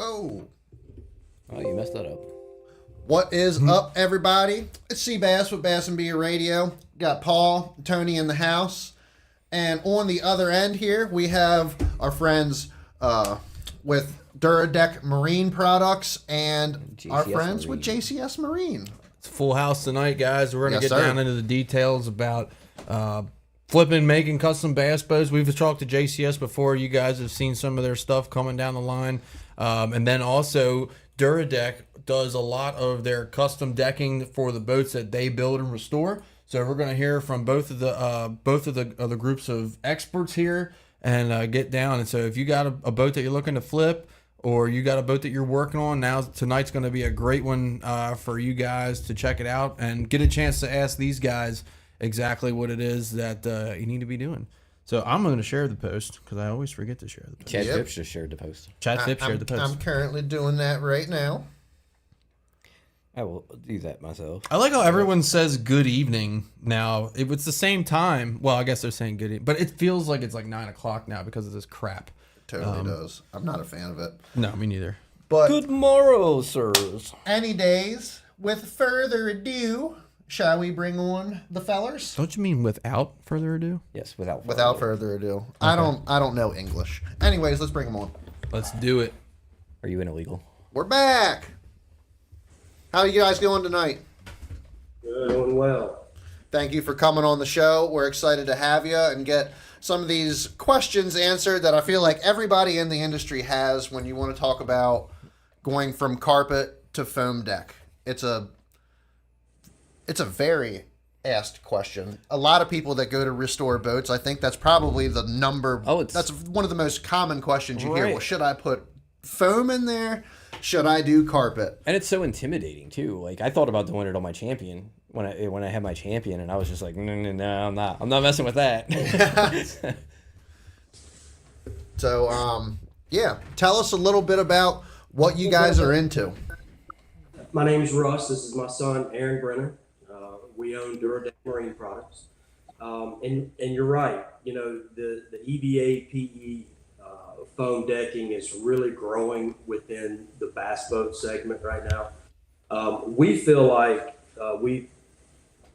Oh, Oh, you messed that up. what is up, everybody? It's Seabass with Bass and Beer Radio. Got Paul, Tony in the house. And on the other end here, we have our friends with Dura Deck Marine products and JCS our friends with Marine. JCS Marine. It's a full house tonight, guys. We're going to Yes, get sir. down into the details about flipping, making custom bass boats. We've talked to JCS before. You guys have seen some of their stuff coming down the line. And then also, Dura Deck does a lot of their custom decking for the boats that they build and restore. So we're going to hear from both of the groups of experts here and get down. And so if you got a boat that you're looking to flip, or you got a boat that you're working on, tonight's going to be a great one for you guys to check it out and get a chance to ask these guys exactly what it is that you need to be doing. So I'm going to share the post because I always forget to share the post. Chad Yep. Phipps just shared the post. Chad Phipps shared the post. I'm currently doing that right now. I will do that myself. I like how everyone says good evening now. It's the same time. Well, I guess they're saying good evening, but it feels like it's like 9 o'clock now because of this crap. Totally does. I'm not a fan of it. No, me neither. But Good morrow, sirs. any days, with further ado, shall we bring on the fellers? Don't you mean without further ado? Yes, without Without further ado. I don't know English. Anyways, let's bring them on. Let's do it. Are you an illegal? We're back. How you guys doing tonight? Good, doing well. Thank you for coming on the show. We're excited to have you and get some of these questions answered that I feel like everybody in the industry has when you want to talk about going from carpet to foam deck. It's a very asked question. A lot of people that go to restore boats, I think that's probably the number. That's one of the most common questions you hear. Right. Well, should I put foam in there? Should I do carpet? And it's so intimidating too. Like I thought about doing it on my Champion when I had my Champion, and I was just like, no, I'm not messing with that. So, yeah, tell us a little bit about what you guys are into. My name is Russ. This is my son, Aaron Brenner. We own Dura Deck Marine products. And you're right. You know, the EVA PE foam decking is really growing within the bass boat segment right now. We feel like we've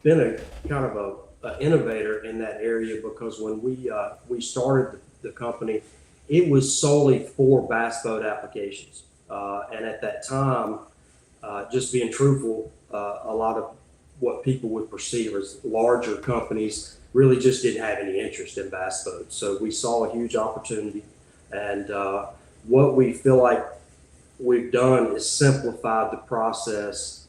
been a kind of a innovator in that area because when we started the company, it was solely for bass boat applications. And at that time, just being truthful, a lot of what people would perceive as larger companies really just didn't have any interest in bass boats. So we saw a huge opportunity. And what we feel like we've done is simplified the process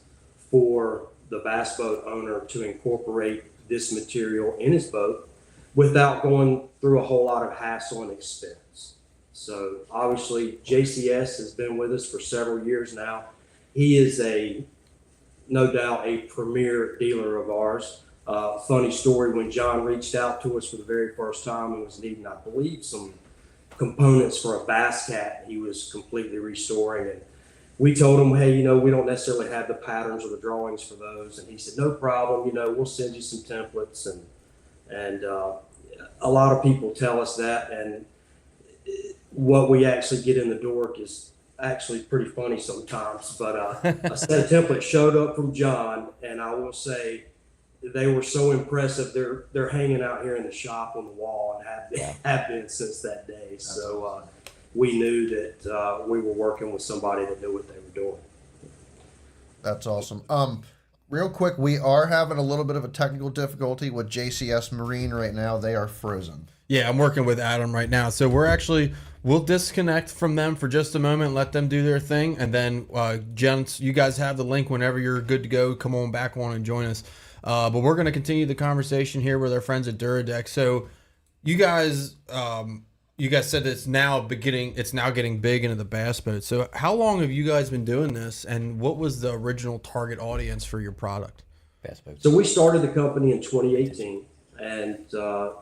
for the bass boat owner to incorporate this material in his boat without going through a whole lot of hassle and expense. So obviously JCS has been with us for several years now. He is no doubt a premier dealer of ours. Funny story, when John reached out to us for the very first time and was needing, I believe, some components for a bass cat he was completely restoring, and we told him, hey, we don't necessarily have the patterns or the drawings for those, and he said, no problem, we'll send you some templates, and a lot of people tell us that, and what we actually get in the door is actually pretty funny sometimes. But a set of templates showed up from John, and I will say they were so impressive. They're hanging out here in the shop on the wall and have been since that day. So we knew that we were working with somebody that knew what they were doing. That's awesome. Real quick, we are having a little bit of a technical difficulty with JCS Marine right now. They are frozen. Yeah, I'm working with Adam right now. So we'll disconnect from them for just a moment, let them do their thing. And then, gents, you guys have the link whenever you're good to go. Come on back on and join us. But we're going to continue the conversation here with our friends at Dura Deck. So you guys said it's now getting big into the bass boat. So how long have you guys been doing this? And what was the original target audience for your product? Bass boats. So we started the company in 2018. And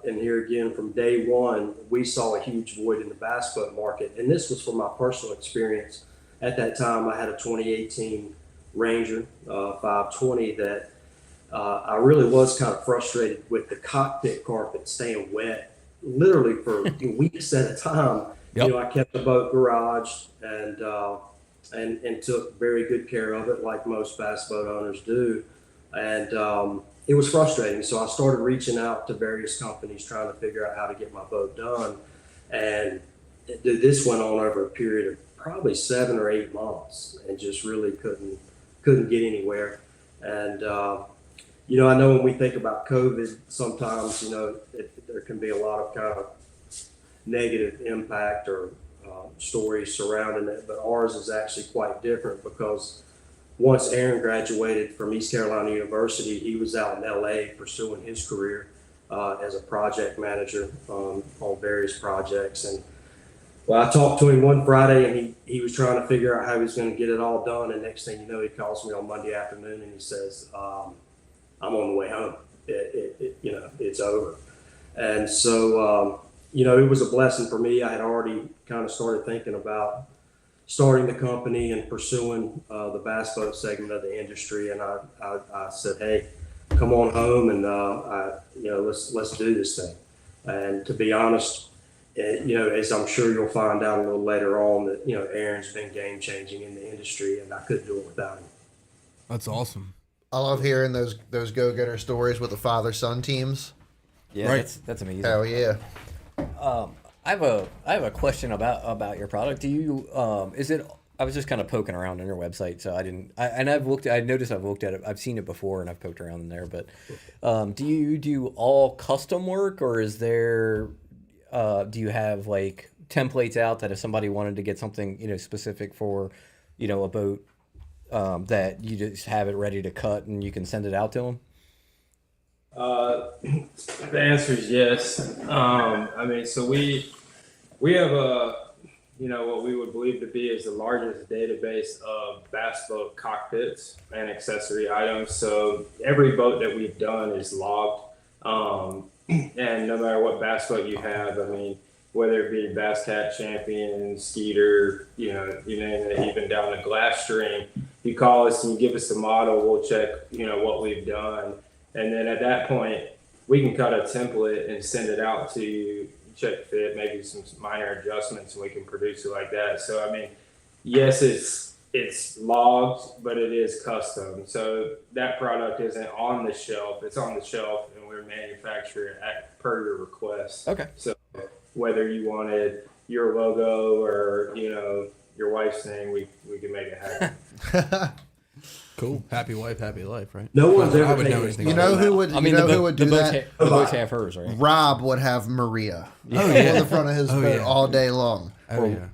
here again, from day one, we saw a huge void in the bass boat market. And this was from my personal experience. At that time, I had a 2018 Ranger 520 that I really was kind of frustrated with the cockpit carpet staying wet literally for weeks at a time. Yep. I kept the boat garaged, and and took very good care of it, like most bass boat owners do. And it was frustrating. So I started reaching out to various companies trying to figure out how to get my boat done. And this went on over a period of probably 7 or 8 months, and just really couldn't get anywhere. And I know when we think about COVID, sometimes there can be a lot of kind of negative impact or stories surrounding it, but ours is actually quite different, because once Aaron graduated from East Carolina University, he was out in LA pursuing his career as a project manager on various projects. And well, I talked to him one Friday, and he was trying to figure out how he was going to get it all done. And next thing you know, he calls me on Monday afternoon and he says, I'm on the way home. It's over. And so, it was a blessing for me. I had already kind of started thinking about starting the company and pursuing the bass boat segment of the industry. And I said, hey, come on home and let's do this thing. And to be honest, as I'm sure you'll find out a little later on, that Aaron's been game changing in the industry, and I couldn't do it without him. That's awesome. I love hearing those go-getter stories with the father-son teams. Yeah, right. That's amazing. Hell yeah. I have a question about your product. Do you is it? I was just kind of poking around on your website, so I noticed I've looked at it. I've seen it before, and I've poked around in there. But do you do all custom work, or is there? Do you have like templates out that if somebody wanted to get something specific for a boat, that you just have it ready to cut and you can send it out to them? The answer is yes. So we have what we would believe to be is the largest database of bass boat cockpits and accessory items. So every boat that we've done is logged. And no matter what bass boat you have, whether it be Bass Cat Champion, Skeeter, you name it, even down to Glass Stream, you call us and you give us a model, we'll check, what we've done. And then at that point, we can cut a template and send it out to you, check fit, maybe some minor adjustments, and we can produce it like that. So, yes, it's logged, but it is custom. So that product isn't on the shelf. It's on the shelf, and we're manufacturing it per your request. Okay. So whether you wanted your logo or, your wife's name, we can make it happen. Cool. Happy wife, happy life, right? No one's I ever would know taken anything You about know that. who would? Who would do that? The boats have hers, right? Rob would have Maria on the front of his boat all day long,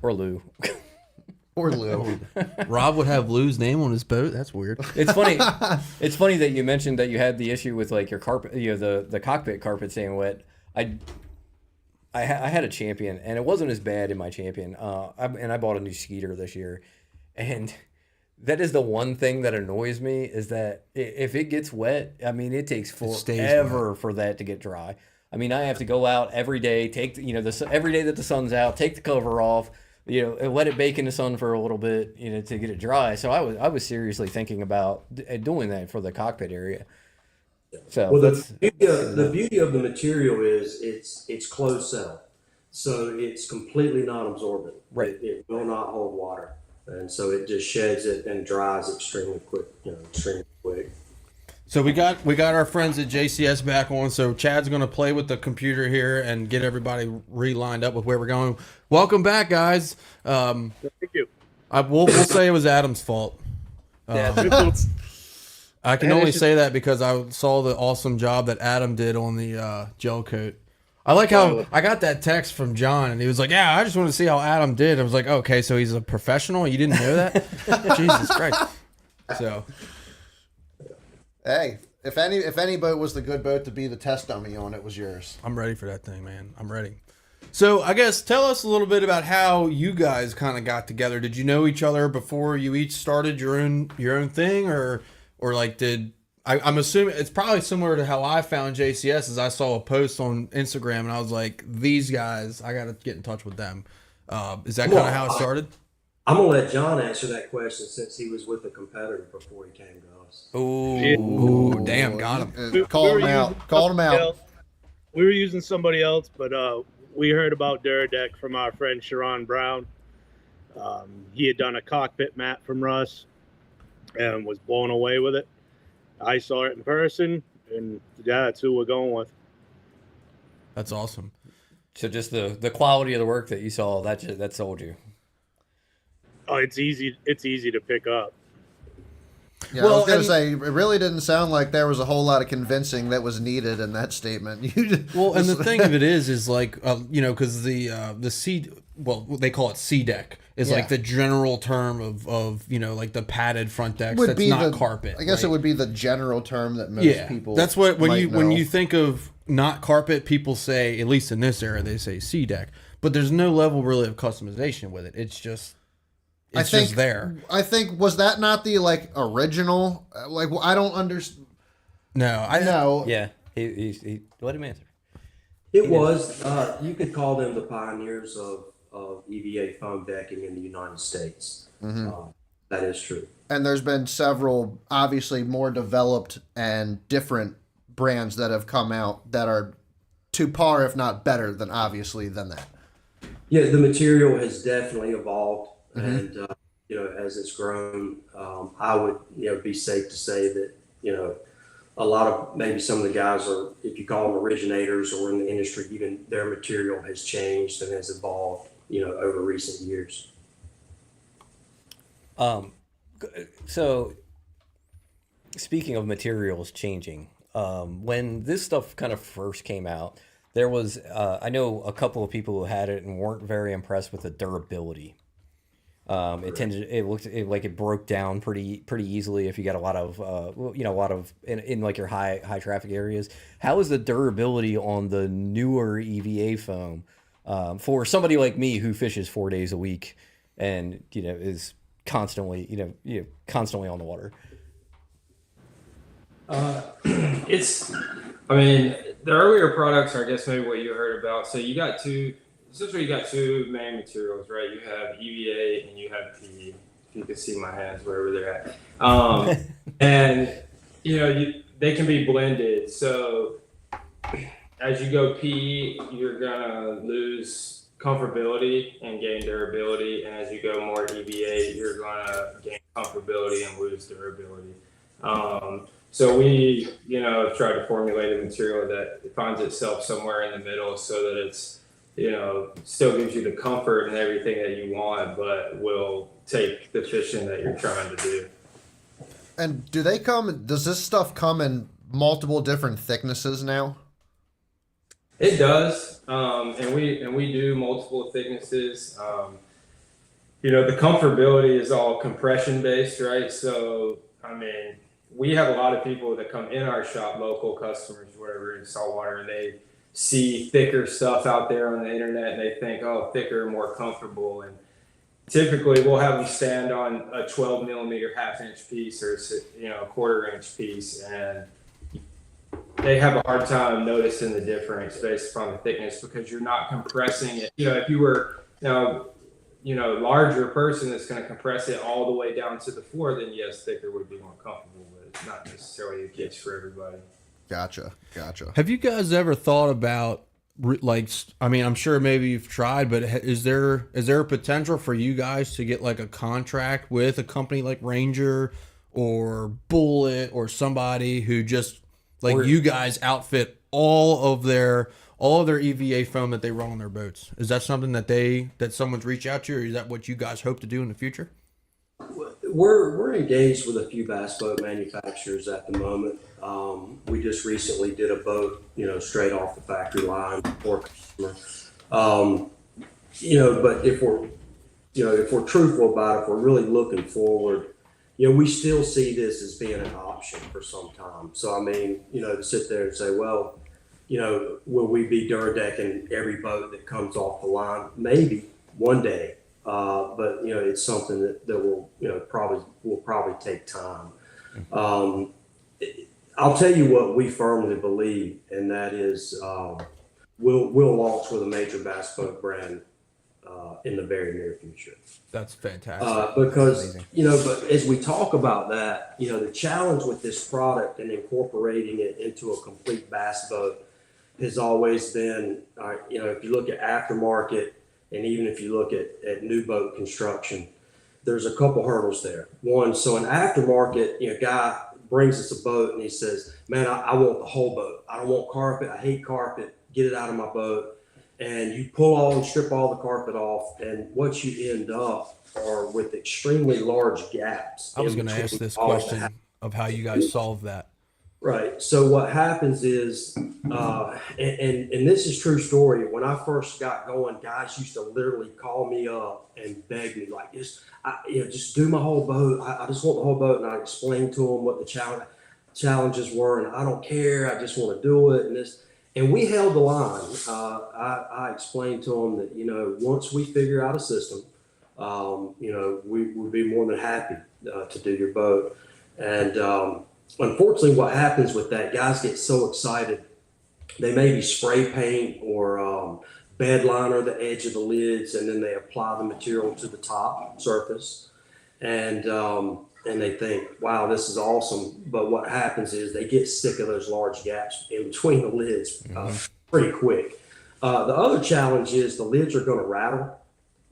Or Lou. or Lou. Rob would have Lou's name on his boat. That's weird. It's funny. It's funny that you mentioned that you had the issue with like your carpet, the cockpit carpet staying wet. I had a Champion, and it wasn't as bad in my Champion. I bought a new Skeeter this year, and that is the one thing that annoys me, is that if it gets wet, it takes forever for that to get dry. I have to go out every day, take every day that the sun's out, take the cover off, and let it bake in the sun for a little bit, to get it dry. So I was seriously thinking about doing that for the cockpit area. So well, the beauty of the material is it's closed cell, so it's completely non-absorbent. Right. It will not hold water, and so it just sheds it and dries extremely quick. Extremely quick. So we got our friends at JCS back on. So Chad's going to play with the computer here and get everybody re-lined up with where we're going. Welcome back, guys. Thank you. We'll say it was Adam's fault. I can only say that because I saw the awesome job that Adam did on the gel coat. I like how I got that text from John, and he was like, "Yeah, I just want to see how Adam did." I was like, "Okay, so he's a professional. You didn't know that? Jesus Christ!" So, Hey, if any boat was the good boat to be the test dummy on, it was yours. I'm ready for that thing, man. I'm ready. So I guess tell us a little bit about how you guys kind of got together. Did you know each other before you each started your own thing, or like I'm assuming it's probably similar to how I found JCS, as I saw a post on Instagram and I was like, these guys, I got to get in touch with them. Is that kind of how it started? I'm gonna let John answer that question since he was with a competitor before he came to us. Ooh, damn, got him. Call him out. Call him out. We were using somebody else, but we heard about Dura Deck from our friend Sharon Brown. He had done a cockpit mat from Russ and was blown away with it. I saw it in person, and yeah, that's who we're going with. That's awesome. So just the quality of the work that you saw, that sold you. Oh, it's easy. It's easy to pick up. Yeah, Well, I was going and- to say, it really didn't sound like there was a whole lot of convincing that was needed in that statement. Well, and the thing of it is like, because the C, well, they call it C deck, is Yeah. like the general term of like the padded front decks. would That's be not the carpet. I guess right? it would be the general term that most people. That's what when might when know. you think of not carpet, people say, at least in this era, they say C deck. But there's no level really of customization with it. It's just just there. I think was that not the original? I don't understand. No, No, Yeah, he let him answer. It was. You could call them the pioneers of EVA foam decking in the United States. That is true. and there's been several, obviously more developed and different brands that have come out that are to par, if not better than that. Yeah, the material has definitely evolved, and as it's grown, I would be safe to say that a lot of maybe some of the guys are, if you call them originators or in the industry, even their material has changed and has evolved over recent years. So speaking of materials changing, when this stuff kind of first came out, there was I know a couple of people who had it and weren't very impressed with the durability. It looked like it broke down pretty easily if you got a lot of in like your high traffic areas. How is the durability on the newer EVA foam for somebody like me who fishes 4 days a week and is constantly constantly on the water? I mean, the earlier products are, I guess, maybe what you heard about. So you got two main materials, right? You have EVA and you have PE. If you can see my hands wherever they're at. And, they can be blended. So as you go PE, you're going to lose comfortability and gain durability. And as you go more EVA, you're going to gain comfortability and lose durability. So we, have tried to formulate a material that finds itself somewhere in the middle so that it's, still gives you the comfort and everything that you want, but will take the fishing that you're trying to do. And does this stuff come in multiple different thicknesses now? It does, and we do multiple thicknesses. The comfortability is all compression based, right? So, we have a lot of people that come in our shop, local customers, whatever, in saltwater, and they see thicker stuff out there on the internet and they think, oh, thicker, more comfortable. And typically we'll have them stand on a 12 millimeter half-inch piece or a quarter-inch piece, and they have a hard time noticing the difference based upon the thickness because you're not compressing it. If you were larger person that's going to compress it all the way down to the floor, then yes, thicker would be more comfortable, but it's not necessarily the case for everybody. Gotcha. Have you guys ever thought about I'm sure maybe you've tried, but is there a potential for you guys to get like a contract with a company like Ranger or Bullet or somebody who just you guys outfit all of their EVA foam that they run on their boats? Is that something that someone's reached out to you, or is that what you guys hope to do in the future? We're engaged with a few bass boat manufacturers at the moment. We just recently did a boat, straight off the factory line for a customer. But if we're truthful about it, if we're really looking forward, we still see this as being an option for some time. So, to sit there and say, well, will we be Dura decking every boat that comes off the line? Maybe one day. But it's something that will probably take time. I'll tell you what we firmly believe, and that is we'll launch with a major bass boat brand in the very near future. That's fantastic. Because but as we talk about that, the challenge with this product and incorporating it into a complete bass boat has always been, if you look at aftermarket, and even if you look at new boat construction, there's a couple hurdles there. One, so an aftermarket, guy brings us a boat and he says, man, I want the whole boat. I don't want carpet. I hate carpet. Get it out of my boat. And you pull all and strip all the carpet off. And what you end up are with extremely large gaps. I was going to ask this question of how you guys solve that. Right. So what happens is, and this is true story. When I first got going, guys used to literally call me up and beg me, like, just do my whole boat. I just want the whole boat. And I explained to them what the challenges were, and I don't care. I just want to do it. And we held the line. I explained to them that, once we figure out a system, we would be more than happy to do your boat. And, unfortunately, what happens with that, guys get so excited, they maybe spray paint or bed liner the edge of the lids, and then they apply the material to the top surface, and they think, wow, this is awesome. But what happens is they get sick of those large gaps in between the lids pretty quick. The other challenge is the lids are going to rattle,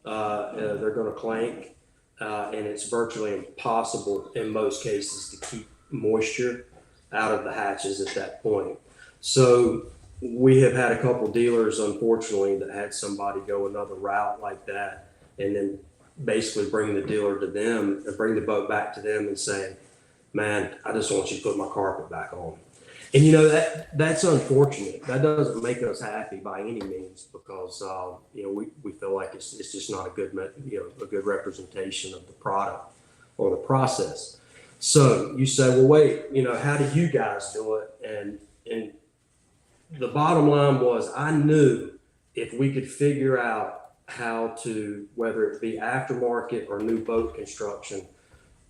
they're going to clank, and it's virtually impossible in most cases to keep moisture out of the hatches at that point. So we have had a couple dealers, unfortunately, that had somebody go another route like that, and then basically bring the dealer to them and bring the boat back to them and say, man, I just want you to put my carpet back on. And that's unfortunate. That doesn't make us happy by any means, because we feel like it's just not a good representation of the product or the process. So you say, well, wait, how do you guys do it? And the bottom line was, I knew if we could figure out how to, whether it be aftermarket or new boat construction,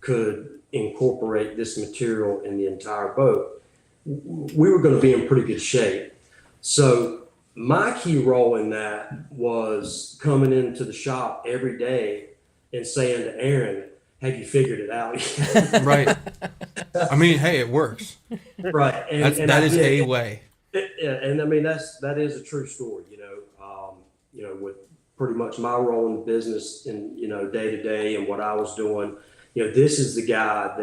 could incorporate this material in the entire boat, we were going to be in pretty good shape. So my key role in that was coming into the shop every day and saying to Aaron, have you figured it out yet? Right. I mean, hey, it works. Right. That is a way. And I mean, that is a true story, with pretty much my role in the business and, day to day and what I was doing, this is the guy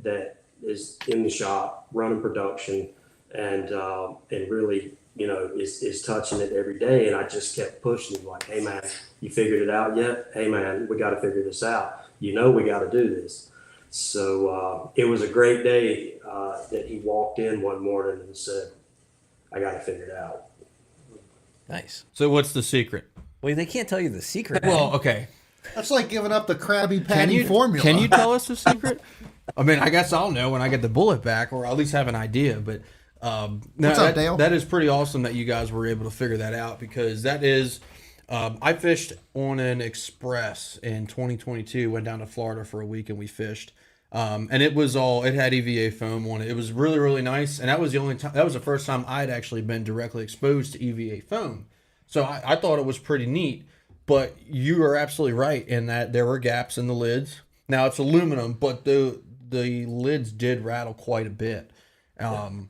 that is in the shop running production and really, is touching it every day. And I just kept pushing him like, hey man, you figured it out yet? Hey man, we got to figure this out. We got to do this. So it was a great day that he walked in one morning and said, I got to figure it out. Nice. So what's the secret? Well, they can't tell you the secret. Well, okay. That's like giving up the Krabby Patty formula. Can you tell us the secret? I mean, I guess I'll know when I get the bullet back, or at least have an idea. But What's up, Dale? That is pretty awesome that you guys were able to figure that out, because that is. I fished on an express in 2022. Went down to Florida for a week and we fished, and it had EVA foam on it. It was really, really nice, and that was the only time. That was the first time I'd actually been directly exposed to EVA foam. So I thought it was pretty neat. But you are absolutely right in that there were gaps in the lids. Now it's aluminum, but the lids did rattle quite a bit. And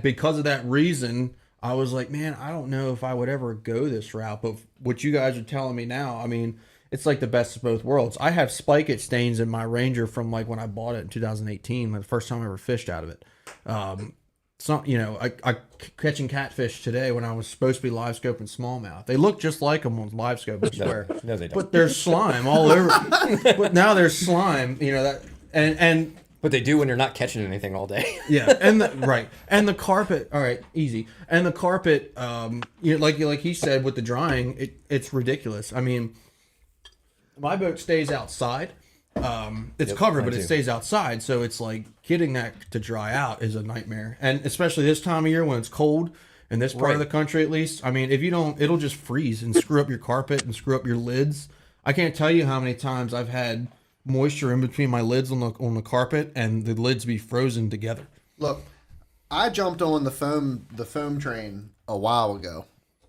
because of that reason, I was like, man, I don't know if I would ever go this route. But what you guys are telling me now, I mean, it's like the best of both worlds. I have spike-it stains in my Ranger from like when I bought it in 2018, the first time I ever fished out of it. It's not, I catching catfish today when I was supposed to be live scoping smallmouth. They look just like them on live scope, I swear. No, they don't. But there's slime all over. But now there's slime, and But they do when you're not catching anything all day. yeah, right, and the carpet. All right, easy. And the carpet, like he said with the drying, it's ridiculous. I mean, my boat stays outside. It's covered, but it stays outside, so it's like getting that to dry out is a nightmare. And especially this time of year when it's cold in this part of the country, at least. I mean, if you don't, it'll just freeze and screw up your carpet and screw up your lids. I can't tell you how many times I've had moisture in between my lids on the carpet and the lids be frozen together. Look, I jumped on the foam train a while ago.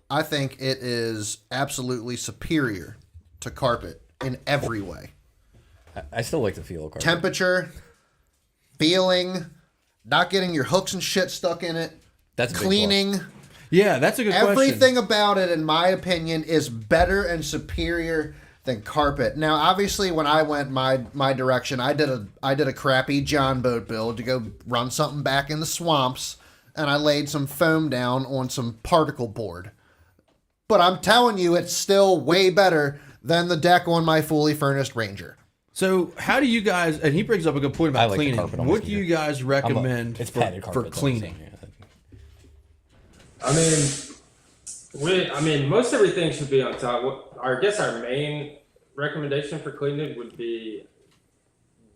I think it is absolutely superior to carpet in every way. I still like the feel of carpet. Temperature, feeling, not getting your hooks and shit stuck in it. That's a big cleaning. Yeah, that's a good question. Everything about it, in my opinion, is better and superior than carpet. Now, obviously, when I went my direction, I did a crappy John boat build to go run something back in the swamps, and I laid some foam down on some particle board. But I'm telling you, it's still way better than the deck on my fully furnished Ranger. So how do you guys, and he brings up a good point I about like the cleaning. carpet What do you guys recommend It's for, padded for carpet, though, cleaning? so, I mean, most everything should be on top. I guess our main recommendation for cleaning would be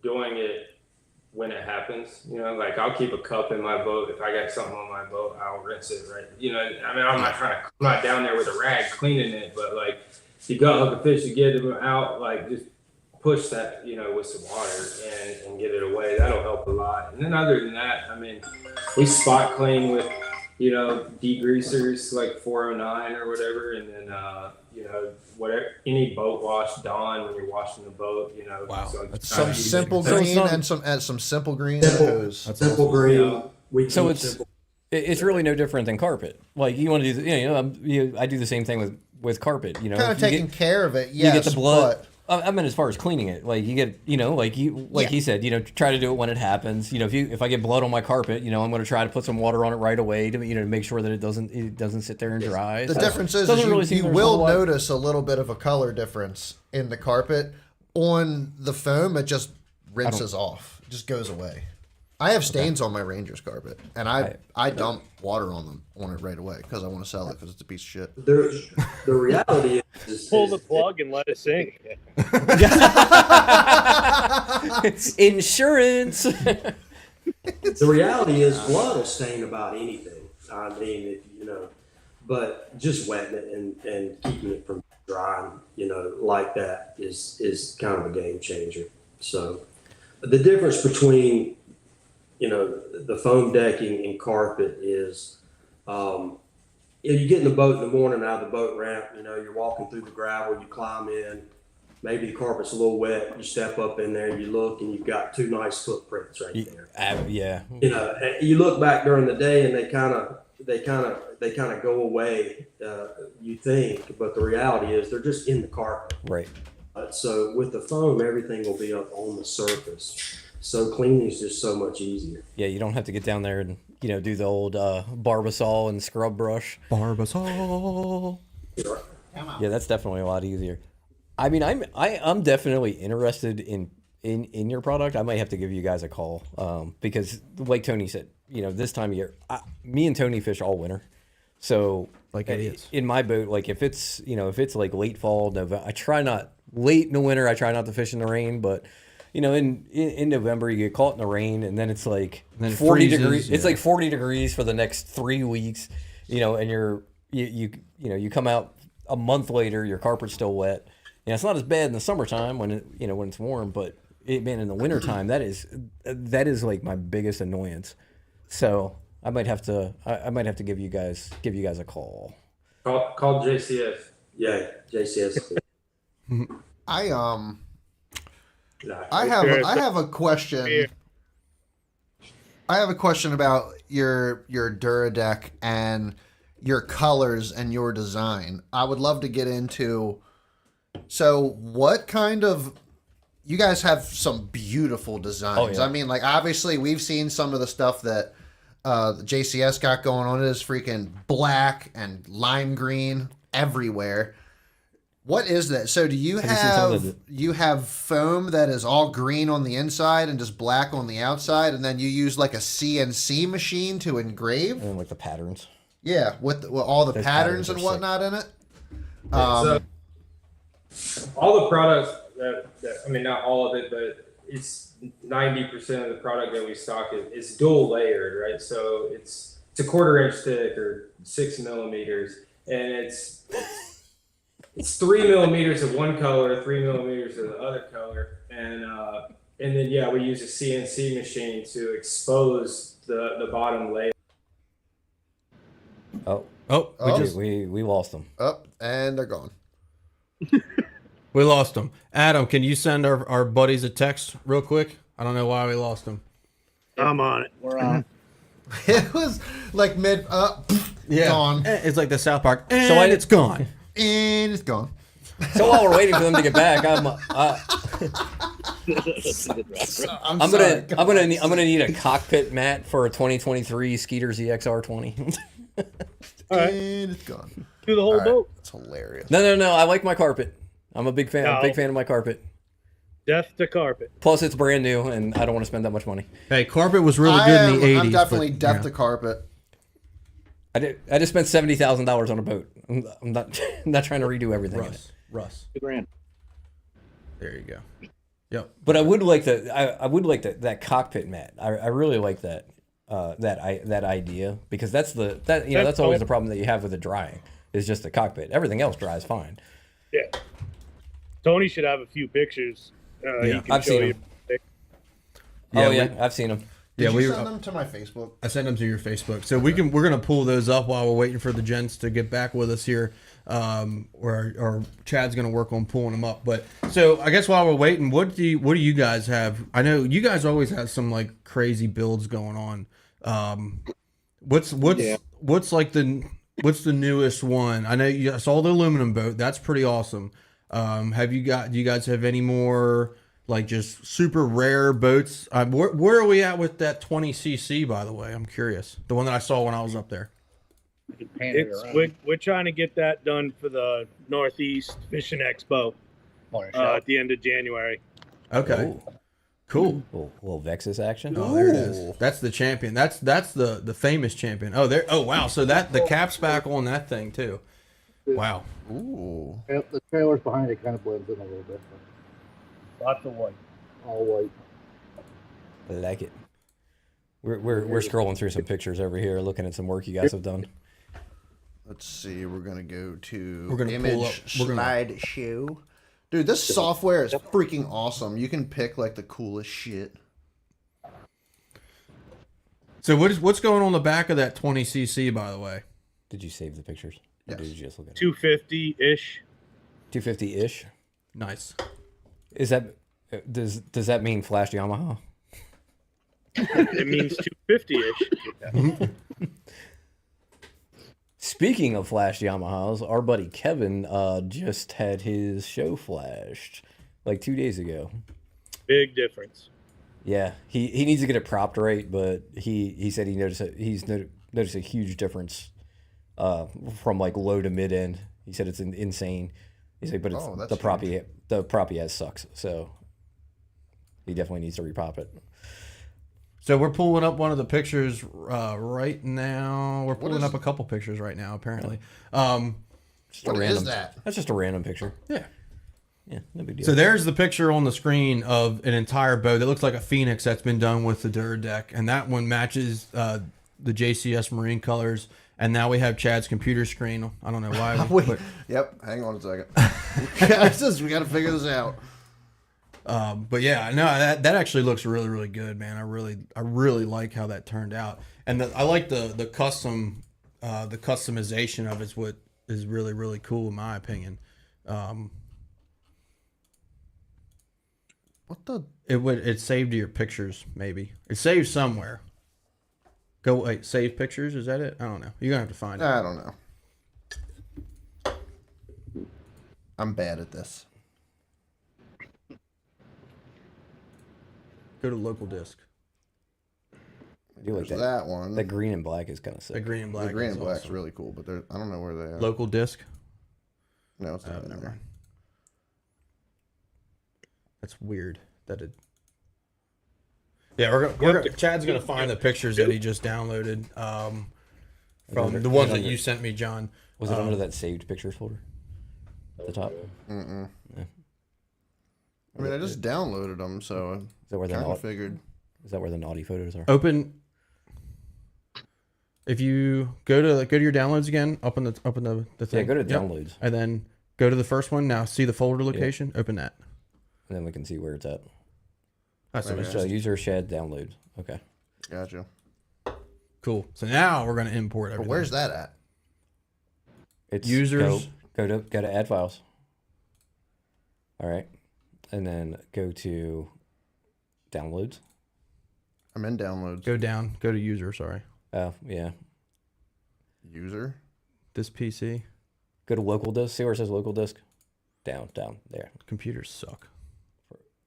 doing it when it happens. You know, like I'll keep a cup in my boat. If I got something on my boat, I'll rinse it, right? You know, I mean, I'm not down there with a rag cleaning it, but like you gut hook a fish, you get them out, like just push that, you know, with some water and get it away. That'll help a lot. And then other than that, I mean, we spot clean with, you know, degreasers like 409 or whatever, and then you know, whatever, any boat wash Dawn when you're washing the boat, you know. Wow. So That's Some simple So it's green not- and some simple green Simple. hose. Simple green. We So keep it's simple. it's really no different than carpet. Like you want to do, I do the same thing with carpet. You know, Kind of if you taking care of it, you yes. get the blood. But I mean, as far as cleaning it, like you get, you know, like Yeah. he said, you know, try to do it when it happens. You know, if I get blood on my carpet, you know, I'm going to try to put some water on it right away to, you know, to make sure that it doesn't sit there and dry. the So difference is doesn't you, really seem you there's a will whole lot- notice a little bit of a color difference in the carpet. On the foam, it just rinses off. It just goes away. I have stains on my Ranger's carpet, and I dump water on it right away because I want to sell it because it's a piece of shit. The reality is Pull the plug and let it sink. Insurance. the reality is blood will stain about anything. I mean, if, you know, but just wetting it and keeping it from drying, you know, like that is kind of a game changer. So the difference between, you know, the foam decking and carpet is, you get in the boat in the morning out of the boat ramp, you know, you're walking through the gravel, you climb in, maybe the carpet's a little wet, you step up in there, you look, and you've got two nice footprints right there. Yeah. You know, and you look back during the day and they kind of go away, you think, but the reality is they're just in the carpet. Right. So with the foam, everything will be up on the surface. So cleaning is just so much easier. Yeah, you don't have to get down there and, you know, do the old Barbasol and scrub brush. Barbasol. Yeah, that's definitely a lot easier. I mean, I'm definitely interested in your product. I might have to give you guys a call because, like Tony said, you know, this time of year, me and Tony fish all winter. So, Like idiots. in my boat, like if it's like late fall, November, I try not late in the winter. I try not to fish in the rain, but you know, in November you get caught in the rain, and then it's like then it 40 freezes, degrees. It's yeah. like 40 degrees for the next 3 weeks. You know, and you come out a month later, your carpet's still wet. You know, it's not as bad in the summertime when it's warm, but in the wintertime, that is like my biggest annoyance. So I might have to give you guys a call. Call JCS. Yeah, JCS. I have a question. I have a question about your Dura Deck and your colors and your design. I would love to get into. So, what kind of? You guys have some beautiful designs. Oh, yeah. I mean, like obviously we've seen some of the stuff that the JCS got going on. It is freaking black and lime green everywhere. What is that? So do you Have you seen some of you have foam that is all green on the inside and just black on the outside, and then you use like a CNC machine to engrave? And then like the patterns. Yeah, with all the Those patterns patterns and are whatnot in it. So all the products that I mean, not all of it, but it's 90% of the product that we stock is dual layered, right? So it's a 1/4 inch thick or 6 millimeters, and it's 3 millimeters of one color, 3 millimeters of the other color, and then we use a CNC machine to expose the bottom layer. We lost them. Up and they're gone. We lost him. Adam, can you send our buddies a text real quick? I don't know why we lost him. I'm on it. We're on. It was like mid gone. It's like the South Park. And So it's gone. And it's gone. So while we're waiting for them to get back, I'm gonna need a cockpit mat for a 2023 Skeeter ZXR20. All right. And it's gone. Do the whole boat. It's hilarious. No. I like my carpet. I'm a big fan. No. Big fan of my carpet. Death to carpet. Plus, it's brand new, and I don't want to spend that much money. Hey, carpet was really good in the 80s. I'm definitely but, deaf yeah. to carpet. I just spent $70,000 on a boat. I'm not not trying to redo everything. in it. Russ. $2,000. There you go. Yep. But I would like that cockpit mat. I really like that that idea, because that's always the problem that you have with the drying is just the cockpit. Everything else dries fine. Yeah. Tony should have a few pictures. He can I've show seen you. I've seen them. Did Yeah, you we send them to my Facebook? I sent them to your Facebook, so we're gonna pull those up while we're waiting for the gents to get back with us here, or Chad's gonna work on pulling them up. But so I guess while we're waiting, what do you guys have? I know you guys always have some like crazy builds going on. What's like what's the newest one? I know I saw the aluminum boat. That's pretty awesome. Do you guys have any more like just super rare boats? Where are we at with that 20cc, by the way? I'm curious. The one that I saw when I was up there. We're trying to get that done for the Northeast Fishing Expo at the end of January. Okay. Ooh. Cool. Little Vexus action. Oh, there it is. That's the champion. That's the famous champion. Oh, there. Oh, wow. So the cap's back on that thing too. Wow. Ooh. Yep, the trailers behind it kind of blends in a little bit. Lots of white. All white. I like it. We're scrolling through some pictures over here, looking at some work you guys have done. Let's see. We're gonna go to We're gonna pull up. image slideshow. Dude, this software is freaking awesome. You can pick like the coolest shit. So what's going on the back of that 20cc, by the way? Did you save the pictures? Or Yes. did you just look at it? 250-ish. 250-ish. Nice. Is that does that mean flash Yamaha? It means 250-ish. Speaking of flash Yamahas, our buddy Kevin just had his show flashed like 2 days ago. Big difference. Yeah, he needs to get it propped right, but he said he's noticed a huge difference from like low to mid end. He said it's insane. He said, but it's Oh, that's the prop he has sucks, so he definitely needs to repop it. So we're pulling up one of the pictures right now. We're pulling is- up a couple pictures right now, apparently. Just What is that? That's just a random picture. Yeah. Yeah, no big deal. So there's the picture on the screen of an entire boat that looks like a Phoenix that's been done with the Dura Deck, and that one matches the JCS Marine colors. And now we have Chad's computer screen. I don't know why. Wait. Yep. Hang on a second. We got to figure this out. But yeah, no, that actually looks really, really good, man. I really like how that turned out, and I like the customization of it's what is really, really cool in my opinion. What the? It saved to your pictures, maybe it saved somewhere. Go wait, save pictures. Is that it? I don't know. You're gonna have to find it. I don't know. I'm bad at this. Go to local disc. I do like There's that. that one. The green and black is kind of sick. The green and black. The green is and black's awesome. really cool, but I don't know where they are. Local disc. No, it's not in Never there. mind. That's weird. That it. Yeah, Chad's gonna find the pictures that he just downloaded from the ones that you sent me, John. Was it under that saved pictures folder at the top? Mm-mm. Yeah. I mean, I just downloaded them, so Is that where I kind the of figured. is that where the naughty photos are? Open. If you go to your downloads again, up in the thing. Yeah, go to Yep. downloads, And then go to the first one. Now see the folder location. Open that. and then we can see where it's at. That's Okay. nice. So user shed download. Okay. Gotcha. Cool. So now we're gonna import But everything. where's that at? It's Users. Go to add files. All right, and then go to downloads. I'm in downloads. Go down. Go to user. Sorry. Oh, yeah. User. This PC. Go to local disk. See where it says local disk? Down, there. Computers suck.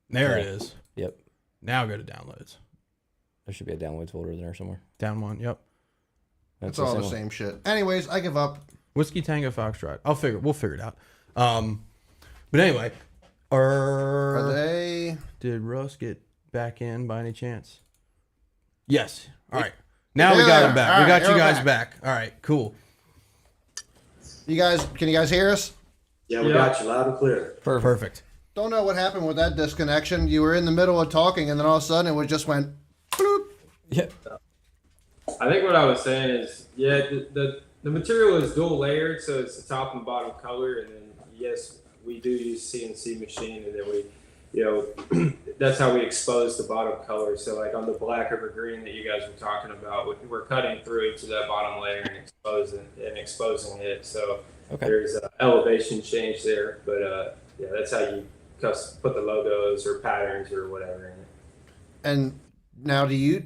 There it Yeah. is. Yep. Now go to downloads. There should be a downloads folder there somewhere. Down one. Yep. It's all the one. same shit. Anyways, I give up. Whiskey Tango Foxtrot. We'll figure it out. But anyway, Are they? did Russ get back in by any chance? Yes. All right. Now we There got they him are. back. All We right, got you they're guys back. All right. Cool. You guys, can you guys hear us? Yeah, we Yeah. got you loud and clear. Perfect. Don't know what happened with that disconnection. You were in the middle of talking, and then all of a sudden it just went. Bloop. Yeah. I think what I was saying is, yeah, the material is dual layered, so it's the top and bottom color, and then yes, we do use CNC machine, and then we, that's how we expose the bottom color. So like on the black over green that you guys were talking about, we're cutting through to that bottom layer and exposing it. So Okay. there's an elevation change there, but yeah, that's how you put the logos or patterns or whatever in it. And now, you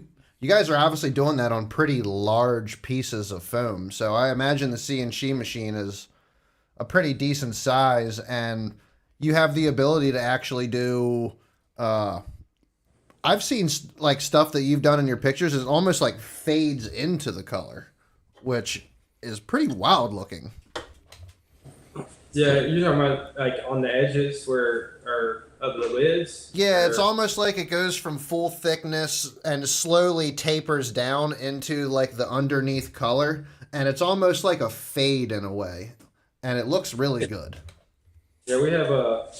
guys are obviously doing that on pretty large pieces of foam. So I imagine the CNC machine is a pretty decent size, and you have the ability to actually do. I've seen like stuff that you've done in your pictures is almost like fades into the color, which is pretty wild looking. Yeah, you're talking about like on the edges of the lids? Yeah, it's Or- almost like it goes from full thickness and slowly tapers down into like the underneath color, and it's almost like a fade in a way, and it looks really good. Yeah, we have a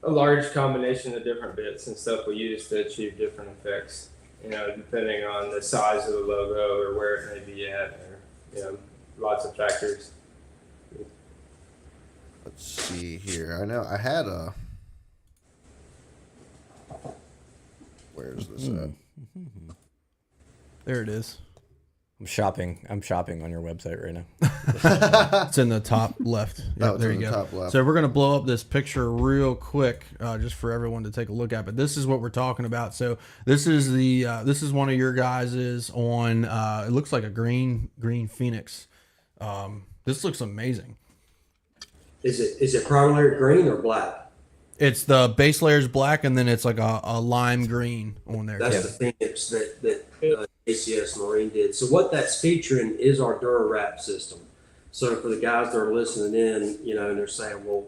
large combination of different bits and stuff we use to achieve different effects, depending on the size of the logo or where it may be at, or, lots of factors. Let's see here. I know I had a. Where's this at? There it is. I'm shopping on your website right now. It's in the top left. Yeah, it's there in you the go. top left. So we're gonna blow up this picture real quick, just for everyone to take a look at. But this is what we're talking about. So this is this is one of your guys's on. It looks like a green Phoenix. This looks amazing. Is it primarily green or black? It's the base layer is black, and then it's like a lime green on there. That's Yeah. the Phoenix that JCS Marine did. So what that's featuring is our Dura Wrap system. So for the guys that are listening in, and they're saying, well,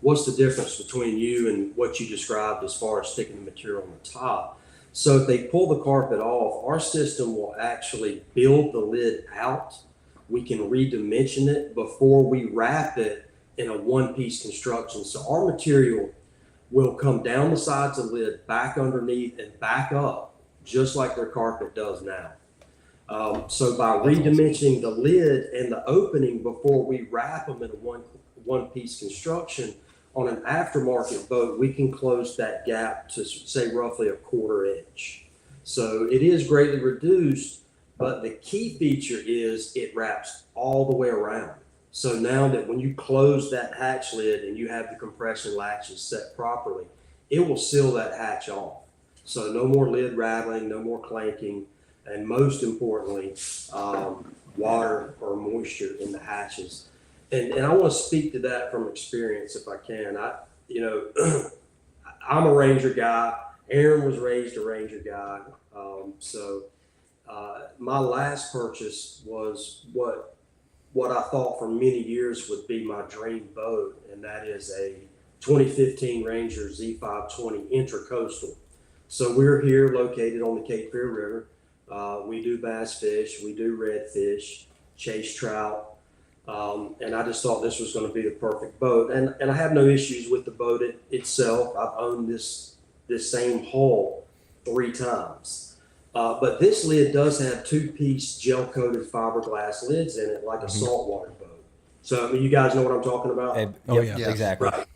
what's the difference between you and what you described as far as sticking the material on the top? So if they pull the carpet off, our system will actually build the lid out. We can redimension it before we wrap it in a one-piece construction. So our material will come down the sides of the lid, back underneath, and back up, just like their carpet does now. So by redimensioning the lid and the opening before we wrap them in a one-piece construction, on an aftermarket boat, we can close that gap to, say, roughly a 1/4 inch. So it is greatly reduced, but the key feature is it wraps all the way around. So now that when you close that hatch lid and you have the compression latches set properly, it will seal that hatch off. So no more lid rattling, no more clanking, and most importantly, water or moisture in the hatches. And I want to speak to that from experience if I can. I'm a Ranger guy. Aaron was raised a Ranger guy. My last purchase was what I thought for many years would be my dream boat, and that is a 2015 Ranger Z520 Intracoastal. So we're here located on the Cape Fear River. We do bass fish, we do redfish, chase trout, and I just thought this was going to be the perfect boat. And I have no issues with the boat itself. I've owned this same hull 3 times. But this lid does have 2-piece gel-coated fiberglass lids in it, like a saltwater boat. So, you guys know what I'm talking about? Yep, yeah. Exactly. Right.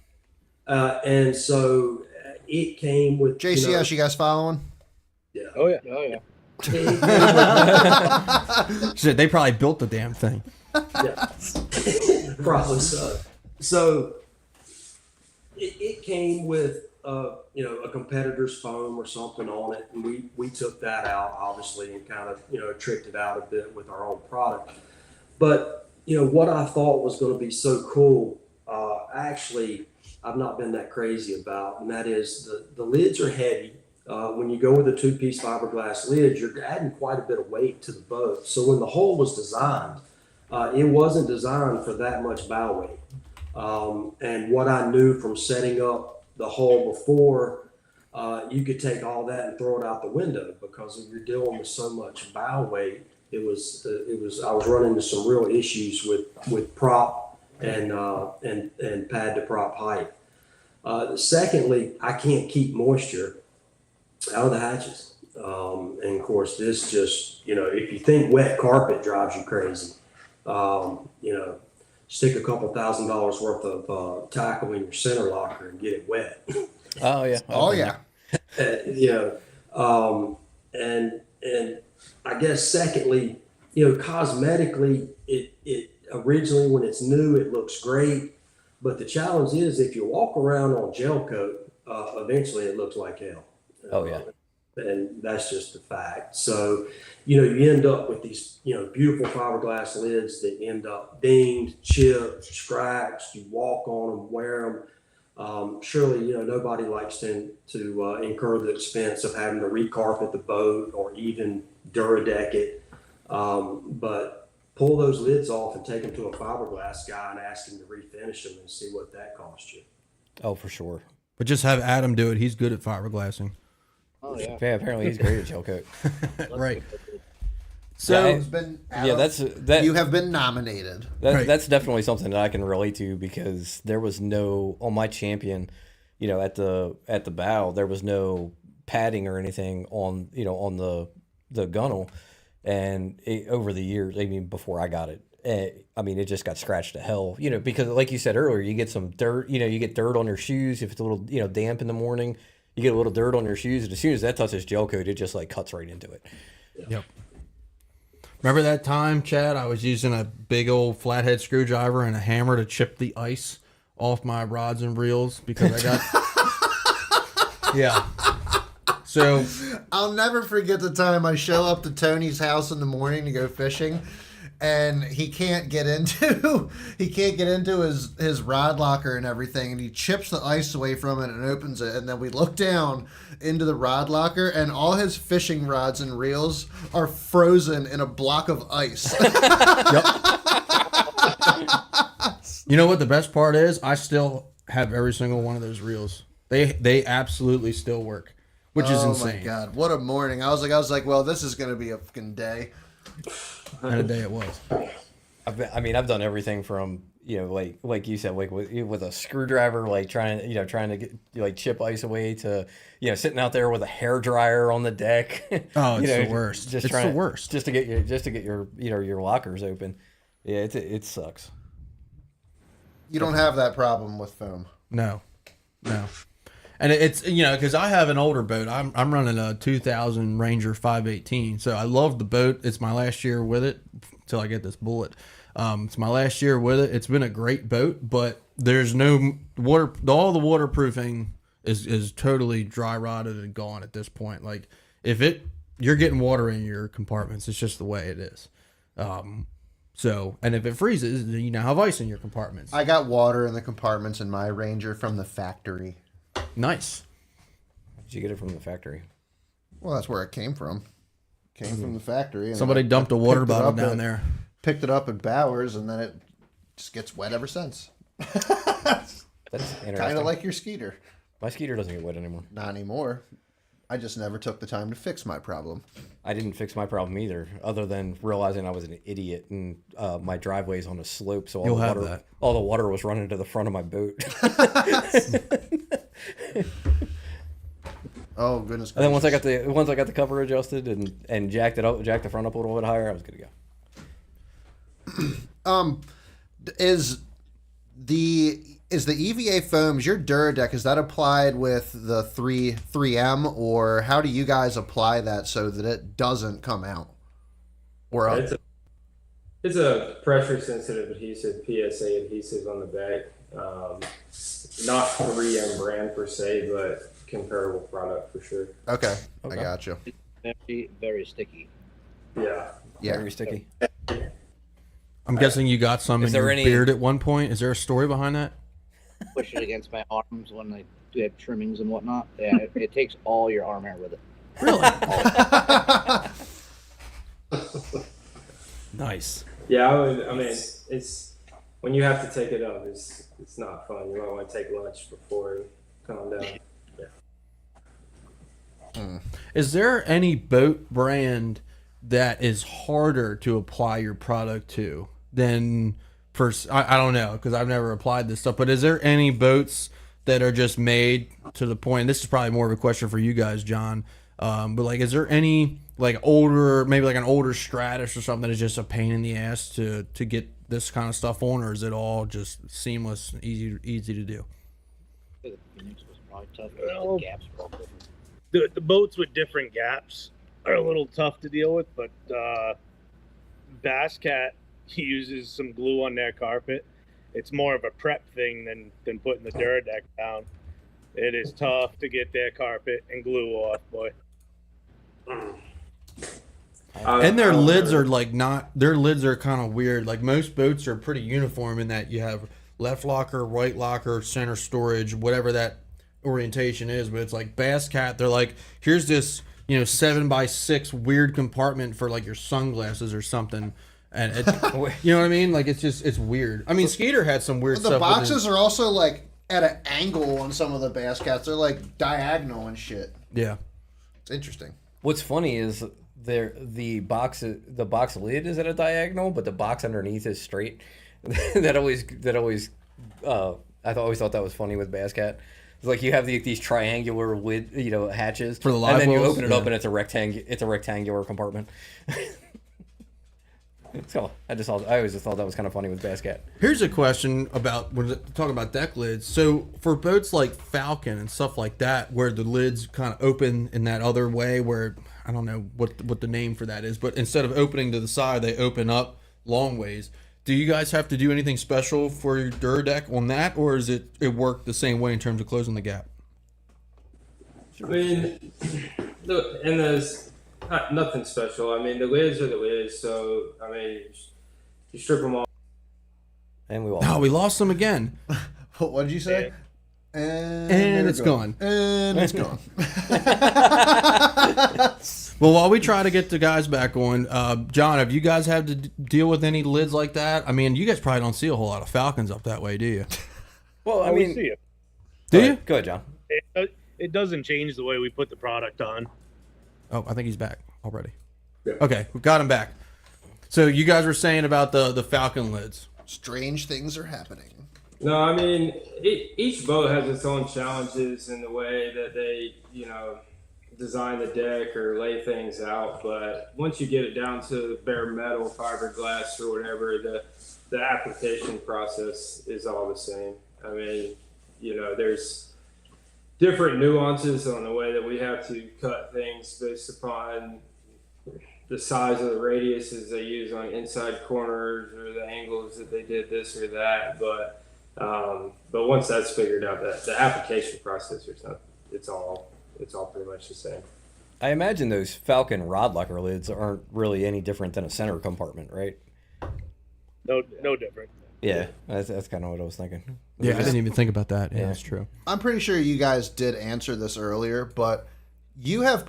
And so it came with JCS, you guys following? Yeah. Oh yeah. Oh yeah. Shit, they probably built the damn thing. Yeah. Probably so. So it came with a competitor's foam or something on it, and we took that out obviously and kind of tricked it out a bit with our own product. But what I thought was going to be so cool, actually, I've not been that crazy about, and that is the lids are heavy. When you go with a 2-piece fiberglass lid, you're adding quite a bit of weight to the boat. So when the hull was designed, it wasn't designed for that much bow weight. And what I knew from setting up the hull before, you could take all that and throw it out the window, because if you're dealing with so much bow weight, I was running into some real issues with prop and pad to prop height. Secondly, I can't keep moisture out of the hatches. And of course, this just, if you think wet carpet drives you crazy, stick a couple $1,000s worth of tackle in your center locker and get it wet. Oh yeah. Oh yeah. And I guess secondly, cosmetically, it originally when it's new, it looks great. But the challenge is if you walk around on gel coat, eventually it looks like hell. Oh yeah. And that's just the fact. So, you end up with these, beautiful fiberglass lids that end up dinged, chipped, scratched. You walk on them, wear them. Surely, nobody likes to incur the expense of having to recarpet the boat or even Dura Deck it. But pull those lids off and take them to a fiberglass guy and ask him to refinish them and see what that costs you. Oh, for sure. But just have Adam do it. He's good at fiberglassing. Oh yeah. Yeah, apparently he's great at gel coat. Right. So It's been you have been nominated. Right. That's definitely something that I can relate to, because there was no, on my Champion, at the bow, there was no padding or anything on on the gunnel, and over the years, before I got it, it just got scratched to hell, because like you said earlier, you get some dirt, you get dirt on your shoes if it's a little damp in the morning. You get a little dirt on your shoes, and as soon as that touches gel coat, it just like cuts right into it. Yep. Remember that time, Chad? I was using a big old flathead screwdriver and a hammer to chip the ice off my rods and reels because I got. Yeah. So I'll never forget the time I show up to Tony's house in the morning to go fishing, and he can't get into his rod locker and everything, and he chips the ice away from it and opens it, and then we look down into the rod locker, and all his fishing rods and reels are frozen in a block of ice. Yep. You know what the best part is? I still have every single one of those reels. They absolutely still work, which is insane. Oh my god, what a morning! I was like, well, this is gonna be a fucking day. And a day it was. I've done everything from like you said, like with a screwdriver, like trying to get chip ice away, to sitting out there with a hair dryer on the deck. Oh, it's the worst. Just the worst. Just to get your your lockers open. Yeah, it sucks. You don't have that problem with foam. No. And it's because I have an older boat. I'm running a 2000 Ranger 518, so I love the boat. It's my last year with it until I get this bullet. It's my last year with it. It's been a great boat, but there's no water. All the waterproofing is totally dry rotted and gone at this point. Like you're getting water in your compartments. It's just the way it is. So, and if it freezes, then you now have ice in your compartments. I got water in the compartments in my Ranger from the factory. Nice. Did you get it from the factory? Well, that's where it came from. Came from the factory. And Somebody dumped a water bottle down there. Picked it up at Bowers, and then it just gets wet ever since. That's interesting. Kind of like your Skeeter. My Skeeter doesn't get wet anymore. Not anymore. I just never took the time to fix my problem. I didn't fix my problem either, other than realizing I was an idiot and my driveway's on a slope, so all the water was running to the front of my boat. Oh goodness! And then once I got the cover adjusted and jacked the front up a little bit higher, I was good to go. Is the EVA foams, your Dura Deck, is that applied with the 3M, or how do you guys apply that so that it doesn't come out? Or It's it's a pressure sensitive adhesive, PSA adhesive on the back. Not 3M brand per se, but comparable product for sure. Okay, I Okay. got you. Very, very sticky. Yeah. Yeah. Very sticky. I'm guessing you got some Is in there your any- beard at one point. Is there a story behind that? Push it against my arms when I do have trimmings and whatnot. Yeah, it takes all your arm hair with it. Nice. Yeah, I mean, it's when you have to take it up, it's not fun. You might want to take lunch before and calm down. Is there any boat brand that is harder to apply your product to than I don't know, because I've never applied this stuff, but is there any boats that are just made to the point, this is probably more of a question for you guys, John, but like, is there any like older, maybe like an older Stratus or something that is just a pain in the ass to get this kind of stuff on, or is it all just seamless, easy to do? The Phoenix was probably tough. Well, The gaps were all different. The boats with different gaps are a little tough to deal with, but Bass Cat uses some glue on their carpet. It's more of a prep thing than putting the Dura Deck down. It is tough to get their carpet and glue off, boy. And their lids are like their lids are kind of weird. Like most boats are pretty uniform in that you have left locker, right locker, center storage, whatever that orientation is. But it's like Bass Cat, they're like, here's this, 7x6 weird compartment for like your sunglasses or something. And it, you know what I mean? Like it's weird. I mean, Skeeter had some weird The stuff. boxes are also like at an angle on some of the Bass Cats. They're like diagonal and shit. Yeah. It's interesting. What's funny is the box lid is at a diagonal, but the box underneath is straight. that always always thought that was funny with Bass Cat. It's like you have these triangular lid, hatches For the live and then you wells? open it Yeah. up and it's a rectangular compartment. So I always just thought that was kind of funny with Bass Cat. Here's a question about when talking about deck lids. So for boats like Falcon and stuff like that, where the lids kind of open in that other way, where I don't know what the name for that is, but instead of opening to the side, they open up long ways. Do you guys have to do anything special for your Dura Deck on that, or is it work the same way in terms of closing the gap? I mean, there's nothing special. I mean, the lids are the lids, so I mean, you strip them off. And we lost. No, we lost them again, What did you say? And and it's gone. And it's gone. Well, while we try to get the guys back on, John, have you guys had to deal with any lids like that? I mean, you guys probably don't see a whole lot of Falcons up that way, do you? Well, I We mean, see it. Do you? Go ahead, John. It doesn't change the way we put the product on. Oh, I think he's back already. Yeah. Okay, we got him back. So you guys were saying about the Falcon lids. Strange things are happening. No, I mean, each boat has its own challenges in the way that they, design the deck or lay things out. But once you get it down to bare metal, fiberglass, or whatever, the application process is all the same. I mean, there's different nuances on the way that we have to cut things based upon the size of the radiuses they use on inside corners or the angles that they did this or that. But once that's figured out, the application process it's all pretty much the same. I imagine those Falcon rod locker lids aren't really any different than a center compartment, right? No different. Yeah, that's kind of what I was thinking. Yeah, I didn't even think about that. Yeah, that's true. I'm pretty sure you guys did answer this earlier, but you have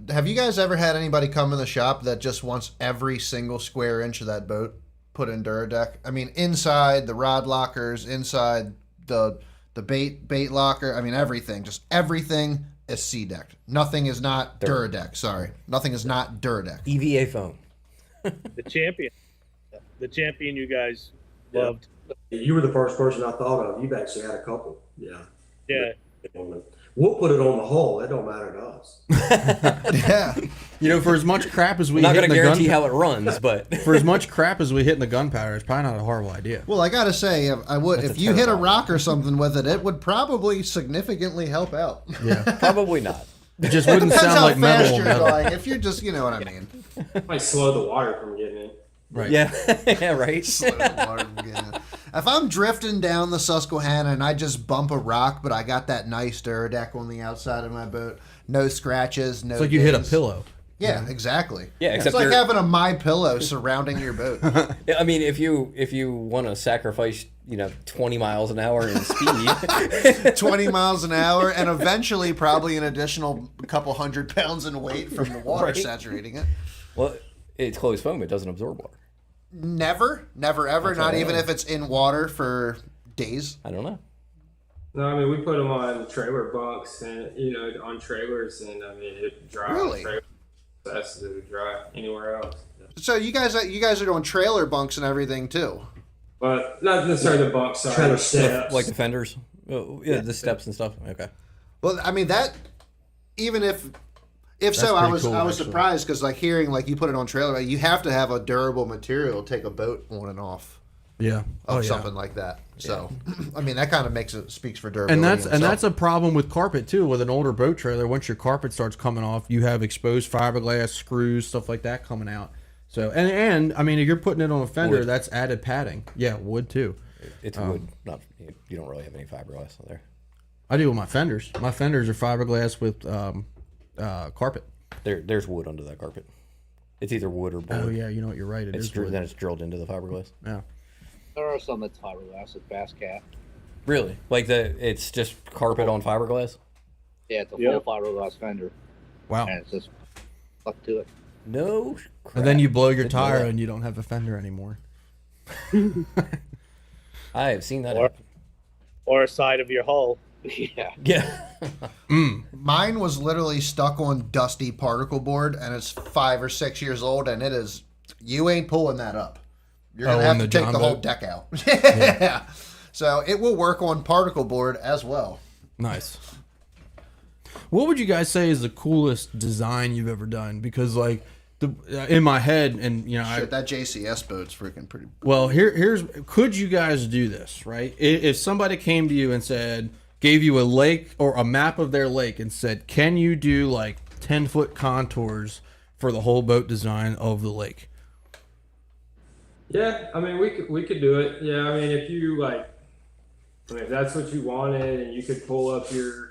have you guys ever had anybody come in the shop that just wants every single square inch of that boat put in Dura Deck? I mean, inside the rod lockers, inside the bait locker, I mean, everything is C-decked. Nothing is not Dura Deck. Sorry. Nothing is not Dura Deck. EVA foam. The champion you guys loved. You were the first person I thought of. You've actually had a couple. Yeah. Yeah. We'll put it on the hull. It don't matter to us. Yeah. For as much crap as we Not hit going in to the guarantee gun, how it runs, but for as much crap as we hit in the gunpowder, it's probably not a horrible idea. Well, I gotta say, if you hit a rock or something with it, it would probably significantly help out. Yeah, probably not. it just wouldn't Depends sound how like fast metal. you're going. If you're just, you know what I mean. Might slow the water from getting in. Right. Yeah, yeah, right. Slow water beginning. If I'm drifting down the Susquehanna and I just bump a rock, but I got that nice Dura Deck on the outside of my boat, no scratches, no. It's like you hit a dings. pillow. Yeah, exactly. Yeah, It's except like you're- having a My Pillow surrounding your boat. Yeah, I mean, if you want to sacrifice, 20 miles an hour in speed, 20 miles an hour, and eventually probably an additional couple 100 pounds in weight from the water Right. saturating it. well, it's closed foam. It doesn't absorb water. Never, ever, not all I even know. if it's in water for days. I don't know. No, I mean we put them on trailer bunks and on trailers, and I mean it dries. Really? That's to dry anywhere else. So you guys are doing trailer bunks and everything too. But not necessarily the bunk side. Trailer the steps. Like the fenders, yeah, the steps and stuff. Okay. Well, I mean that even if so, That's I pretty was cool, I was actually. surprised because like hearing like you put it on trailer, you have to have a durable material to take a boat on and off Yeah. of something like that. So I mean that kind of speaks for durability. And that's a problem with carpet too. With an older boat trailer, once your carpet starts coming off, you have exposed fiberglass, screws, stuff like that coming out. So and I mean, if you're putting it on a fender, Wood. that's added padding. Yeah, wood too. It's wood. Not you don't really have any fiberglass on there. I do with my fenders. My fenders are fiberglass with carpet. There's wood under that carpet. It's either wood or board. Oh yeah, you know what? You're right. It is wood. Then it's drilled into the fiberglass. Yeah. There are some that's fiberglass with Bass Cat. Really? Like it's just carpet on fiberglass? Yeah, it's a Yep. full fiberglass fender, Wow. and it's just stuck to it. No. Crap. And then you blow your Didn't know tire that. and you don't have a fender anymore. I have seen that. Or- happen. Or a side of your hull. Yeah. Yeah. Mine was literally stuck on dusty particle board, and it's 5 or 6 years old, and it is. You ain't pulling that up. You're gonna Oh, have on to the take John the whole boat? deck out. Yeah. So it will work on particle board as well. Nice. What would you guys say is the coolest design you've ever done? Because like in my head, and Shit, that JCS boat's freaking pretty. well, here's could you guys do this, right? If somebody came to you and said, gave you a lake or a map of their lake and said, can you do like 10-foot contours for the whole boat design of the lake? Yeah, I mean we could do it. Yeah, I mean if you if that's what you wanted, and you could pull up your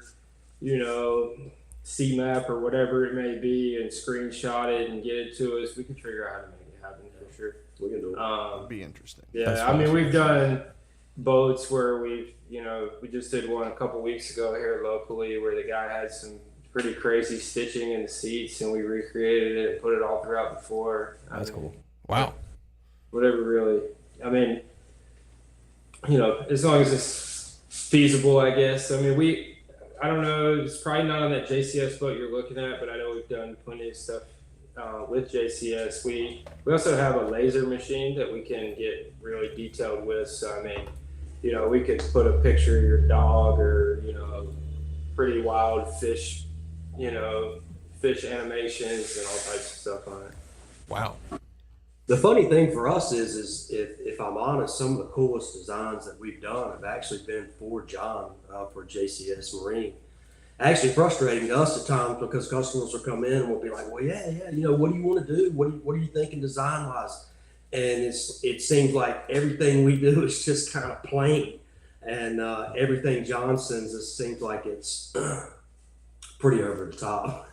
C map or whatever it may be and screenshot it and get it to us, we can figure out how to make it happen for sure. We can do it. Be interesting. That's Yeah, I mean awesome. we've done boats where we just did one a couple weeks ago here locally where the guy had some pretty crazy stitching in the seats, and we recreated it and put it all throughout the floor. That's cool. Wow. Whatever really, I mean, as long as it's feasible, I guess. I mean, I don't know, it's probably not on that JCS boat you're looking at, but I know we've done plenty of stuff with JCS. We also have a laser machine that we can get really detailed with. So, I mean, we could put a picture of your dog or, pretty wild fish, fish animations and all types of stuff on it. Wow. The funny thing for us is if I'm honest, some of the coolest designs that we've done have actually been for John, for JCS Marine. Actually frustrating to us at times because customers will come in and we'll be like, well, yeah, what do you want to do? What are you thinking design wise? And it seems like everything we do is just kind of plain, and everything John sends us seems like it's pretty over the top.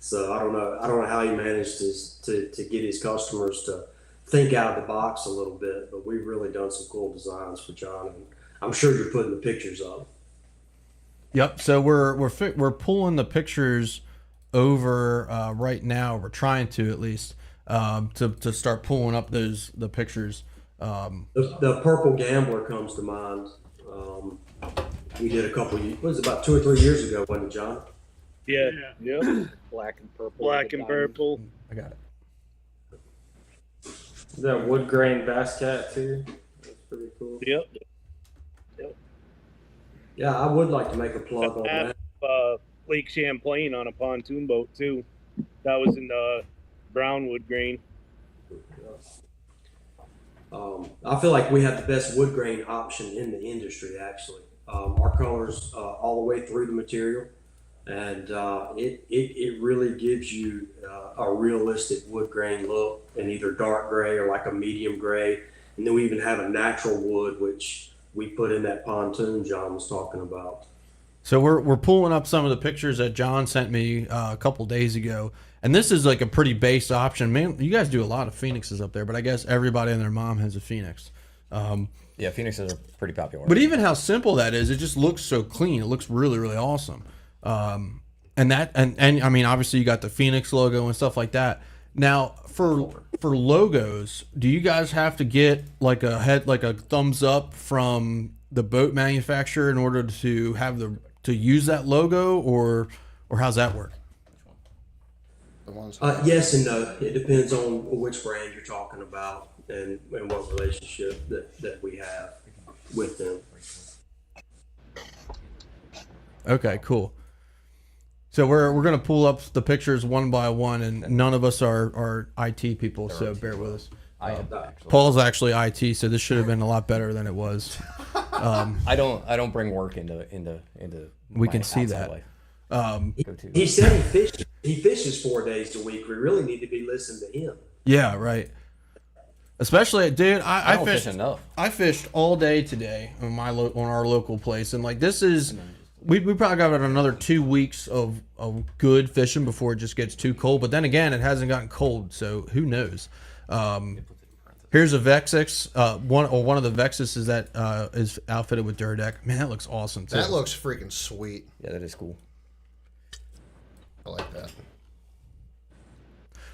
So I don't know how he managed to get his customers to think out of the box a little bit, but we've really done some cool designs for John, and I'm sure you're putting the pictures up. Yep. So we're pulling the pictures over right now. We're trying to at least to start pulling up the pictures. The Purple Gambler comes to mind. We did a couple. Was it about 2 or 3 years ago, wasn't it, John? Yeah. Yep. Black and purple. Black with and the diamond. purple. I got it. That wood grain bass cat too. That's pretty cool. Yep. Yeah, I would like to make a plug on that. Lake Champlain on a pontoon boat too. That was in brownwood grain. I feel like we have the best wood grain option in the industry, actually. Our colors all the way through the material. and it really gives you a realistic wood grain look in either dark gray or like a medium gray. And then we even have a natural wood, which we put in that pontoon John was talking about. So we're pulling up some of the pictures that John sent me a couple days ago, and this is like a pretty base option. Man, you guys do a lot of Phoenixes up there, but I guess everybody and their mom has a Phoenix. Yeah, Phoenixes are pretty popular. But even how simple that is, it just looks so clean. It looks really, really awesome. And I mean, obviously you got the Phoenix logo and stuff like that. Now for logos, do you guys have to get like a thumbs up from the boat manufacturer in order to use that logo, or how's that work? Yes and no. It depends on which brand you're talking about and what relationship that we have with them. Okay, cool. So we're gonna pull up the pictures one by one, and none of us are IT people, so bear with us. Paul's actually IT, so this should have been a lot better than it was. I don't bring work into. We my can see outside that. life. He said he fishes 4 days a week. We really need to be listening to him. Yeah, right. Especially, dude, I don't fished fish enough. I fished all day today on our local place, and like this is we probably got another 2 weeks of good fishing before it just gets too cold. But then again, it hasn't gotten cold, so who knows? Here's a Vexus. One of the Vexuses that is outfitted with Dura Deck. Man, that looks awesome too. That looks freaking sweet. Yeah, that is cool. I like that.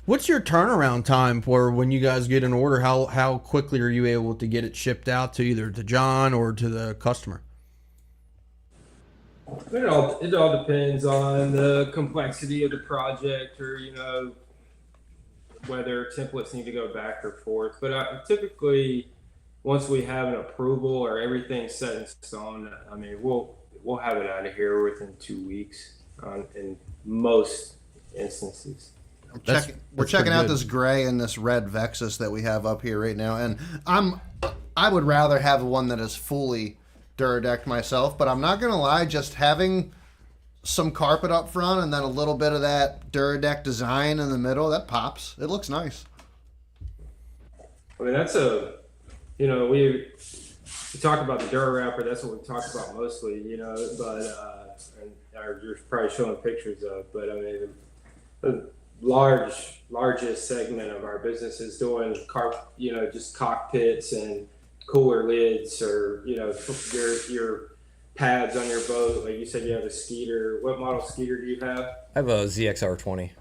What's your turnaround time for when you guys get an order? How quickly are you able to get it shipped out to either to John or to the customer? It all depends on the complexity of the project, or whether templates need to go back or forth. But typically, once we have an approval or everything's set in stone, I mean, we'll have it out of here within 2 weeks in most instances. We're checking out this gray and this red Vexus that we have up here right now, and I would rather have one that is fully Dura Decked myself, but I'm not gonna lie, just having some carpet up front and then a little bit of that Dura Deck design in the middle, that pops. It looks nice. I mean, that's we talk about the Dura wrapper. That's what we talk about mostly, but you're probably showing pictures of, but I mean, the largest segment of our business is doing just cockpits and cooler lids, or your pads on your boat. Like you said, you have a Skeeter. What model Skeeter do you have? I have a ZXR 20.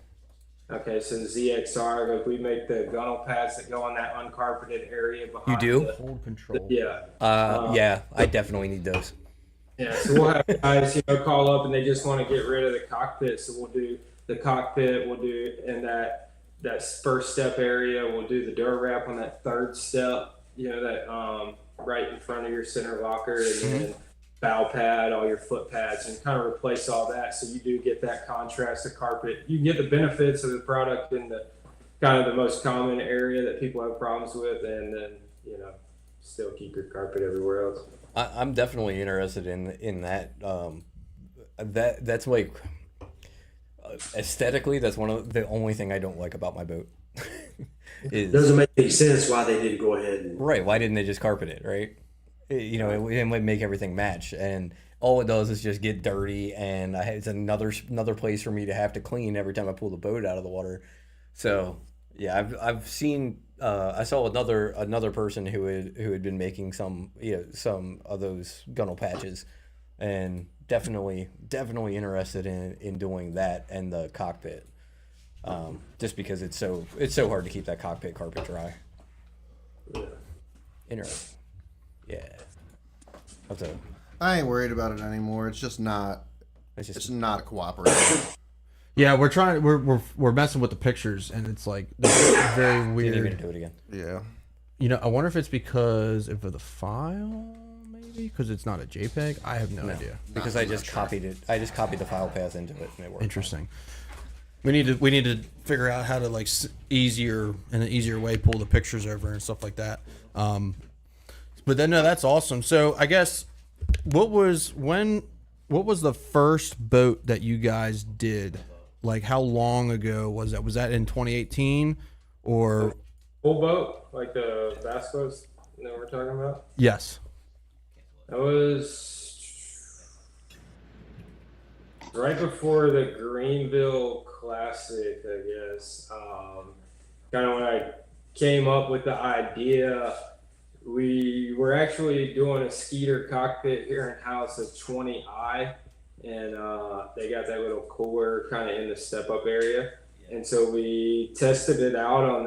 Okay, so the ZXR, like we make the gunnel pads that go on that uncarpeted area behind. You do? Hold control. Yeah. Yeah, I definitely need those. Yeah, so we'll have guys, call up and they just want to get rid of the cockpit. So we'll do the cockpit. We'll do in that first step area. We'll do the Dura wrap on that third step. That right in front of your center locker, and then bow pad, all your foot pads, and kind of replace all that. So you do get that contrast of carpet. You can get the benefits of the product in the kind of the most common area that people have problems with, and then still keep your carpet everywhere else. I'm definitely interested in that. That's like aesthetically, that's one of the only thing I don't like about my boat. It doesn't make any sense why they didn't go ahead and Right. Why didn't they just carpet it? Right. It would make everything match, and all it does is just get dirty, and it's another place for me to have to clean every time I pull the boat out of the water. So yeah, I've seen. I saw another person who had been making some of those gunnel patches, and definitely interested in doing that and the cockpit, just because it's so hard to keep that cockpit carpet dry. Yeah. Interesting. Yeah. I ain't worried about it anymore. It's just not. It's not cooperative. Yeah, we're messing with the pictures, and it's like very weird. Didn't even do it again. Yeah. I wonder if it's because of the file, maybe because it's not a JPEG. I have no idea. Because I just copied it. I just copied the file path into it, and it worked. Interesting. We need to figure out how to in an easier way pull the pictures over and stuff like that. But then no, that's awesome. So I guess when what was the first boat that you guys did? Like, how long ago was that? Was that in 2018 or? Full boat, like the bass boats that we're talking about. Yes. That was right before the Greenville Classic, I guess. Kind of when I came up with the idea, we were actually doing a Skeeter cockpit here in house at 20i, and they got that little cooler kind of in the step up area, and so we tested it out on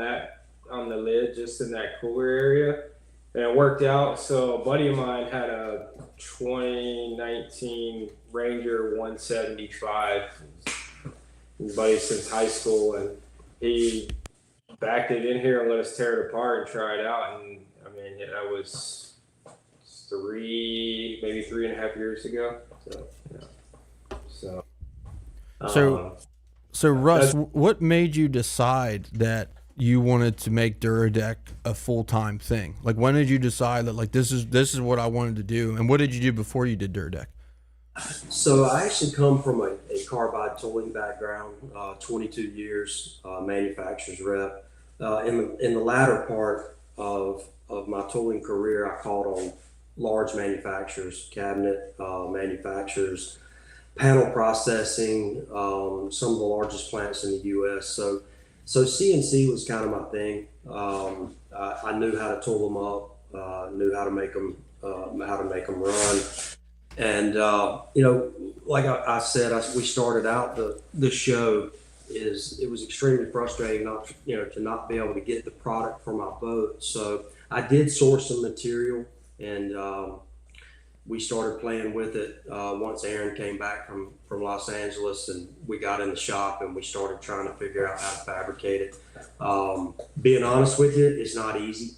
the lid, just in that cooler area, and it worked out. So a buddy of mine had a 2019 Ranger 175, his buddy since high school, and he backed it in here and let us tear it apart and try it out. And I mean, that was maybe 3.5 years ago. So, yeah. So Russ, what made you decide that you wanted to make Dura Deck a full-time thing? Like, when did you decide that, like, this is what I wanted to do? And what did you do before you did Dura Deck? So I actually come from a carbide tooling background, 22 years manufacturer's rep. In the latter part of my tooling career, I called on large manufacturers, cabinet manufacturers, panel processing, some of the largest plants in the U.S. So CNC was kind of my thing. I knew how to tool them up, knew how to make them run. And like I said, we started out the show. It was extremely frustrating to not be able to get the product for my boat. So I did source some material, and we started playing with it once Aaron came back from Los Angeles, and we got in the shop and we started trying to figure out how to fabricate it. Being honest with you, it's not easy.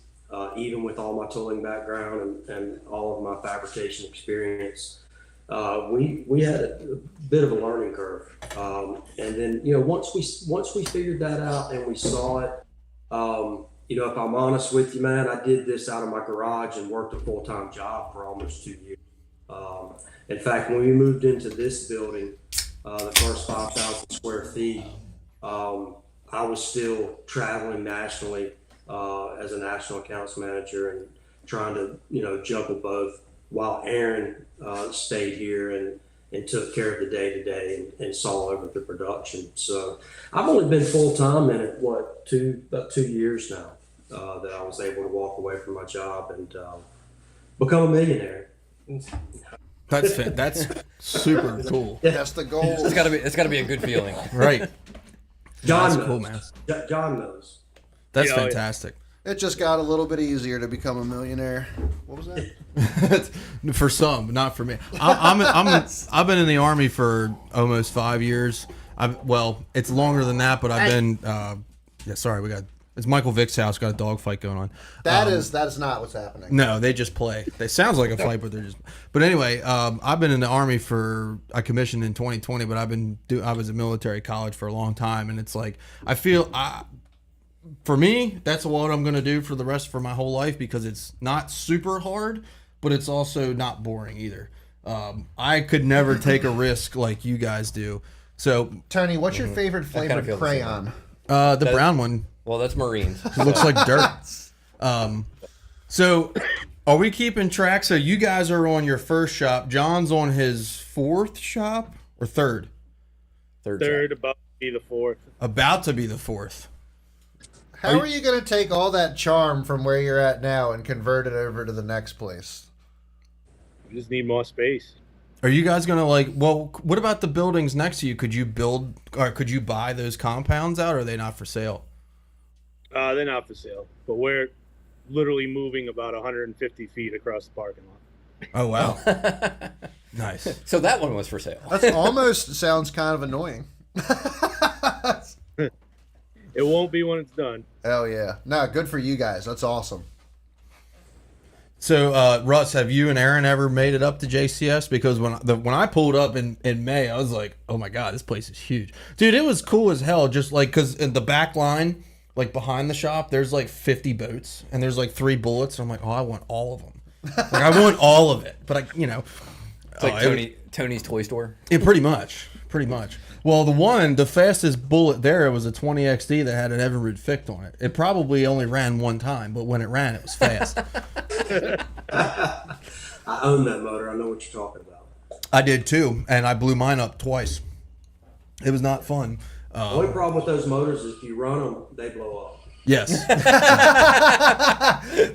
Even with all my tooling background and all of my fabrication experience, we had a bit of a learning curve. And then, once we figured that out and we saw it, if I'm honest with you, man, I did this out of my garage and worked a full-time job for almost 2 years. In fact, when we moved into this building, the first 5,000 square feet, I was still traveling nationally as a national accounts manager and trying to, juggle both, while Aaron stayed here and took care of the day-to-day and saw over the production. So I've only been full-time in it, about 2 years now, that I was able to walk away from my job and become a millionaire. That's super cool. That's the goal. It's gotta be a good feeling. Right. John That's knows. cool, man. John knows. That's Yeah, fantastic. It just got a little bit easier to become a millionaire. What was that? For some, not for me. I've been in the Army for almost 5 years. It's longer than that, but I've been. It's Michael Vick's house. Got a dog fight going on. That is not what's happening. No, they just play. It sounds like a fight, but they're just. But anyway, I've been in the Army I commissioned in 2020, but I was at military college for a long time, and it's like for me, that's what I'm going to do for my whole life, because it's not super hard, but it's also not boring either. I could never take a risk like you guys do. So, Tony, what's your favorite flavored feel the crayon? the brown one. Well, that's Marines. It looks like dirt. So, are we keeping track? So, you guys are on your first shop. John's on his fourth shop or third? Third, about to be the fourth. About to be the fourth. How are you going to take all that charm from where you're at now and convert it over to the next place? We just need more space. Are you guys going to what about the buildings next to you? Could you build, or could you buy those compounds out, or are they not for sale? They're not for sale, but we're literally moving about 150 feet across the parking lot. Oh, wow. Nice. So that one was for sale. That almost sounds kind of annoying. It won't be when it's done. Hell yeah. No, good for you guys. That's awesome. So, Russ, have you and Aaron ever made it up to JCS? Because when I pulled up in May, I was like, oh my God, this place is huge. Dude, it was cool as hell. Just like, because in the back line, like behind the shop, there's like 50 boats and there's like 3 bullets. And I'm like, oh, I want all of them. Like, I want all of it. But It's like Tony's toy store. Yeah, pretty much. Well, the fastest bullet there was a 20XD that had an Evinrude Ficht on it. It probably only ran one time, but when it ran, it was fast. I own that motor. I know what you're talking about. I did too, and I blew mine up twice. It was not fun. The only problem with those motors is if you run them, they blow up. Yes.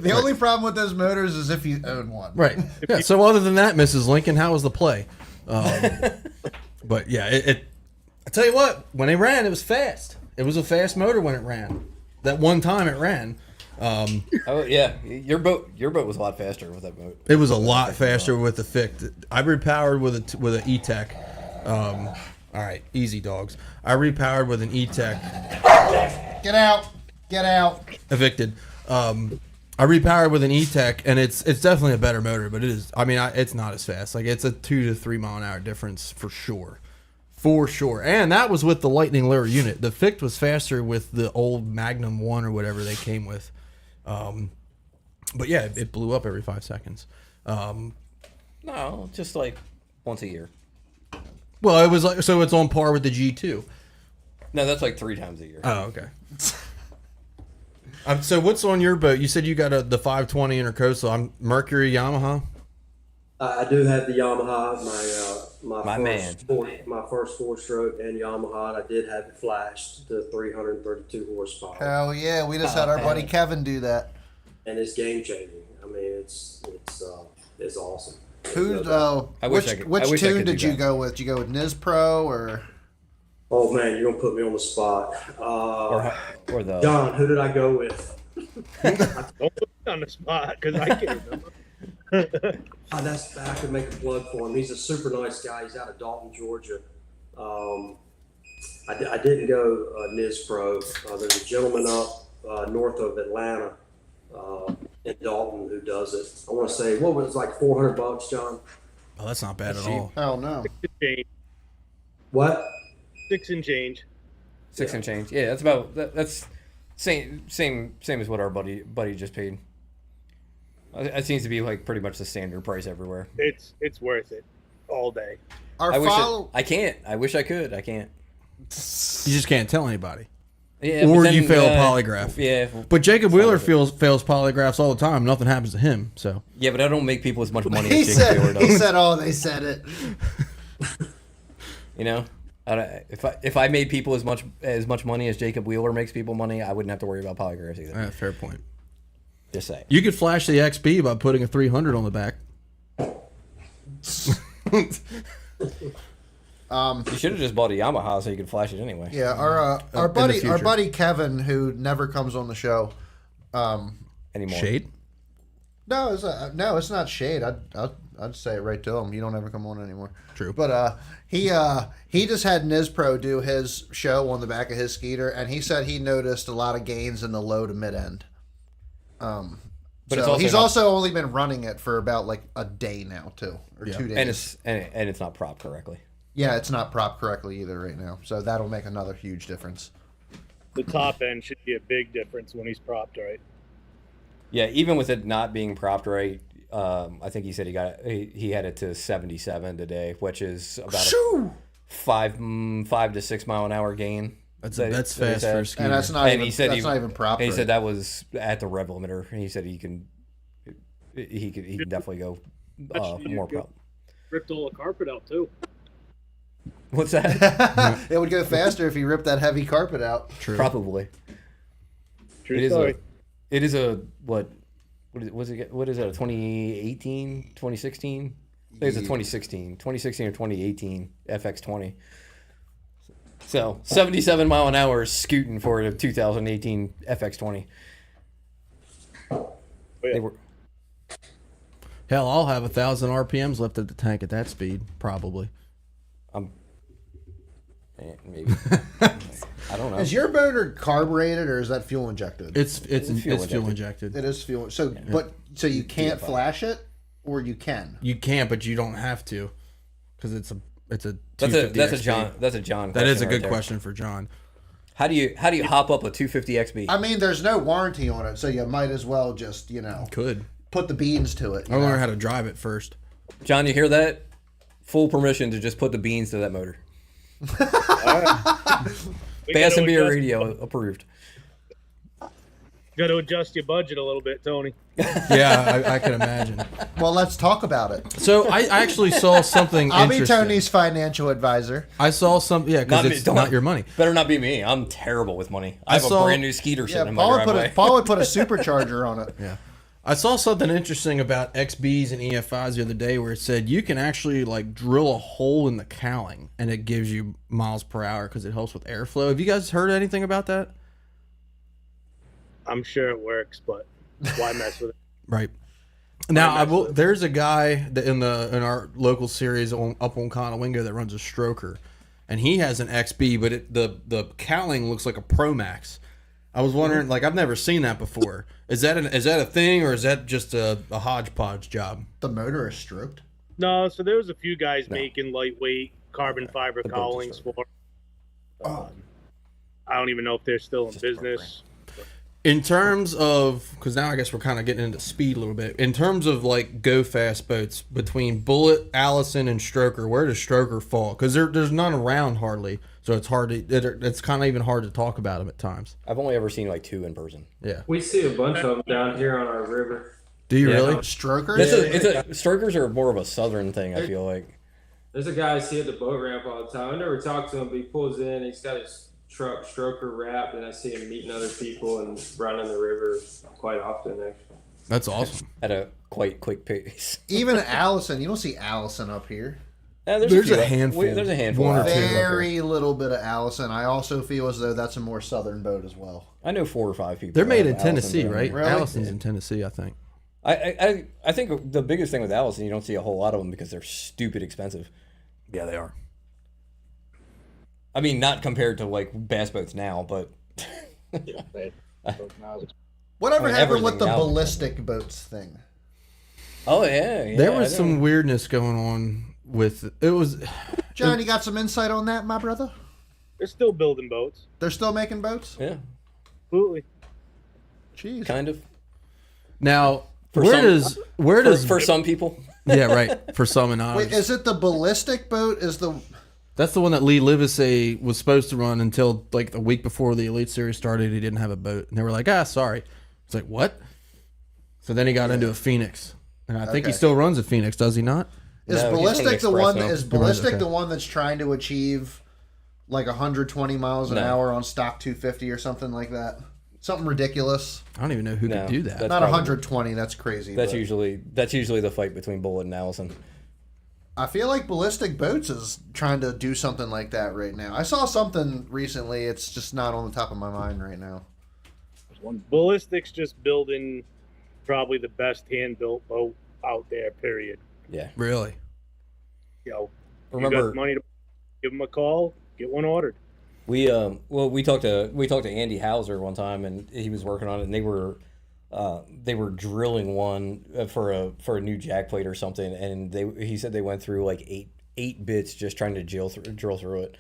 The only problem with those motors is if you own one. Right. Yeah. So other than that, Mrs. Lincoln, how was the play? But yeah, I tell you what, when it ran, it was fast. It was a fast motor when it ran. That one time it ran. Oh yeah, your boat was a lot faster with that boat. It was a lot faster with the Ficht. I repowered with an E-Tech. All right, easy dogs. I repowered with an E-Tech. Get out. Evicted. I repowered with an E-Tech, and it's definitely a better motor, but it is. I mean, it's not as fast. Like it's a 2 to 3 mile an hour difference for sure. For sure. And that was with the Lightning Lure unit. The Ficht was faster with the old Magnum 1 or whatever they came with. But yeah, it blew up every 5 seconds. No, just like once a year. Well, it was like, so it's on par with the G2. No, that's like 3 times a year. Oh, okay. So what's on your boat? You said you got the 520 Intercoastal. I'm Mercury Yamaha. I do have the Yamaha, my first 4-stroke, and Yamaha. And I did have it flashed to 332 horsepower. Hell yeah, we just had our buddy Kevin do that. And it's game changing. I mean, it's awesome. Which tune did you go with? Did you go with Nizpro or? Oh man, you're gonna put me on the spot. Or the John, who did I go with? Don't put me on the spot because I can't remember. I could make a plug for him. He's a super nice guy. He's out of Dalton, Georgia. I didn't go Nizpro. There's a gentleman up north of Atlanta in Dalton who does it. I want to say, what was it, like $400, John? Oh, that's not bad at all. Hell no. What? 6 and change. 6 and change. Yeah, that's about that's same as what our buddy just paid. It seems to be like pretty much the standard price everywhere. It's worth it all day. I wish I could. I can't. You just can't tell anybody. Yeah, or you fail a polygraph. Yeah. But Jacob Wheeler fails polygraphs all the time. Nothing happens to him. So. Yeah, but I don't make people as much money as Jacob Wheeler does. He said, "Oh, they said it." You know, if I made people as much money as Jacob Wheeler makes people money, I wouldn't have to worry about polygraphs either. Fair point. Just say. You could flash the XP by putting a 300 on the back. You should have just bought a Yamaha so you could flash it anyway. Yeah, our buddy Kevin, who never comes on the show Anymore. Shade? No, it's not shade. I'd say it right to him. You don't ever come on anymore. True. But he just had Nizpro do his show on the back of his Skeeter, and he said he noticed a lot of gains in the low to mid end. But he's also only been running it for about like a day now too, or 2 days. And it's not propped correctly. Yeah, it's not propped correctly either right now. So that'll make another huge difference. The top end should be a big difference when he's propped right. Yeah, even with it not being propped right, I think he said he had it to 77 today, which is about a 5 to 6 mile an hour gain. That's fast for a Skeeter. And that's not even propped. He said that was at the rev limiter. And he said he can definitely go more prop. Ripped all the carpet out too. What's that? It would go faster if you ripped that heavy carpet out. True. Probably. True story. It is a what is it? What is it? A 2018, 2016? I think it's a 2016 or 2018 FX20. So 77 mile an hour is scooting for a 2018 FX20. Oh, yeah. They were. Hell, I'll have 1,000 RPMs left at the tank at that speed, probably. Maybe. I don't know. Is your motor carbureted or is that fuel injected? It's fuel injected. It is fuel. So, so you can't flash it, or you can. You can't, but you don't have to, because it's a. That's a John. That's a John. That is a good there. question for John. How do you hop up a 250 XB? I mean, there's no warranty on it, so you might as well just Could put the beans to it. I learn how to drive it first. John, you hear that? full permission to just put the beans to that motor. We Bass gotta and Beer adjust- Radio approved. Got to adjust your budget a little bit, Tony. Yeah, I can imagine. Well, let's talk about it. So I actually saw something I'll be interesting. Tony's financial advisor. I saw some, yeah, because it's don't- not your money. Better not be me. I'm terrible with money. I I have saw- a brand new skeeter Yeah, sitting in my Paul would, driveway. Paul would put a supercharger on it. Yeah. I saw something interesting about XBs and EFIs the other day where it said you can actually like drill a hole in the cowling and it gives you miles per hour because it helps with airflow. Have you guys heard anything about that? I'm sure it works, but why mess with it? Right. Now I will. There's a guy that in our local series up on Conowingo that runs a stroker, and he has an XB, but the cowling looks like a Pro Max. I was wondering, like, I've never seen that before. Is that a thing, or is that just a hodgepodge job? The motor is stroked. No, so there was a few guys making lightweight carbon fiber The boats cowlings are for. I don't even know if they're still in business. In terms of, because now I guess we're kind of getting into speed a little bit. In terms of like go fast boats between Bullet, Allison, and Stroker, where does Stroker fall? Because there's none around hardly, so it's hard to it's kind of even hard to talk about them at times. I've only ever seen like 2 in person. Yeah. We see a bunch of them down here on our river. Do you Yeah. really? Strokers? Strokers are more of a southern thing, I feel like. There's a guy I see at the boat ramp all the time. I never talked to him, but he pulls in. He's got his truck stroker wrapped, and I see him meeting other people and running the river quite often. Actually, That's awesome. At a quite quick pace. Even Allison, you don't see Allison up here. Yeah, There's few a up- handful. There's a handful. One or out two. there. Very little bit of Allison. I also feel as though that's a more southern boat as well. I know 4 or 5 people. They're made that in have Allison Tennessee, down right? there. Really? Allison's in Tennessee, I think. I think the biggest thing with Allison, you don't see a whole lot of them because they're stupid expensive. Yeah, they are. I mean, not compared to like bass boats now, but Whatever I mean, happened with everything the now- ballistic boats thing? oh yeah, There I was know. some weirdness going on with it. Was John, you got some insight on that, my brother? They're still building boats. They're still making boats? Yeah, Absolutely. Jeez. kind of. now For where does For some people, yeah, right, for some and Wait, others. is it the ballistic boat? That's the one that Lee Livesey was supposed to run until like the week before the Elite Series started. He didn't have a boat, and they were like, sorry. It's like, what? So then he got into a Phoenix, and I think he Okay. still runs a Phoenix, does he not? Is No, he's ballistic running the one? Express now. Is ballistic okay. the one that's trying to achieve like 120 miles an No. hour on stock 250 or something like that? Something ridiculous. I don't even know who No, could do that. that's Not probably- 120. That's crazy. That's but usually the fight between Bullet and Allison. I feel like ballistic boats is trying to do something like that right now. I saw something recently. It's just not on the top of my mind right now. Ballistic's just building probably the best hand-built boat out there, period. Yeah, Really? You know, you remember got money to give them a call, get one ordered. we talked to Andy Hauser one time, and he was working on it, and they were drilling one for a new jack plate or something, and he said they went through like eight bits just trying to drill through it.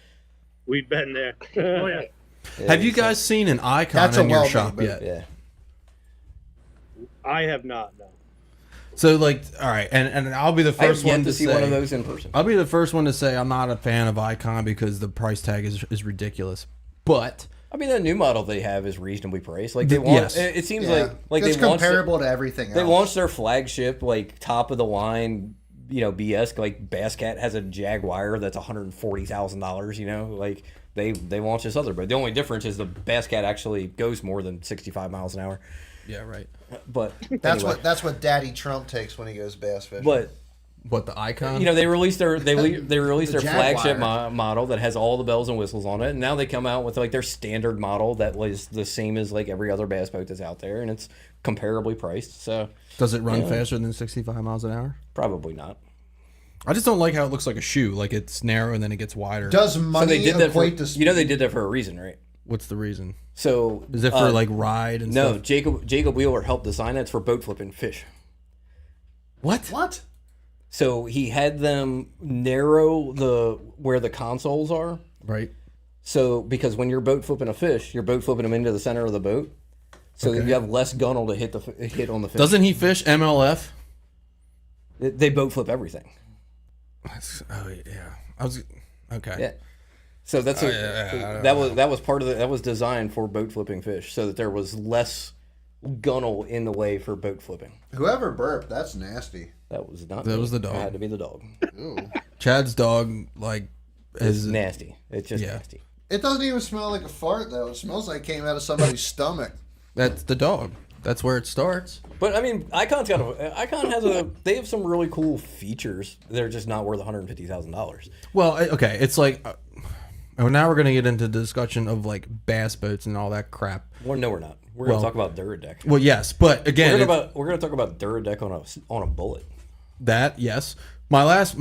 We've been there. Oh yeah. Have you guys seen an Icon That's a in your well-made shop boat. yet? Yeah. I have not. No. So like, all right, and I'll be the I have first one yet to to see say one of those in person. I'll be the first one to say I'm not a fan of Icon because the price tag is ridiculous. But I mean, that new model they have is reasonably priced. Like they want, Yes. it seems Yeah. like it's they launched comparable to everything They else. launched their flagship, like top of the line, BS. Like Bass Cat has a Jaguar that's $140,000. Like they launched this other, but the only difference is the Bass Cat actually goes more than 65 miles an hour. yeah, right. But That's anyway. what Daddy Trump takes when he goes bass fishing. But What, the Icon? they released their released The their flagship Jaguar. model that has all the bells and whistles on it, and now they come out with like their standard model that was the same as like every other bass boat that's out there, and it's comparably priced. So Does it run faster than 65 miles an hour? probably not. I just don't like how it looks like a shoe. Like it's narrow and then it gets wider. does So money they did that for equate to speed? they did that for a reason, right? What's the reason? So Is it for like ride and no, stuff? Jacob Wheeler helped design it. It's for boat flipping fish. What? What? So he had them narrow where the consoles are. Right. So because when you're boat flipping a fish, you're boat flipping them into the center of the boat, so that you have less gunnel to hit on the fish. Doesn't he fish MLF? They boat flip everything? Oh yeah, I was okay. Yeah. So that's that was part of that was designed for boat flipping fish, so that there was less gunnel in the way for boat flipping. Whoever burped, that's nasty. That was not. That me. was the dog. It had to be the dog. Ooh. Chad's dog, like, It's is nasty. It's just Yeah. nasty. It doesn't even smell like a fart though. It smells like it came out of somebody's stomach. that's the dog. That's where it starts. But I mean, they have some really cool features. They're just not worth $150,000. Well, okay, it's like. Now we're gonna get into the discussion of like bass boats and all that crap. Well, no, we're not. We're gonna talk about Dura Deck. Well, yes, but again, We're gonna talk about Dura Deck on a bullet. that yes. My last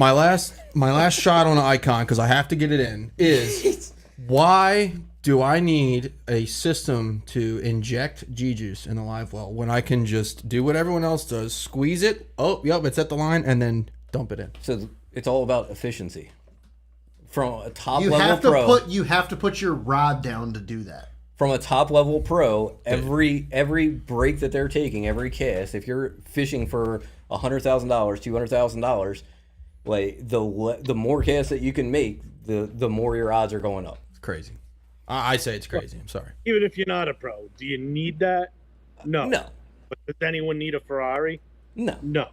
shot on an icon, because I have to get it in, is why do I need a system to inject G-juice in a live well when I can just do what everyone else does, squeeze it, oh, yep, it's at the line, and then dump it in. So it's all about efficiency. From a top You level have to pro, you have to put your rod down to do that. from a top level pro, every break that they're taking, every cast, if you're fishing for $100,000, $200,000, like the more casts that you can make, the more your odds are going up. It's crazy. I say it's crazy. I'm sorry. Even if you're not a pro, do you need that? No. No, But does anyone need a Ferrari? no. No.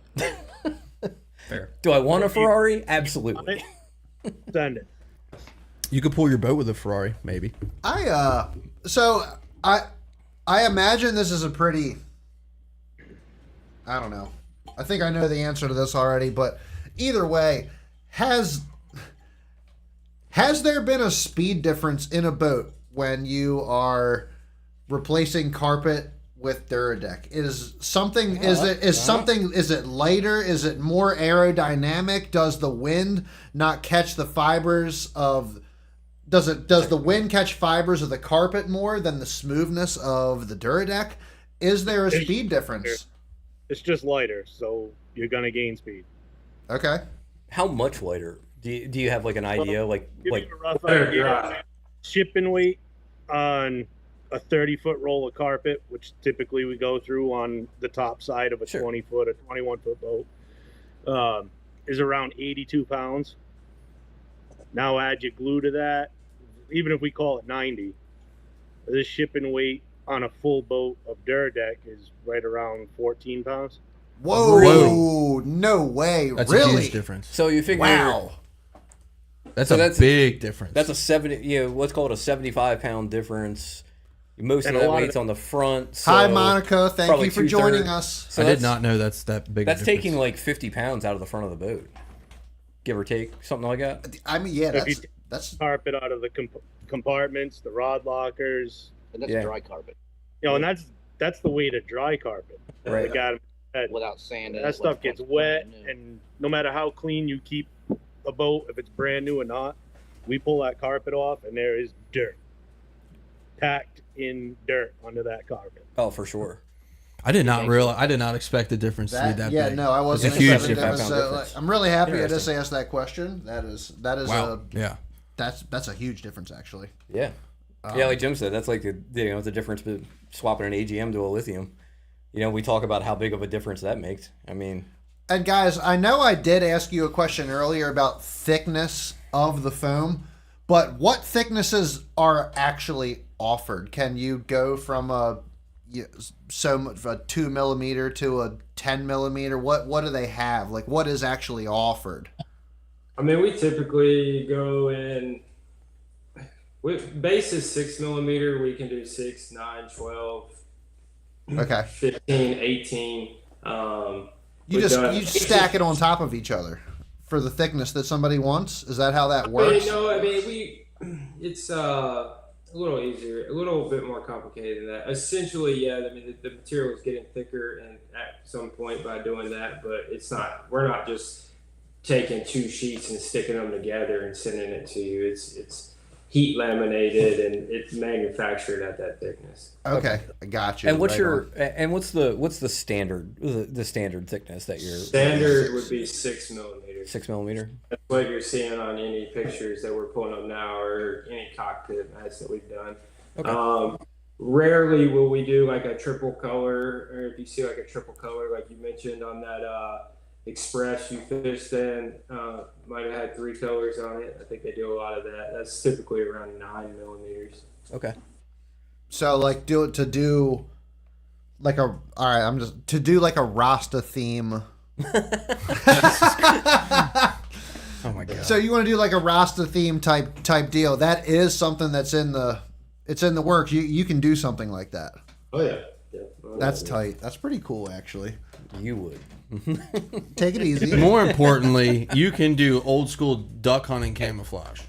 Fair. Do I want a Ferrari? Absolutely. Send it. You could pull your boat with a Ferrari, maybe. I imagine this is a pretty, I don't know. I think I know the answer to this already, but either way, has there been a speed difference in a boat when you are replacing carpet with Dura Deck? Is it lighter? Is it more aerodynamic? Does the wind not catch the fibers of does the wind catch fibers of the carpet more than the smoothness of the Dura Deck? Is there a speed difference? It's just lighter, so you're gonna gain speed. Okay. How much lighter? Do you have like an idea? Give you a rough Better idea. dry. Shipping weight on a 30-foot roll of carpet, which typically we go through on the top side of a Sure. 20-foot or 21-foot boat, is around 82 pounds. Now add your glue to that. Even if we call it 90, the shipping weight on a full boat of Dura Deck is right around 14 pounds. Whoa! Really? No way! That's really? a huge difference. So you figure Wow! That's So a that's- big difference. that's a 70. Let's call it a 75-pound difference. Most And of a that lot of weight's on the front. So Hi, Monica. Thank probably you for joining 2/3. us. So I that's- did not know that's that big. That's a difference. taking like 50 pounds out of the front of the boat, give or take, something like that. I mean, yeah, If you that's Carpet out of the compartments, the rod lockers, And that's Yeah. dry carpet and that's the weight of dry carpet. Right. The guy said, without sand. in that it, stuff like gets it's wet, brand new. and no matter how clean you keep a boat, if it's brand new or not, we pull that carpet off, and there is dirt, packed in dirt under that carpet. Oh, for sure. I did not realize. I did not expect the difference to be that. that Yeah, big. no, I wasn't. It's a huge expecting difference. that. So, difference. I'm really happy I just Interesting. asked that question. That is Wow. Yeah. that's a huge difference actually. Yeah. Yeah, like Jim said, that's like the difference between swapping an AGM to a lithium. We talk about how big of a difference that makes. I mean, And guys, I know I did ask you a question earlier about thickness of the foam, but what thicknesses are actually offered? Can you go from a 2 millimeter to a 10 millimeter? What do they have? Like, what is actually offered? I mean, we typically go in. Base is 6 millimeter. We can do 6, 9, 12, Okay, 15, 18. you just stack it on top of each other for the thickness that somebody wants. Is that how that works? No, I mean it's a little easier, a little bit more complicated than that. Essentially, yeah. I mean, the material is getting thicker, and at some point by doing that, but it's not. We're not just taking 2 sheets and sticking them together and sending it to you. It's heat laminated and it's manufactured at that thickness. Okay, I got you. and what's Right on. what's the standard thickness that you're Standard would be 6 millimeters. 6 millimeter? That's what you're seeing on any pictures that we're pulling up now, or any cockpit mats that we've done. Okay. Rarely will we do like a triple color, or if you see like a triple color, like you mentioned on that Express you fished in might have had 3 colors on it. I think they do a lot of that. That's typically around 9 millimeters. Okay. So like do like a all right, I'm just to do like a Rasta theme. Oh my god. So you want to do like a Rasta theme type deal? That is something that's in the works. You can do something like that. Oh yeah. Yeah. That's tight. That's pretty cool, actually. You would. Take it easy. More importantly, you can do old school duck hunting camouflage.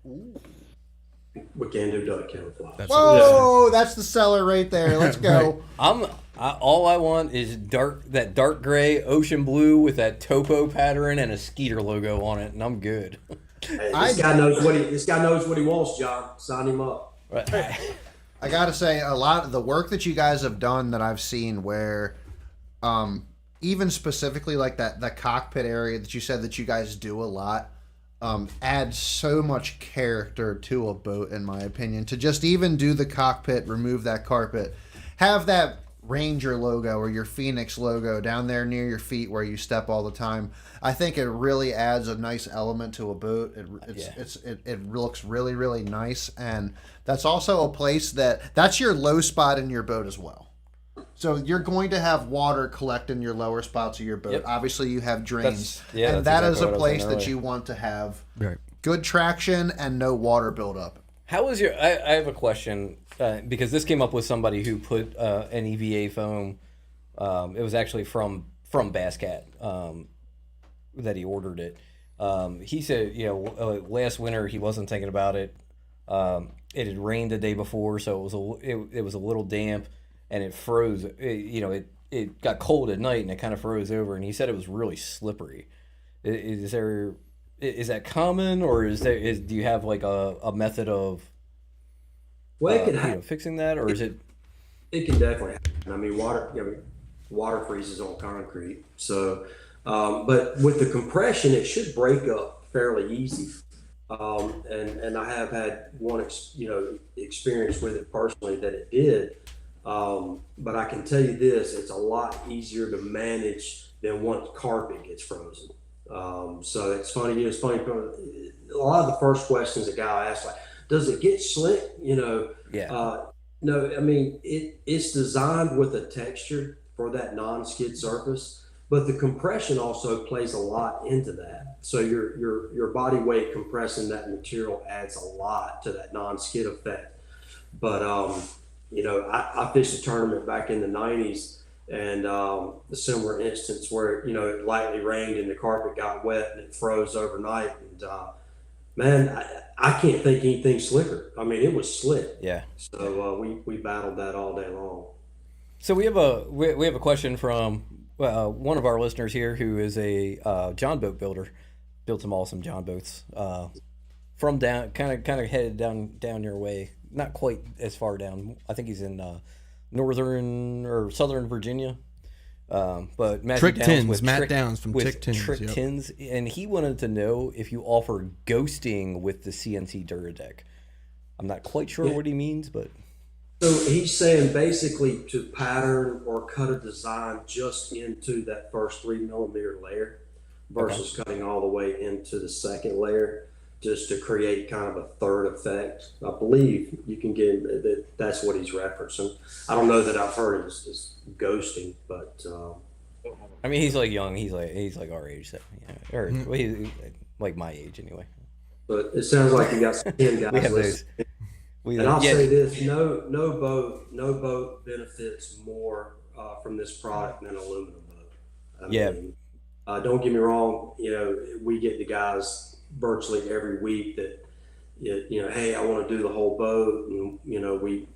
We can do duck camouflage. That's Whoa, that's the seller right there. Let's go. All I want is that dark gray ocean blue with that topo pattern and a Skeeter logo on it, and I'm good. Hey, this guy knows what he wants, John. Sign him up. Right. I gotta say, a lot of the work that you guys have done that I've seen, where, even specifically like the cockpit area that you said that you guys do a lot, adds so much character to a boat, in my opinion. To just even do the cockpit, remove that carpet, have that Ranger logo or your Phoenix logo down there near your feet where you step all the time. I think it really adds a nice element to a boat. It looks really, really nice, and that's also a place that's your low spot in your boat as well. So you're going to have water collect in your lower spots of your boat. Yep. Obviously, you have drains, that's and that exactly is a what I was place saying that earlier. you want to have Right. good traction and no water buildup. How was your? I have a question because this came up with somebody who put an EVA foam. It was actually from Basscat that he ordered it. He said, last winter he wasn't thinking about it. It had rained the day before, so it was a little damp, and it froze. It got cold at night, and it kind of froze over. And he said it was really slippery. Is that common, or do you have like a method of fixing that, or is it? It can definitely happen. I mean, water freezes on concrete. So, but with the compression, it should break up fairly easy. And I have had one experience with it personally that it did. But I can tell you this: it's a lot easier to manage than once carpet gets frozen. So it's funny. It's funny. A lot of the first questions a guy asks, like, "Does it get slick?" Yeah. No. I mean, it's designed with a texture for that non-skid surface, but the compression also plays a lot into that. So your body weight compressing that material adds a lot to that non-skid effect. But I fished a tournament back in the '90s. And a similar instance where it lightly rained and the carpet got wet and it froze overnight, and man, I can't think anything slicker. I mean, it was slick. Yeah. So we battled that all day long. So we have a question from one of our listeners here who is a John boat builder. Built some awesome John boats from down kind of headed down your way. Not quite as far down. I think he's in northern or southern Virginia. But Matthew Trick Downs Tins, with Matt Trick, Downs from with Trick Tins. Trick Yep. Tins, and he wanted to know if you offer ghosting with the CNC Dura Deck. I'm not quite sure what he means, but So he's saying basically to pattern or cut a design just into that first 3 millimeter layer versus cutting all the way into the second layer, just to create kind of a third effect. I believe you can get that's what he's referencing. I don't know that I've heard is ghosting, but I mean he's like young. He's like our age, so, or well, he's like my age anyway. but it sounds like you got some 10 guys We have listening. those. And I'll say this: no boat benefits more from this product than an aluminum boat. I mean, don't get me wrong. We get the guys virtually every week that hey, I want to do the whole boat, and we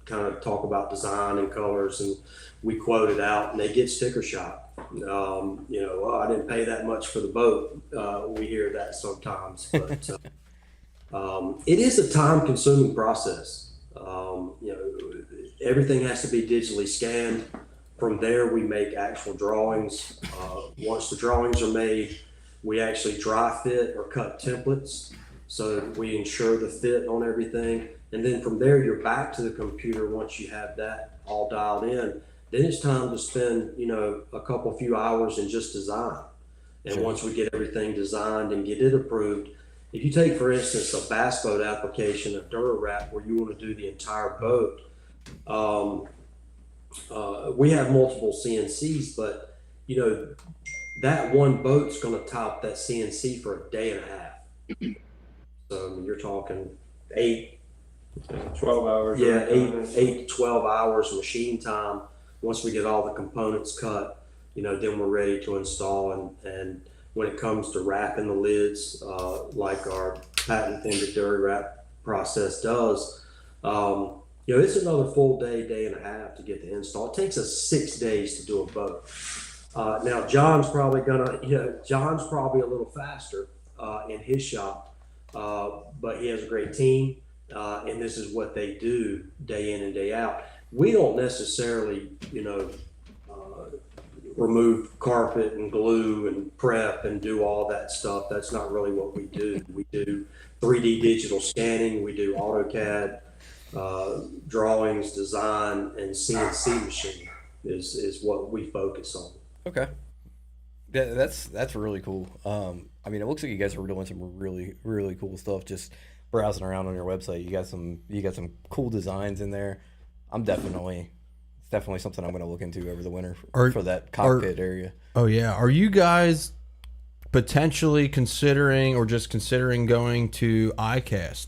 kind of talk about design and colors, and we quote it out, and they get sticker shock. Well, I didn't pay that much for the boat. We hear that sometimes, but. It is a time-consuming process. Everything has to be digitally scanned. From there, we make actual drawings. Once the drawings are made, we actually dry fit or cut templates, so that we ensure the fit on everything. And then from there, you're back to the computer once you have that all dialed in, Then it's time to spend, a few hours in just design. And Sure. once we get everything designed and get it approved, if you take, for instance, a bass boat application, a Dura Wrap, where you want to do the entire boat, we have multiple CNCs, but that one boat's going to top that CNC for a day and a half. So I mean, you're talking 12 hours. yeah, 8 to 12 hours machine time. Once we get all the components cut, then we're ready to install. And when it comes to wrapping the lids, like our patent-pending Dura Wrap process does, it's another full day and a half to get the install. It takes us 6 days to do a boat. Now John's probably a little faster in his shop, but he has a great team, and this is what they do day in and day out. We don't necessarily, remove carpet and glue and prep and do all that stuff. That's not really what we do. We do 3D digital scanning. We do AutoCAD drawings, design, and CNC machine is what we focus on. Okay. Yeah, that's really cool. I mean, it looks like you guys are doing some really, really cool stuff. Just browsing around on your website, you got some cool designs in there. It's definitely something I'm going to look into over the winter for that cockpit area. Oh yeah, are you guys potentially considering going to ICAST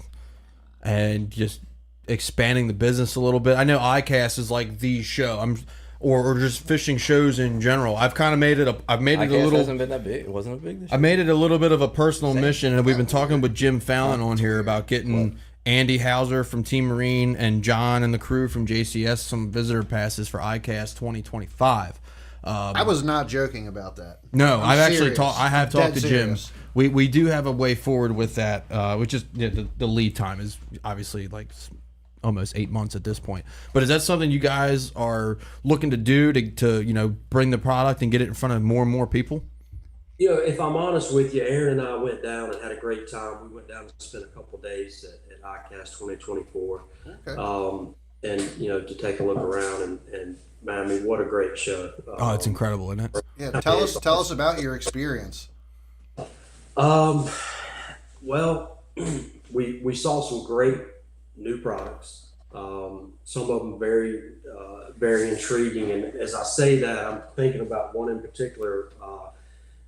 and just expanding the business a little bit? I know ICAST is like the show. Or just fishing shows in general. I've kind of made it a little. Hasn't been that big. It wasn't a big this year. I made it a little bit of a personal mission, and we've been talking with Jim Fallon on here about getting Andy Hauser from Team Marine and John and the crew from JCS some visitor passes for ICAST 2025. I was not joking about that. No, I'm I've actually serious. talked. I have talked Dead to Jim. serious. We do have a way forward with that, which is the lead time is obviously like almost 8 months at this point. But is that something you guys are looking to do to bring the product and get it in front of more and more people? If I'm honest with you, Aaron and I went down and had a great time. We went down and spent a couple of days at ICAST 2024. Okay. And to take a look around and man, I mean, what a great show. Oh, it's incredible, isn't it? Yeah, tell us about your experience. Well, we saw some great new products. Some of them very, very intriguing. And as I say that, I'm thinking about one in particular.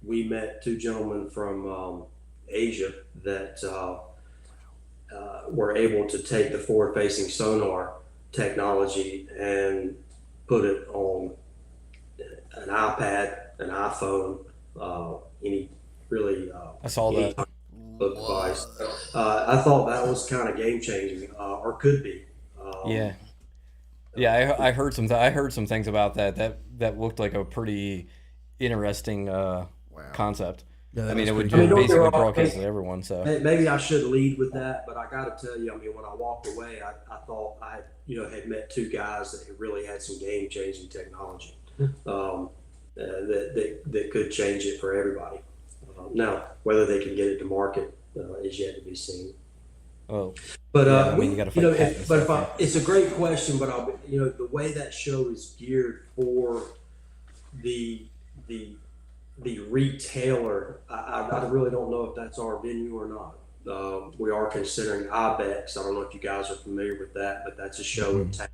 We met two gentlemen from Asia that were able to take the forward-facing sonar technology and put it on an iPad, an iPhone, any really I saw that. device. I thought that was kind of game-changing, or could be. Yeah, I heard some things about that looked like a pretty interesting concept. Yeah, I mean, it would I mean, don't get basically me wrong, broadcast to everyone. So Maybe I should lead with that, but I got to tell you, I mean, when I walked away, I thought I had met two guys that really had some game-changing technology that could change it for everybody. Now, whether they can get it to market is yet to be seen. oh, But yeah, I mean, you gotta fight patents, it's a great question. But the way that show is geared for the retailer, I really don't know if that's our venue or not. We are considering IBEX. I don't know if you guys are familiar with that, but that's a show in town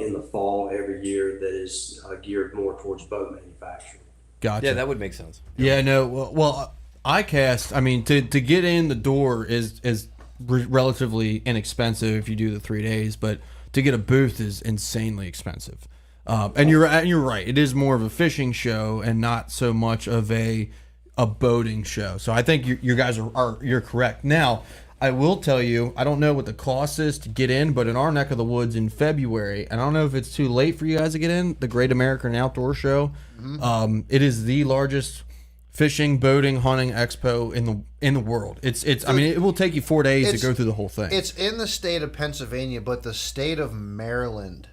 in the fall every year that is geared more towards boat manufacturing. Gotcha. yeah, that would make sense. Yeah, no. Well, ICAST. I mean, to get in the door is relatively inexpensive if you do the 3 days, but to get a booth is insanely expensive. And you're right. It is more of a fishing show and not so much of a boating show. So I think you guys you're correct. Now, I will tell you, I don't know what the cost is to get in, but in our neck of the woods in February, and I don't know if it's too late for you guys to get in, the Great American Outdoor Show. It is the largest fishing, boating, hunting expo in the world. It's I mean, it will take you 4 days to go through the whole thing. It's in the state of Pennsylvania, but the state of Maryland.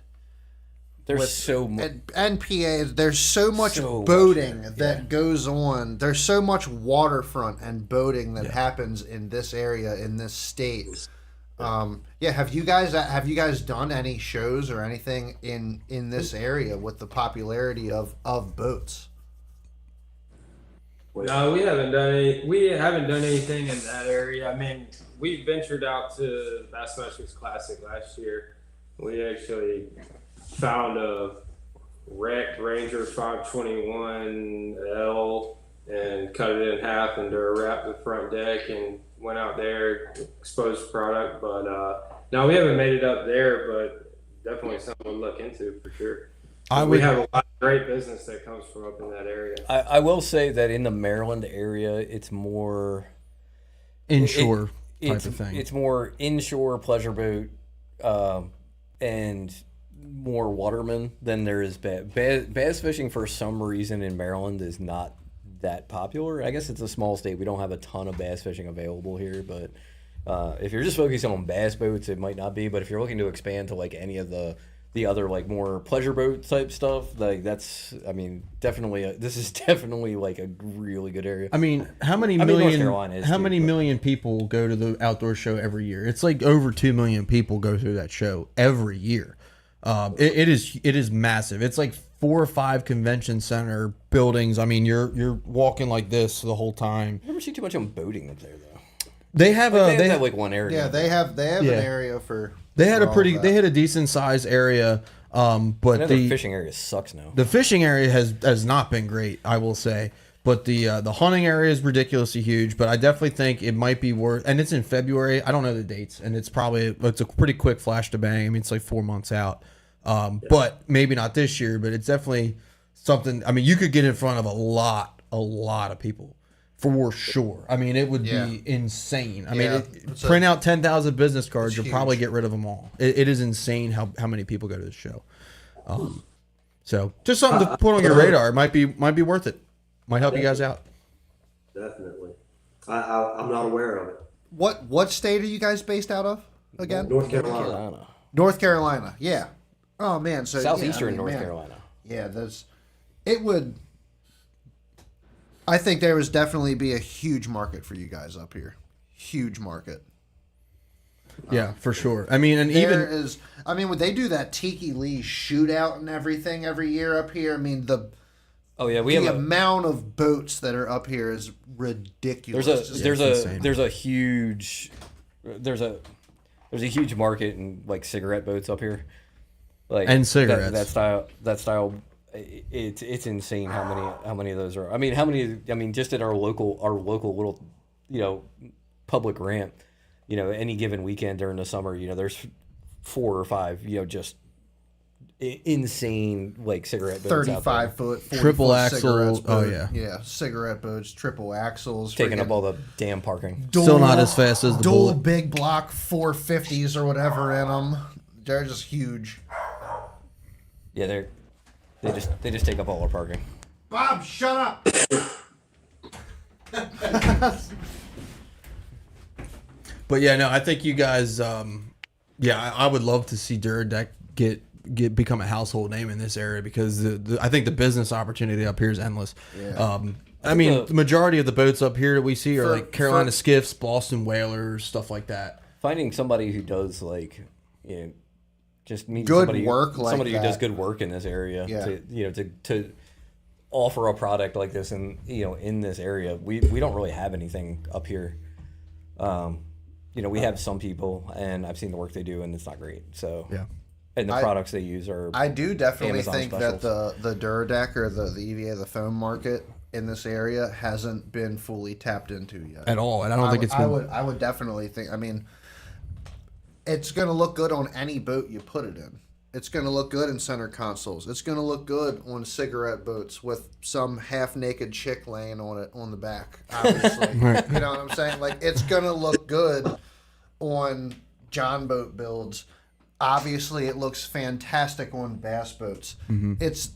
There's so much. And PA, there's so much boating that goes on. There's so much waterfront and boating that happens in this area, in this state. Yeah, have you guys done any shows or anything in this area with the popularity of boats? No, we haven't done anything in that area. I mean, we ventured out to Bassmasters Classic last year. We actually found a wrecked Ranger 521L and cut it in half and wrapped the front deck and went out there, exposed the product. But no, we haven't made it up there, but definitely something we'll look into for sure. We have a lot of great business that comes from up in that area. I will say that in the Maryland area, it's more inshore type of thing. It's more inshore pleasure boat and more watermen than there is bass fishing. For some reason in Maryland is not that popular. I guess it's a small state. We don't have a ton of bass fishing available here, but if you're just focusing on bass boats, it might not be. But if you're looking to expand to like any of the other like more pleasure boat type stuff, like this is definitely like a really good area. I mean, how many million people go to the outdoor show every year? It's like over 2 million people go through that show every year. It is massive. It's like 4 or 5 convention center buildings. I mean, you're walking like this the whole time. I never see too much on boating up there though. They have like one area. Yeah, they have an area for. They had a decent sized area, but the fishing area sucks now. The fishing area has not been great, I will say. But the hunting area is ridiculously huge. But I definitely think it might be worth. And it's in February. I don't know the dates, and it's a pretty quick flash to bang. I mean, it's like 4 months out. But maybe not this year. But it's definitely something. I mean, you could get in front of a lot of people. For sure. I mean, it would be insane. I mean, print out 10,000 business cards, you'll probably get rid of them all. It is insane how many people go to the show. So just something to put on your radar. It might be worth it. Might help you guys out. Definitely. I'm not aware of it. What state are you guys based out of again? North Carolina. North Carolina. Yeah. Oh man. So southeastern North Carolina. Yeah. I think there would definitely be a huge market for you guys up here. Huge market. Yeah, for sure. I mean, when they do that Tiki Lee shootout and everything every year up here, I mean, the amount of boats that are up here is ridiculous. There's a huge market in like cigarette boats up here. Like and cigarettes. That style it's insane how many of those are. I mean, just at our local little, public ramp, any given weekend during the summer, there's 4 or 5, just insane like cigarette boats 35-foot, triple axle. Oh yeah, cigarette boats, triple axles, taking up all the damn parking. Still not as fast as the dual Bullet. big block 450s or whatever in them. They're just huge. Yeah, they just take up all our parking. Bob, shut up. But yeah, no, I think you guys. I would love to see Dura Deck become a household name in this area because I think the business opportunity up here is endless. Yeah. I mean, the majority of the boats up here that we see are like Carolina skiffs, Boston whalers, stuff like that. Finding somebody who does just meet somebody who does good work in this area to offer a product like this and in this area. We don't really have anything up here. We have some people, and I've seen the work they do, and it's not great. So yeah. And the products they use are. I do definitely Amazon think specials. that the Dura Deck or the EVA, the foam market in this area hasn't been fully tapped into yet at all, and I don't think it's. I would definitely think. I mean, it's going to look good on any boat you put it in. It's going to look good in center consoles. It's going to look good on cigarette boats with some half-naked chick laying on it on the back, obviously. Right. You know what I'm saying? Like, it's going to look good on John boat builds. Obviously, it looks fantastic on bass boats. Mm-hmm. It's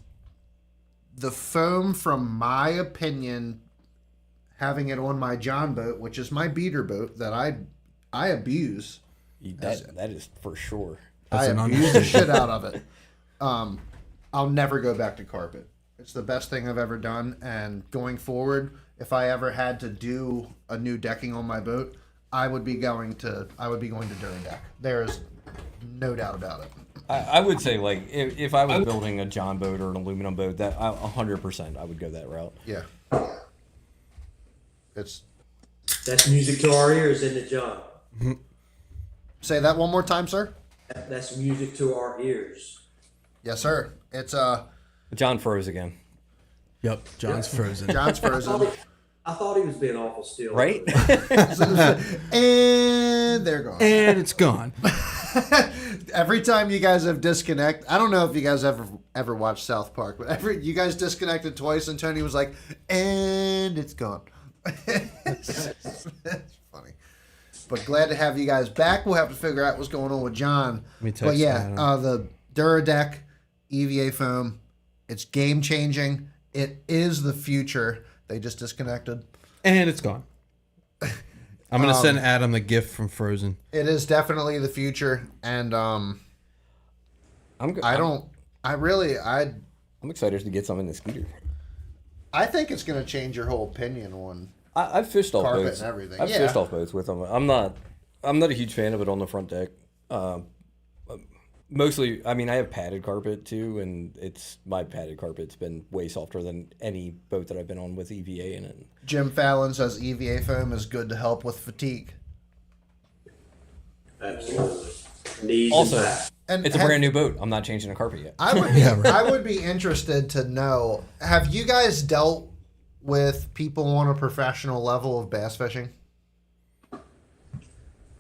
the foam, from my opinion, having it on my John boat, which is my beater boat that I abuse. That is for sure. I abuse the shit out of it. I'll never go back to carpet. It's the best thing I've ever done. And going forward, if I ever had to do a new decking on my boat, I would be going to Dura Deck. There is no doubt about it. I would say, like, if I was building a John boat or an aluminum boat, that 100% I would go that route. Yeah. It's That's music to our ears, isn't it, John? say that one more time, sir. That's music to our ears. Yes, sir. It's John froze again. Yep, John's frozen. John's frozen. I thought he was being awful still. Right? And they're gone. And it's gone. Every time you guys have disconnected, I don't know if you guys ever watched South Park, but you guys disconnected twice, and Tony was like, "And it's gone." It's funny, but glad to have you guys back. We'll have to figure out what's going on with John. But yeah, the Dura Deck EVA foam, it's game changing. It is the future. They just disconnected. And it's gone. I'm gonna send Adam the gift from Frozen. It is definitely the future, and I'm excited to get some in the Skeeter. I think it's going to change your whole opinion on I've fished off carpet boats. and everything. I've fished off boats with them. I'm not a huge fan of it on the front deck. Mostly, I mean, I have padded carpet too, and my padded carpet's been way softer than any boat that I've been on with EVA in it. Jim Fallon says EVA foam is good to help with fatigue. Absolutely. Knees Also, and back. And it's a brand new boat. I'm not changing a carpet yet. I would be, I would be interested to know, have you guys dealt with people on a professional level of bass fishing?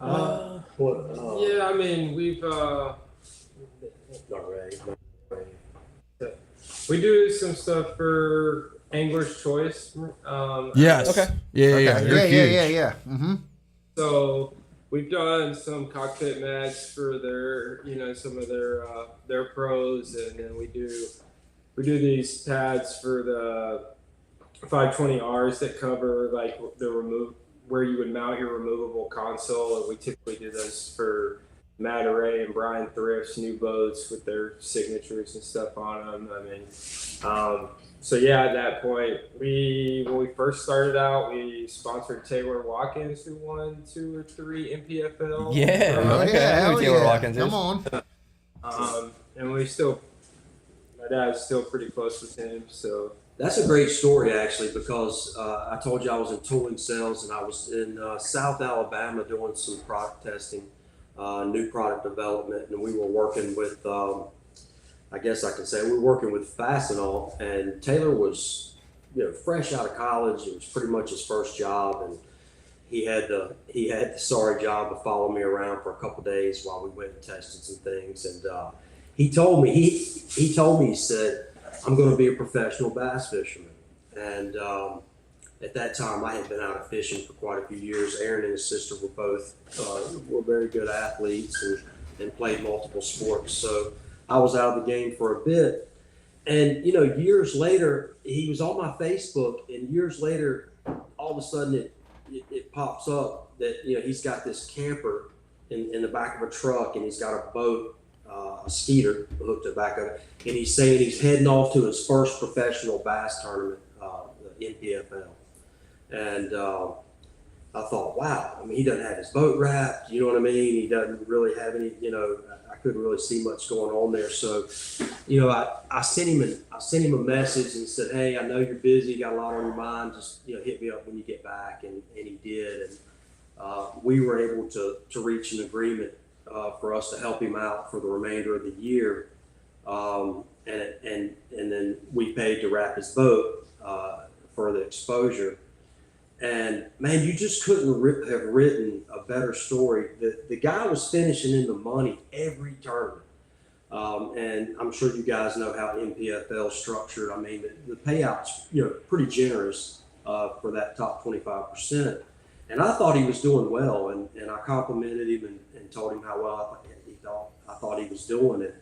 Yeah, I mean, we've Not ready. we do some stuff for Angler's Choice. Yes. Okay. Yeah. Yeah. Mm-hmm. So we've done some cockpit mats for their, some of their pros, and then we do these pads for the 520Rs that cover like where you would mount your removable console, and we typically do those for Matt Array and Brian Thrift's new boats with their signatures and stuff on them. I mean, so yeah, at that point, when we first started out, we sponsored Taylor Watkins, who won 2 or 3 MPFL. Yeah. Okay. I know who Taylor Watkins is. Come on. And my dad's still pretty close with him, so. That's a great story, actually, because I told you I was in tooling sales, and I was in South Alabama doing some product testing, new product development, and we were working with, I guess I can say, we were working with Fastenal, and Taylor was, fresh out of college. It was pretty much his first job, and he had the sorry job of following me around for a couple of days while we went and tested some things, and he told me, he said, I'm going to be a professional bass fisherman. And at that time, I had been out of fishing for quite a few years. Aaron and his sister were both were very good athletes and played multiple sports. So I was out of the game for a bit. And, years later, he was on my Facebook. And years later, all of a sudden it pops up that, he's got this camper in the back of a truck, and he's got a boat, a Skeeter hooked to the back of it, and he's saying he's heading off to his first professional bass tournament, the NPFL. And I thought, wow, I mean, he doesn't have his boat wrapped, you know what I mean? He doesn't really have any, I couldn't really see much going on there. So, I sent him a message and said, hey, I know you're busy, got a lot on your mind, just, hit me up when you get back. And he did. And we were able to reach an agreement for us to help him out for the remainder of the year, and then we paid to wrap his boat for the exposure. And man, you just couldn't have written a better story. The guy was finishing in the money every tournament, and I'm sure you guys know how MPFL is structured. I mean, the payouts, pretty generous for that top 25%. And I thought he was doing well, and I complimented him and told him how well I thought he was doing it.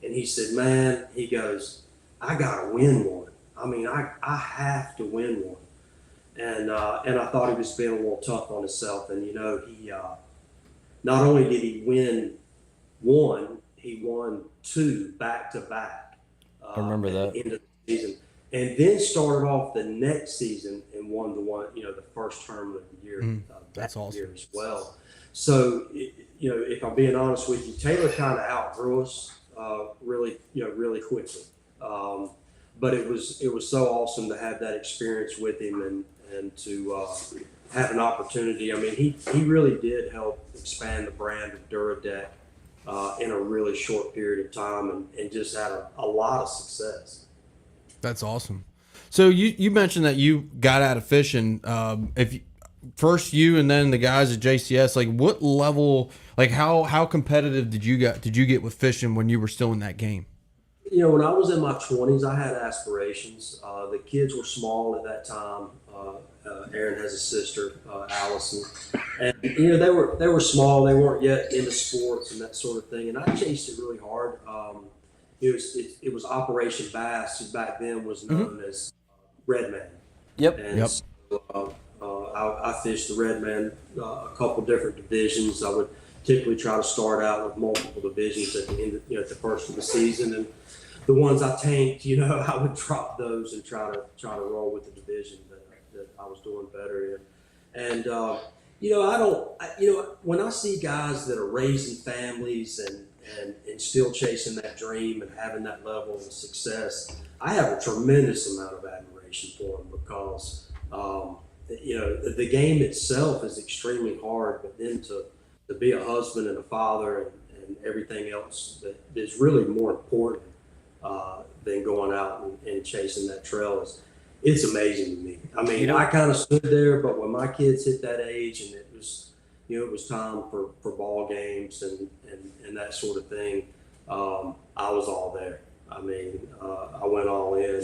And he said, man, he goes, I gotta win one. I mean, I have to win one. And I thought he was being a little tough on himself. And he not only did he win one, he won 2 back to back. I remember that. At the end of the season. and then started off the next season and won the first tournament of the year. That's awesome. Year as well. So, if I'm being honest with you, Taylor kind of outgrew us really quickly. But it was so awesome to have that experience with him and to have an opportunity. I mean, he really did help expand the brand of Dura Deck in a really short period of time and just had a lot of success. That's awesome. So you mentioned that you got out of fishing. First you and then the guys at JCS, like what level, like how competitive did you get with fishing when you were still in that game? When I was in my 20s, I had aspirations. The kids were small at that time. Aaron has a sister, Allison, and they were small. They weren't yet into sports and that sort of thing. And I chased it really hard. It was Operation Bass, who back then was known as Redman. Yep. And so, I fished the Redman a couple different divisions. I would typically try to start out with multiple divisions at the end, at the first of the season, and the ones I tanked, I would drop those and try to roll with the division that I was doing better in. And when I see guys that are raising families and still chasing that dream and having that level of success, I have a tremendous amount of admiration for them because the game itself is extremely hard, but then to be a husband and a father and everything else that is really more important than going out and chasing that trail it's amazing to me. I mean, I kind of stood there, but when my kids hit that age and it was time for ball games and that sort of thing, I was all there. I mean, I went all in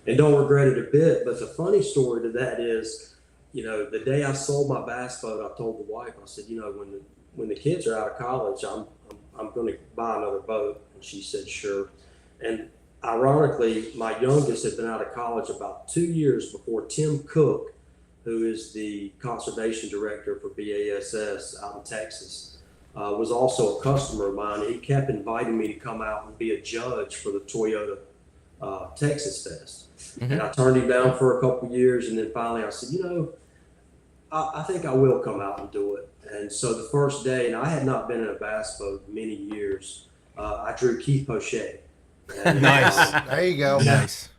and don't regret it a bit. But the funny story to that is, the day I sold my bass boat, I told the wife, I said, when the kids are out of college, I'm going to buy another boat. And she said, sure. And ironically, my youngest had been out of college about 2 years before Tim Cook, who is the conservation director for BASS out in Texas, was also a customer of mine. He kept inviting me to come out and be a judge for the Toyota Texas Fest. Mm-hmm. And I turned him down for a couple of years, and then finally I said, I think I will come out and do it. And so the first day, and I had not been in a bass boat in many years, I drew Keith Pochet. Nice. There you go. Nice.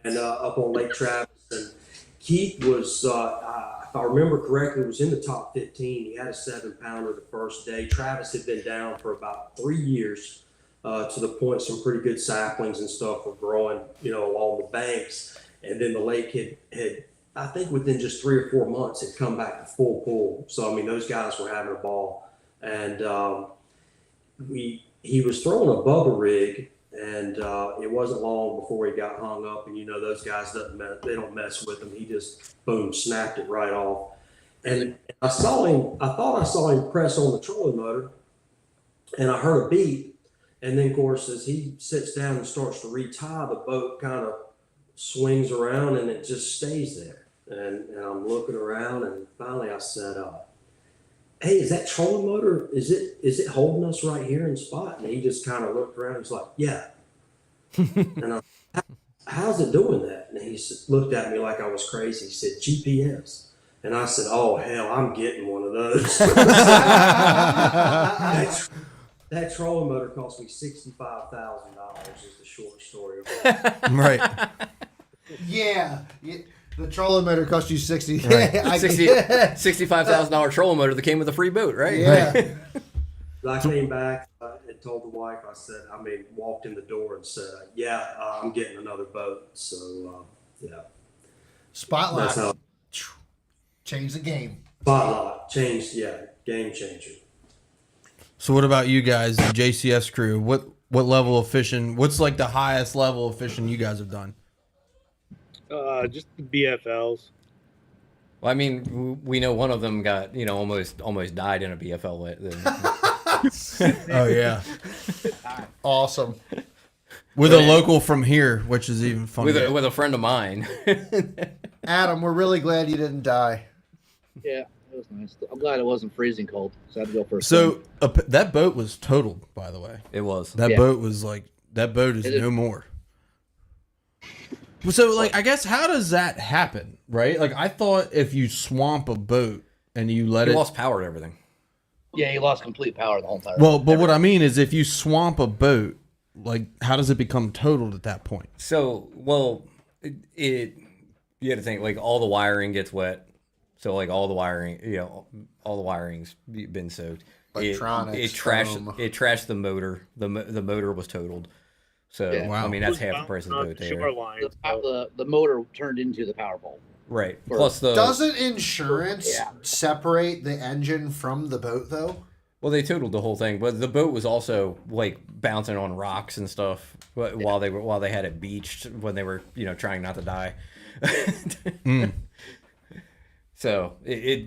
And up on Lake Travis. And Keith was, if I remember correctly, was in the top 15. He had a 7-pounder the first day. Travis had been down for about 3 years to the point some pretty good saplings and stuff were growing, along the banks. And then the lake had I think within just 3 or 4 months, had come back to full pull. So, I mean, those guys were having a ball. And he was throwing a bubba rig, and it wasn't long before he got hung up. And, those guys, they don't mess with him. He just, boom, snapped it right off. And I thought I saw him press on the trolling motor, and I heard a beep. And then, of course, as he sits down and starts to retie, the boat kind of swings around and it just stays there. And I'm looking around, and finally I said, hey, is that trolling motor, is it holding us right here in spot? And he just kind of looked around and was like, yeah. And I said, how's it doing that? And he looked at me like I was crazy. He said, GPS. And I said, oh, hell, I'm getting one of those. That trolling motor cost me $65,000 is the short story of it. Right. Yeah. The trolling motor cost you $60,000. Right. $65,000 trolling motor that came with a free boat, right? Yeah. I came back and told the wife, walked in the door and said, I'm getting another boat. So, yeah. Spotlight. That's how Change the game. Spotlight changed, game changer. So what about you guys, the JCS crew? What level of fishing? What's like the highest level of fishing you guys have done? Just the BFLs. Well, I mean, we know one of them got, almost died in a BFL. Oh yeah, Awesome. with a local from here, which is even funnier. with a friend of mine. Adam, we're really glad you didn't die. Yeah, it was nice. I'm glad it wasn't freezing cold, so I had to go for a So that boat was totaled, by the way. It was. That Yeah. boat was that boat is It is. no more. So, like, I guess how does that happen, right? Like, I thought if you swamp a boat and you let He it. lost power to everything. Yeah, he lost complete power the whole time. Well, but what I mean is if you swamp a boat, like, how does it become totaled at that point? So, well, it you had to think like all the wiring gets wet. So like all the wiring, all the wiring's been soaked. Electronics, It trashed the motor. The motor was totaled. So Yeah. Wow. I mean that's half the price of the On boat there. shoreline, The motor turned into the power pole. Right. For- Plus the Doesn't insurance Yeah. separate the engine from the boat though? well they totaled the whole thing, but the boat was also like bouncing on rocks and stuff while they had it beached when they were trying not to die. So it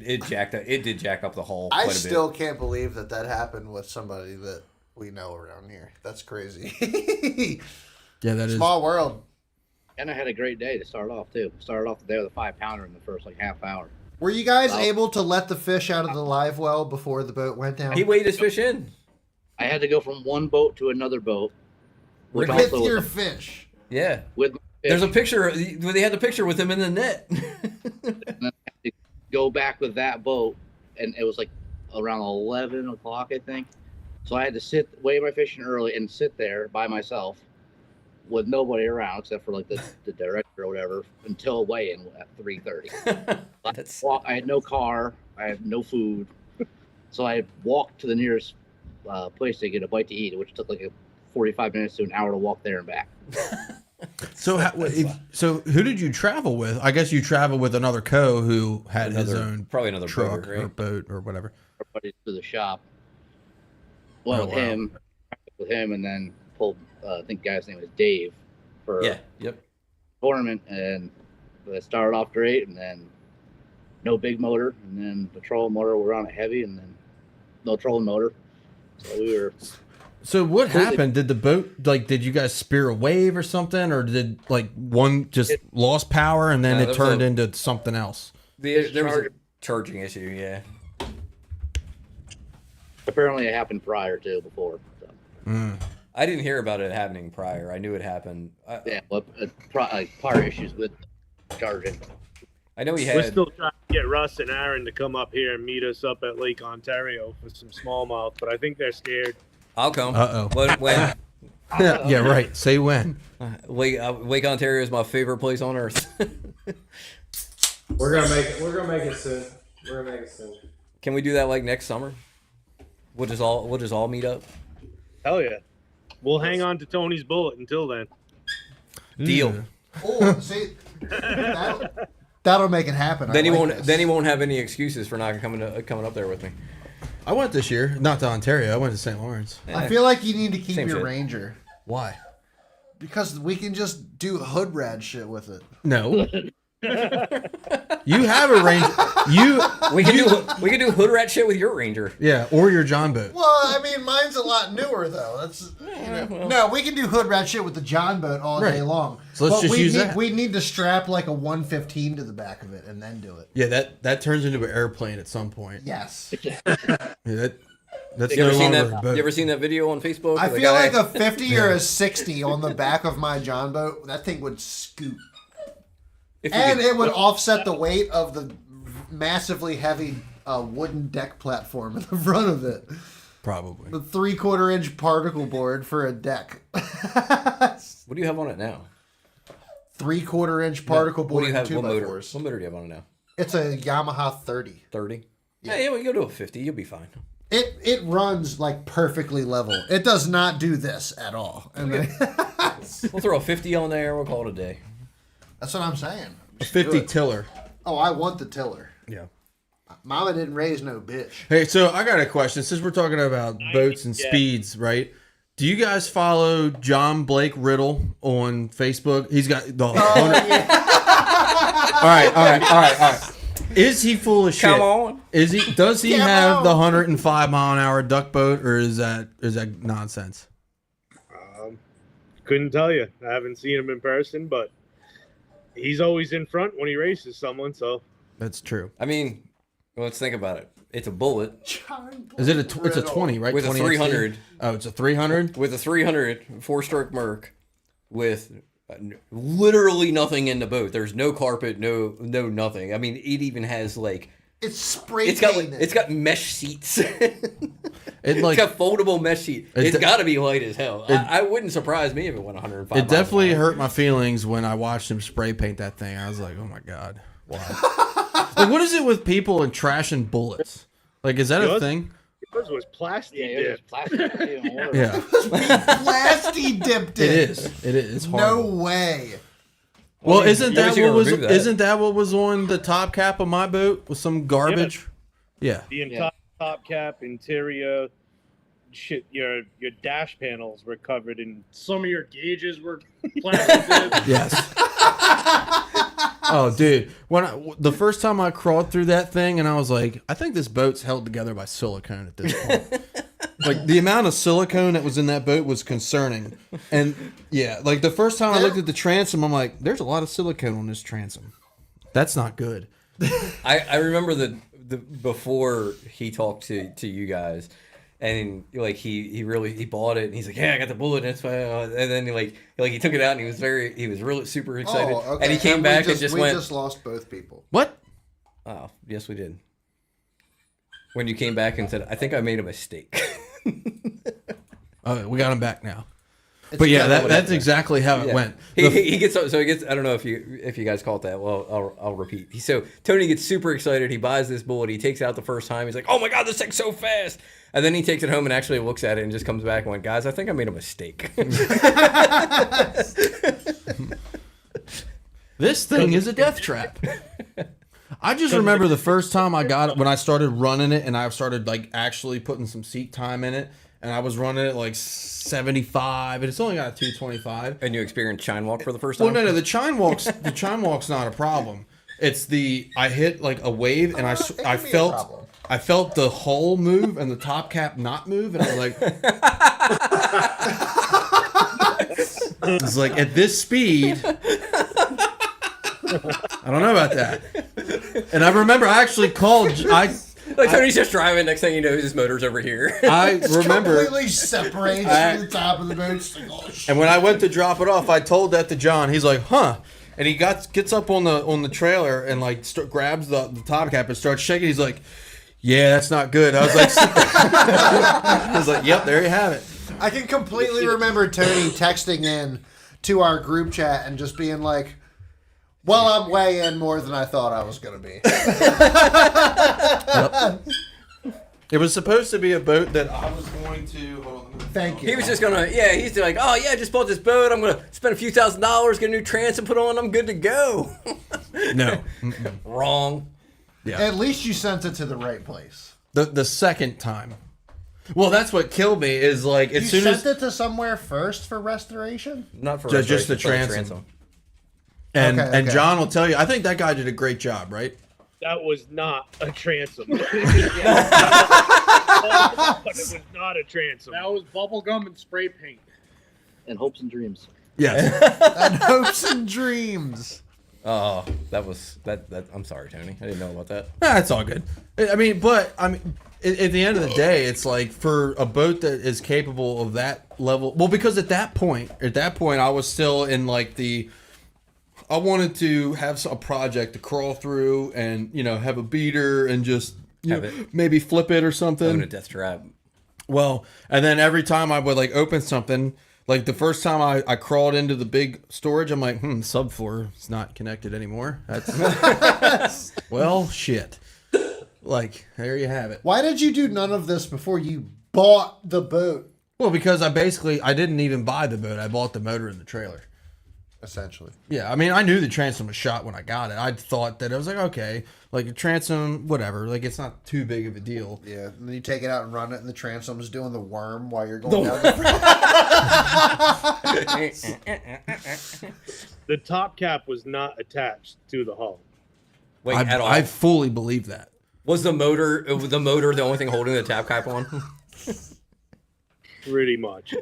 did jack up the hull. I quite a still bit. can't believe that happened with somebody that we know around here. That's crazy. Yeah, that is. Small world. And I had a great day to start off too. Started off the day with a 5-pounder in the first half hour. Were you guys Well- able to let the fish out of the live well before the boat went down? He weighed his fish in. I had to go from one boat to another boat, which With also your was fish. Yeah. with my fish. There's a picture. They had the picture with him in the net. And then I had to go back with that boat, and it was like around 11 o'clock, I think. So I had to weigh my fishing early and sit there by myself with nobody around except for like the director or whatever until weigh-in at 3:30. I had no car, I had no food, so I walked to the nearest place to get a bite to eat, which took like 45 minutes to an hour to walk there and back. So, so who did you travel with? I guess you traveled with another who had his own probably another truck boat, right? or boat or whatever. Everybody to the shop. Went Oh, with him, and then pulled. I think the guy's name was Dave for Yeah. Yep. tournament, and it started off great, and then no big motor, and then the trolling motor were on it heavy, and then no trolling motor. So we were. So what happened? Did the boat did you guys spear a wave or something, or did one just lost power and then No, it there was turned a- into something else? There was a charging issue. Yeah. Apparently, it happened prior to before. So. I didn't hear about it happening prior. I knew it happened. Yeah, well, prior issues with charging. I know he we're had. still trying to get Russ and Aaron to come up here and meet us up at Lake Ontario for some smallmouth, but I think they're scared. I'll come. Uh-oh. When Yeah, right. Say when. Lake Ontario is my favorite place on earth. We're gonna make it. We're gonna make it soon. We're gonna make it soon. Can we do that like next summer? We'll just all meet up. Hell yeah. We'll hang on to Tony's bullet until then. Deal. Oh, see, that'll make it happen. Then I he like won't. this. Then he won't have any excuses for not coming up there with me. I went this year, not to Ontario. I went to St. Lawrence. I feel like you need to keep Same your shit. Ranger Why? because we can just do hood rad shit with it. No. You have a Ranger. We can do hood rat shit with your Ranger. Yeah, or your John boat. Well, I mean, mine's a lot newer though. That's no, we can do hood rat shit with the John boat all day Right. long. So let's But just use that. We need to strap like a 115 to the back of it and then do it. Yeah, that turns into an airplane at some point. Yes, Yeah, that's You no ever seen longer that? a boat. You ever seen that video on Facebook? I of the feel guy- like a 50 or a 60 on the back of my John boat. That thing would scoot, if you and could- it would offset the weight of the massively heavy wooden deck platform in the front of it. Probably. The 3/4 inch particle board for a deck. What do you have on it now? 3/4 inch particle What board do you and have? What motor? 2x4s. What motor do you have on it now? It's a Yamaha 30. 30. Yeah, we go to a 50. You'll be fine. It runs like perfectly level. It does not do this at all. I mean, We'll throw a 50 on there. We'll call it a day. that's what I'm saying. A 50 tiller. Oh, I want the tiller. Yeah. Mama didn't raise no bitch. Hey, so I got a question. Since we're talking about boats and speeds, right? Do you guys follow John Blake Riddle on Facebook? He's got the. All right. Is he full of shit? Come on. Is he? Does he Come have on. the 105-mile-an-hour duck boat, or is that nonsense? Couldn't tell you. I haven't seen him in person, but he's always in front when he races someone, so. That's true. I mean, let's think about it. It's a bullet Is it it's a 20, right? with a 20 300. XT? Oh, it's a 300. With a 300 4-stroke Merc with Literally nothing in the boat. There's no carpet, no nothing. I mean, it even has like It's spray it's got painted. it's got mesh seats. It like It's got foldable mesh seat. It's de- got to be light as hell. I wouldn't surprise me if it went 105. it miles definitely an hour. hurt my feelings when I watched him spray paint that thing. I was like, oh my god, why? Like, what is it with people and trashing bullets? Like, is that a Yours? thing? Yours was plastic. Yeah, it was plastic. Even worse. Yeah, Plasty dipped it it. is. It is. It's No horrible. way. Well, Well, isn't you that guys gonna what was? remove that. Isn't that what was on the top cap of my boat? Was some garbage? Yeah. The entire top cap, interior, shit. Your dash panels were covered in. Some of your gauges were plastic. Yes. Oh, dude! The first time I crawled through that thing, and I was like, I think this boat's held together by silicone at this point. Like, the amount of silicone that was in that boat was concerning. And yeah, like the first time I looked at the transom, I'm like, there's a lot of silicone on this transom. That's not good. I remember the before he talked to you guys, and like he bought it, and he's like, yeah, I got the bullet, and it's fine. And then he took it out, and he was really super excited, Oh, okay. and he came back and we went, just lost both people. What? oh yes we did. When you came back and said, I think I made a mistake. Oh, we got him back now. But yeah, that's exactly how it Yeah. went. He gets so he gets. I don't know if you guys caught that. Well, I'll repeat. So Tony gets super excited. He buys this bullet. He takes it out the first time. He's like, "Oh my god, this thing's so fast!" And then he takes it home and actually looks at it and just comes back and went, "Guys, I think I made a mistake." This thing is a death trap. I just remember the first time I got it, when I started running it, and I started like actually putting some seat time in it, and I was running it like 75, and it's only got a 225. And you experienced Chine Walk for the first time. Well, no, the chine walk's not a problem. It's I hit like a wave, and I felt the hull move and the top cap not move, and I was like, it's like at this speed. I don't know about that. And I remember I actually called. Tony's just driving. Next thing you know, his motor's over here. I remember. Completely separates from the top of the boat. It's like, oh, shit. And when I went to drop it off, I told that to John. He's like, "Huh." And he gets up on the trailer and like grabs the top cap and starts shaking. He's like, "Yeah, that's not good." I was like, I was like, "Yep, there you have it." I can completely remember Tony texting in to our group chat and just being like, well, I'm way in more than I thought I was going to be. It was supposed to be a boat that I was going to. Hold on, Thank you. He was just gonna, he's like, oh yeah, I just bought this boat. I'm gonna spend a few $1,000s, get a new transom put on. I'm good to go. No. Wrong. At least you sent it to the right place. The second time. Well, that's what killed me is like as You soon sent as it to somewhere first for restoration? Not for Just the restoration, for transom. and Okay. John will tell you. I think that guy did a great job, right? That was not a transom. It was not a transom. That was bubble gum and spray paint. And hopes and dreams. Yes. And hopes and dreams. Oh, that was that. I'm sorry, Tony. I didn't know about that. That's all good. I mean, at the end of the day, it's like for a boat that is capable of that level. Well, because at that point, I was still in like I wanted to have a project to crawl through and have a beater and just maybe flip it or something. Own a death trap. Well, and then every time I would like open something, like the first time I crawled into the big storage, I'm like, subfloor is not connected anymore. That's well, shit. Like, there you have it. Why did you do none of this before you bought the boat? Well, because I didn't even buy the boat. I bought the motor and the trailer. Essentially. Yeah, I mean, I knew the transom was shot when I got it. I thought that I was like, okay, like a transom, whatever. Like, it's not too big of a deal. Yeah, and then you take it out and run it, and the transom's doing the worm while you're going down The top cap was not attached to the hull. Wait, at all. I fully believe that. Was the motor the only thing holding the tap cap on? Pretty much.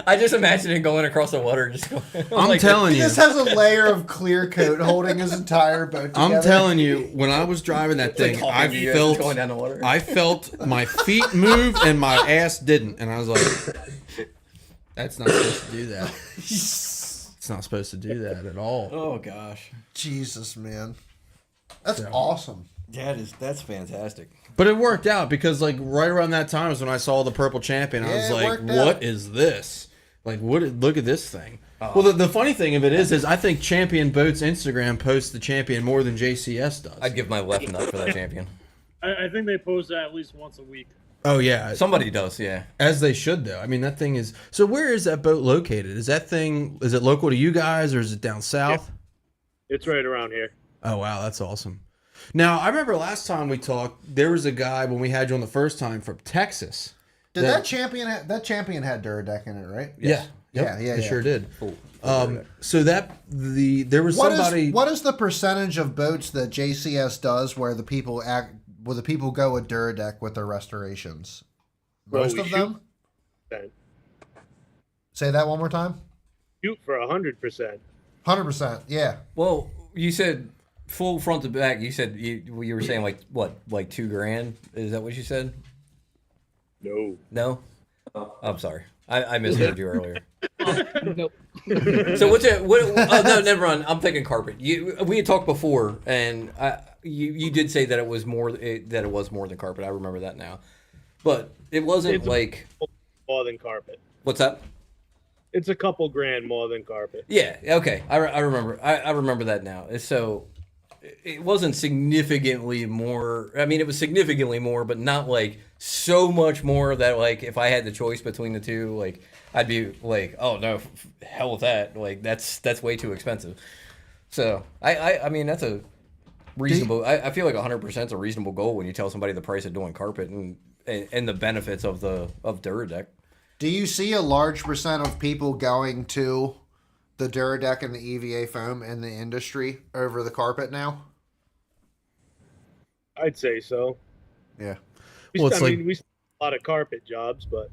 I just imagine it going across the water. Just going, I'm telling He you. just has a layer of clear coat holding his entire boat together. I'm telling you, when I was driving that thing, Like I talking to you as it's felt going down the water. I felt my feet move and my ass didn't, and I was like, That's not supposed to do that. It's not supposed to do that at all. Oh gosh. Jesus, man. That's Yeah. awesome. That's fantastic. But it worked out because like right around that time is when I saw the purple champion. I Yeah, was it like, worked "What out. is this? Like, what? Look at this thing." Well, the funny thing of it is I think Champion Boats Instagram posts the champion more than JCS does. I'd give my left nut for that champion. I think they post that at least once a week. Oh yeah, Somebody does, yeah. as they should though. I mean, that thing is. So where is that boat located? Is it local to you guys or is it down south? It's right around here. Oh wow, that's awesome. Now I remember last time we talked, there was a guy when we had you on the first time from Texas. Did that champion had Dura Deck in it, right? Yeah. Yeah, It sure did. Cool. So there was somebody. What is the percentage of boats that JCS does where the people go with Dura Deck with their restorations? Well, Most we of them. Then Say that one more time. shoot for 100%. 100%. Yeah. Well, you said full front to back. You said you were saying like $2,000? Is that what you said? No. No. I'm sorry. I misheard you earlier. Nope. So what's it? Oh no, never mind. I'm thinking carpet. We had talked before, and you did say that it was more than carpet. I remember that now, but it wasn't It's like more than carpet. what's that? It's a couple grand more than carpet. Yeah. Okay. I remember. I remember that now. So it wasn't significantly more. I mean, it was significantly more, but not like so much more that like if I had the choice between the two, like I'd be like, oh no, hell with that. Like that's way too expensive. So I mean that's a reasonable. I feel like 100% is a reasonable goal when you tell somebody the price of doing carpet and the benefits of Dura Deck. Do you see a large percent of people going to the Dura Deck and the EVA foam in the industry over the carpet now? I'd say so. Yeah. Well, it's we see a lot of carpet jobs, but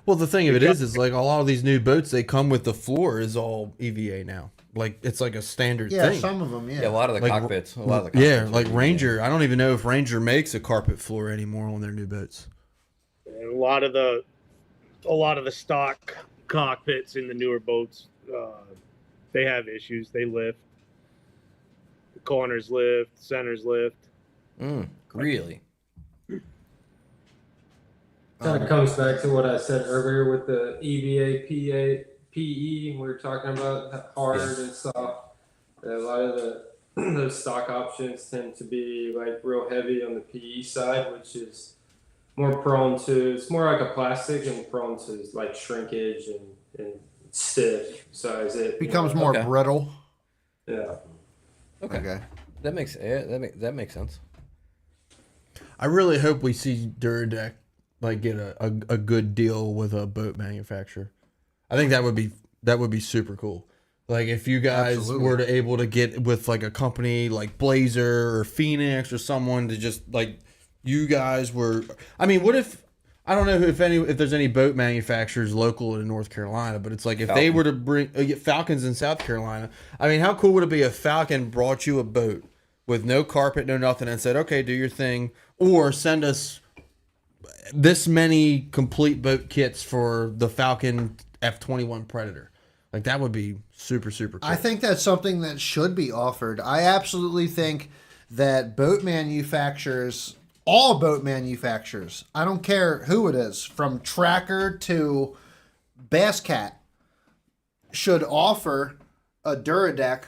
Well, the thing of it is like a lot of these new boats, they come with the floor is all EVA now. Like it's like a standard Yeah, thing. some of them, yeah. Yeah, a lot of the Like, cockpits. Yeah, like Ranger. I don't even know if Ranger makes a carpet floor anymore on their new boats. and a lot of the stock cockpits in the newer boats, they have issues. They lift. The corners lift, centers lift. Really? Kind of comes back to what I said earlier with the EVA, PE. We were talking about hard and soft. A lot of those stock options tend to be like real heavy on the PE side, which is more prone to. It's more like a plastic and prone to like shrinkage and stiff. So as it Becomes more Okay. brittle. Yeah. Okay. That makes sense. I really hope we see Dura Deck like get a good deal with a boat manufacturer. I think that would be super cool. Like if you guys Absolutely. were to able to get with like a company like Blazer or Phoenix or someone to just like you guys were. I mean, what if I don't know if there's any boat manufacturers local in North Carolina, but it's like if they were to bring get Falcons in South Carolina. I mean, how cool would it be if Falcon brought you a boat with no carpet, no nothing, and said, "Okay, do your thing," or send us this many complete boat kits for the Falcon F-21 Predator. Like that would be super, super cool. I think that's something that should be offered. I absolutely think that boat manufacturers, all boat manufacturers, I don't care who it is, from Tracker to Bass Cat, should offer a Dura Deck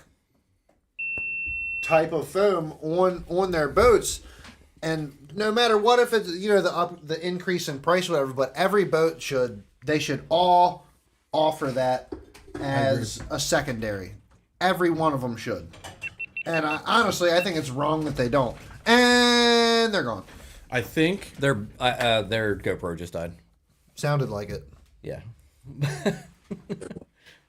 type of foam on their boats. And no matter what, if it's the increase in price, or whatever, but every boat should all offer that as a secondary. Every one of them should. And honestly, I think it's wrong that they don't. And they're gone. I think Their GoPro just died. Sounded like it. Yeah.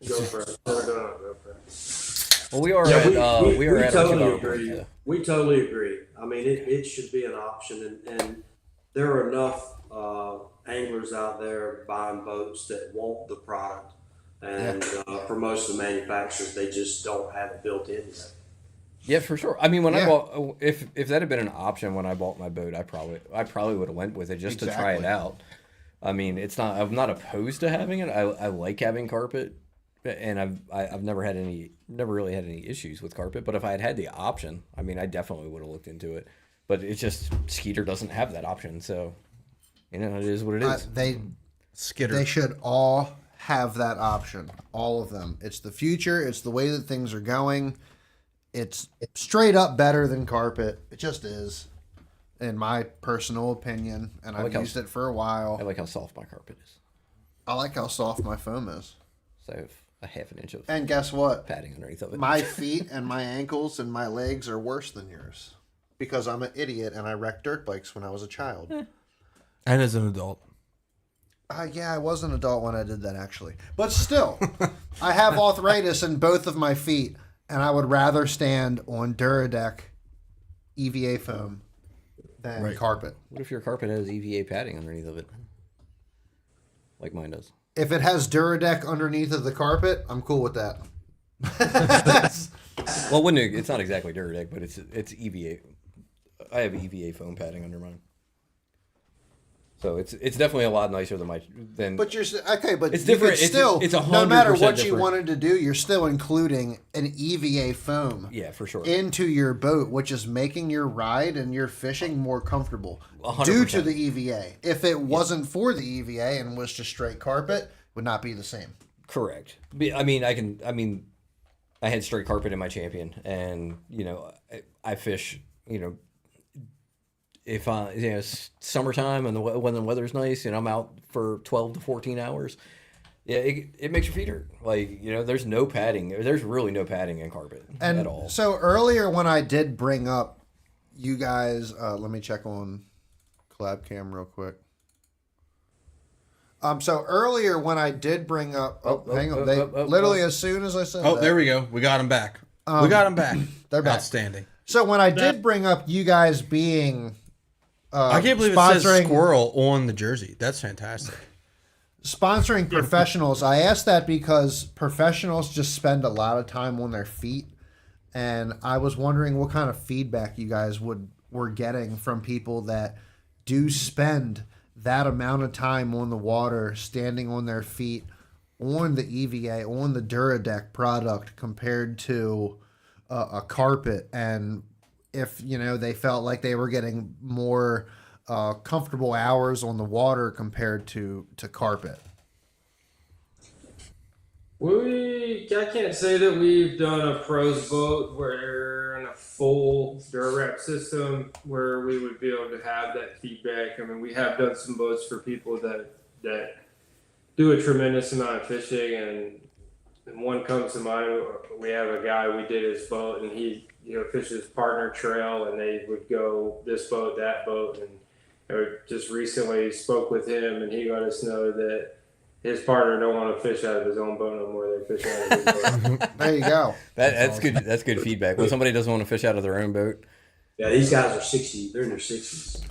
Go for it. Go for it. Well, we are Yeah, at we our totally 2 hour agree. break. We totally agree. I mean, it should be an option, and there are enough anglers out there buying boats that want the product, and for most of the manufacturers, they just don't have it built in yet. Yeah, for sure. I mean, when I Yeah. bought, if that had been an option when I bought my boat, I probably would have went with it just to try it Exactly. out. I mean, it's not. I'm not opposed to having it. I like having carpet, and I've never really had any issues with carpet. But if I had had the option, I mean, I definitely would have looked into it. But it's just Skeeter doesn't have that option, so it is what it is. They should all have that option. All of them. It's the future. It's the way that things are going. It's straight up better than carpet. It just is, in my personal opinion. And I've used it for a while. I like how soft my carpet is. I like how soft my foam is. So I have a half an inch of and guess what? Padding underneath of it. My feet and my ankles and my legs are worse than yours because I'm an idiot and I wrecked dirt bikes when I was a child. And as an adult. Yeah, I was an adult when I did that, actually. But still, I have arthritis in both of my feet, and I would rather stand on Dura Deck EVA foam than carpet. What if your carpet has EVA padding underneath of it? Like mine does. If it has Dura Deck underneath of the carpet, I'm cool with that. Well, it's not exactly Dura Deck, but it's EVA. I have EVA foam padding under mine. So it's definitely a lot nicer than. But you're okay, but it's different. It's still, it's 100% no matter what different. you wanted to do, you're still including an EVA foam. Yeah, for sure. Into your boat, which is making your ride and your fishing more comfortable 100%. due to the EVA. If it wasn't for the EVA and was just straight carpet, it would not be the same. Correct. I mean, I had straight carpet in my Champion, and I fish. If summertime and when the weather's nice and I'm out for 12 to 14 hours, yeah, it makes your feet hurt. There's no padding. There's really no padding in carpet at all. So earlier when I did bring up you guys, let me check on collab cam real quick. So earlier when I did bring up, hang on, literally as soon as I said that. There we go. We got them back. We got them back. They're back. Outstanding. So when I did bring up you guys being I can't believe it says squirrel on the jersey. That's fantastic. Sponsoring professionals. I asked that because professionals just spend a lot of time on their feet, and I was wondering what kind of feedback you guys were getting from people that do spend that amount of time on the water, standing on their feet, on the EVA, on the Dura Deck product compared to a carpet, and if they felt like they were getting more comfortable hours on the water compared to carpet. I can't say that we've done a pros boat where in a full Durarep system where we would be able to have that feedback. I mean, we have done some boats for people that do a tremendous amount of fishing, and one comes to mind. We have a guy, we did his boat, and he fishes partner trail, and they would go this boat, that boat, and I just recently spoke with him, and he let us know that his partner don't want to fish out of his own boat no more. They fish out of his boat. There you go. That's good. That's good feedback. When somebody doesn't want to fish out of their own boat. Yeah, these guys are 60. They're in their 60s.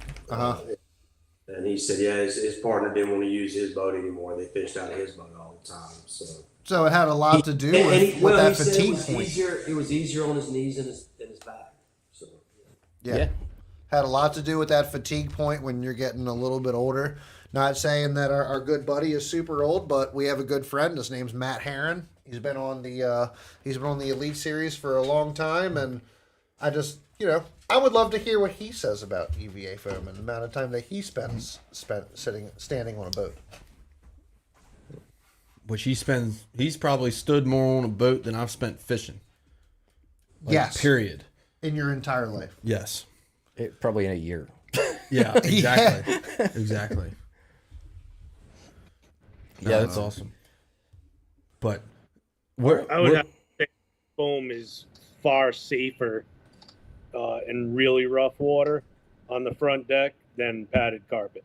And he said, yeah, his partner didn't want to use his boat anymore. They fished out of his boat all the time. So it had a lot to do with that fatigue point. It was easier on his knees and his back. So yeah. Had a lot to do with that fatigue point when you're getting a little bit older. Not saying that our good buddy is super old, but we have a good friend. His name's Matt Herron. He's been on the Elite Series for a long time, and I just I would love to hear what he says about EVA foam and the amount of time that he spent standing on a boat. Which he's probably stood more on a boat than I've spent fishing. Yes. Period. In your entire life. Yes. Probably in a year. Yeah, exactly. Exactly. Yeah, that's awesome. But I would have to say foam is far safer in really rough water on the front deck than padded carpet.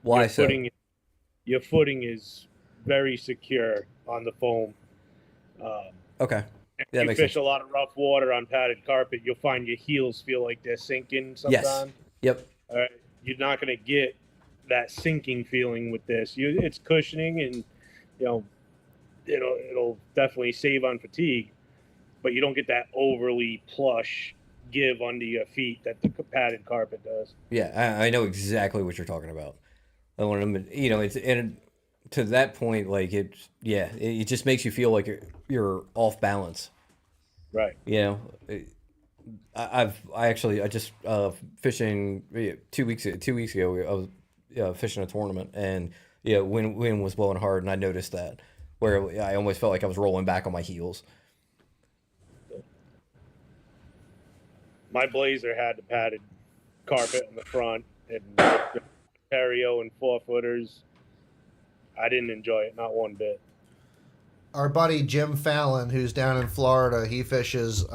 Why so? Your footing is very secure on the foam. Okay. If you fish a lot of rough water on padded carpet, you'll find your heels feel like they're sinking sometimes. Yes. Yep. You're not going to get that sinking feeling with this. It's cushioning, and it'll definitely save on fatigue, but you don't get that overly plush give under your feet that the padded carpet does. Yeah, I know exactly what you're talking about. I want them, you know, it's and to that point, like it just makes you feel like you're off balance. Right. You know, I just fishing 2 weeks ago. I was fishing a tournament, and wind was blowing hard, and I noticed that where I almost felt like I was rolling back on my heels. My Blazer had the padded carpet in the front and patio and 4-footers. I didn't enjoy it, not one bit. Our buddy Jim Fallon, who's down in Florida, he fishes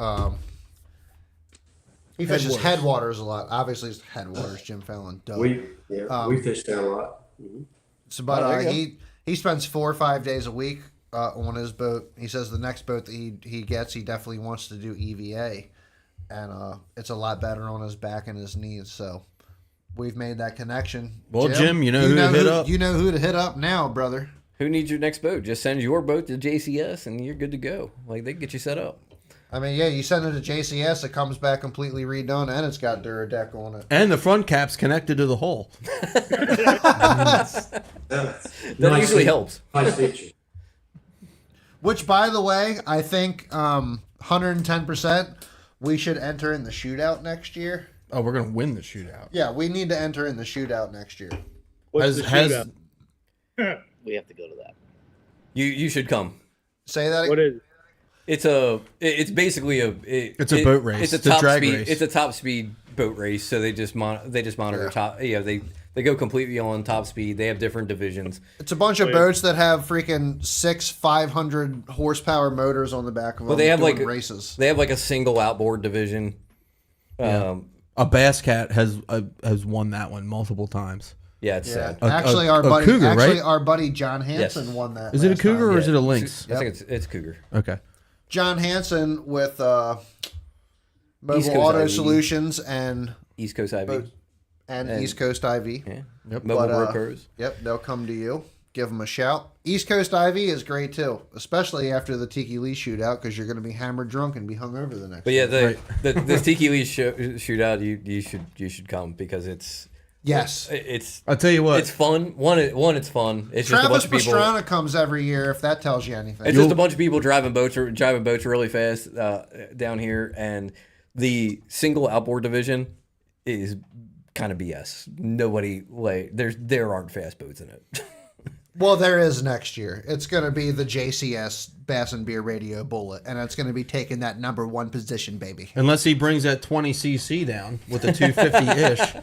headwaters a lot. Obviously, it's headwaters. Jim Fallon. Duh. We fish there a lot. Mm-hmm. So, but he spends 4 or 5 days a week on his boat. He says the next boat that he gets, he definitely wants to do EVA, and it's a lot better on his back and his knees. So we've made that connection. Well, Jim, you know who to hit up. You know who to hit up now, brother. Who needs your next boat? Just send your boat to JCS, and you're good to go. Like, they can get you set up. I mean, yeah, you send it to JCS, it comes back completely redone, and it's got Dura Deck on it. And the front cap's connected to the hull. That usually helps. Nice feature. Which, by the way, I think 110% we should enter in the shootout next year. Oh, we're gonna win the shootout. Yeah, we need to enter in the shootout next year. What's the shootout? We have to go to that. You should come. Say that What again. is it? It's basically a boat race. It's a top drag speed race. It's a top speed boat race. So they just monitor Yeah. top. Yeah, they go completely on top speed. They have different divisions. It's a bunch of boats that have freaking 500 horsepower motors on the back of them. Well, they have doing like races. They have like a single outboard division. A Bass Cat has won that one multiple times. Yeah, it's Yeah, sad. actually, a our buddy, cougar, right? our buddy John Hansen Yes. won that. Is it a last cougar time. or is it a lynx? I think it's cougar. Okay. John Hansen with East Mobile Coast Auto IV. Solutions and East Coast IV. East Coast IV. Yeah. Yep. Mobile But, Brokers. Yep, they'll come to you. Give them a shout. East Coast IV is great too, especially after the Tiki Lee shootout because you're going to be hammered drunk and be hungover the next. But yeah, day. the Tiki Lee shootout, you should come because it's I'll tell you what. it's fun. It's fun. It's just a bunch Travis of people. Pastrana comes every year if that tells you anything. It's just a bunch of people driving boats really fast down here, and the single outboard division is kind of BS. Nobody there aren't fast boats in it. Well, there is next year. It's going to be the JCS Bass and Beer Radio Bullet, and it's going to be taking that #1 position, baby. Unless he brings that 20cc down with the 250-ish.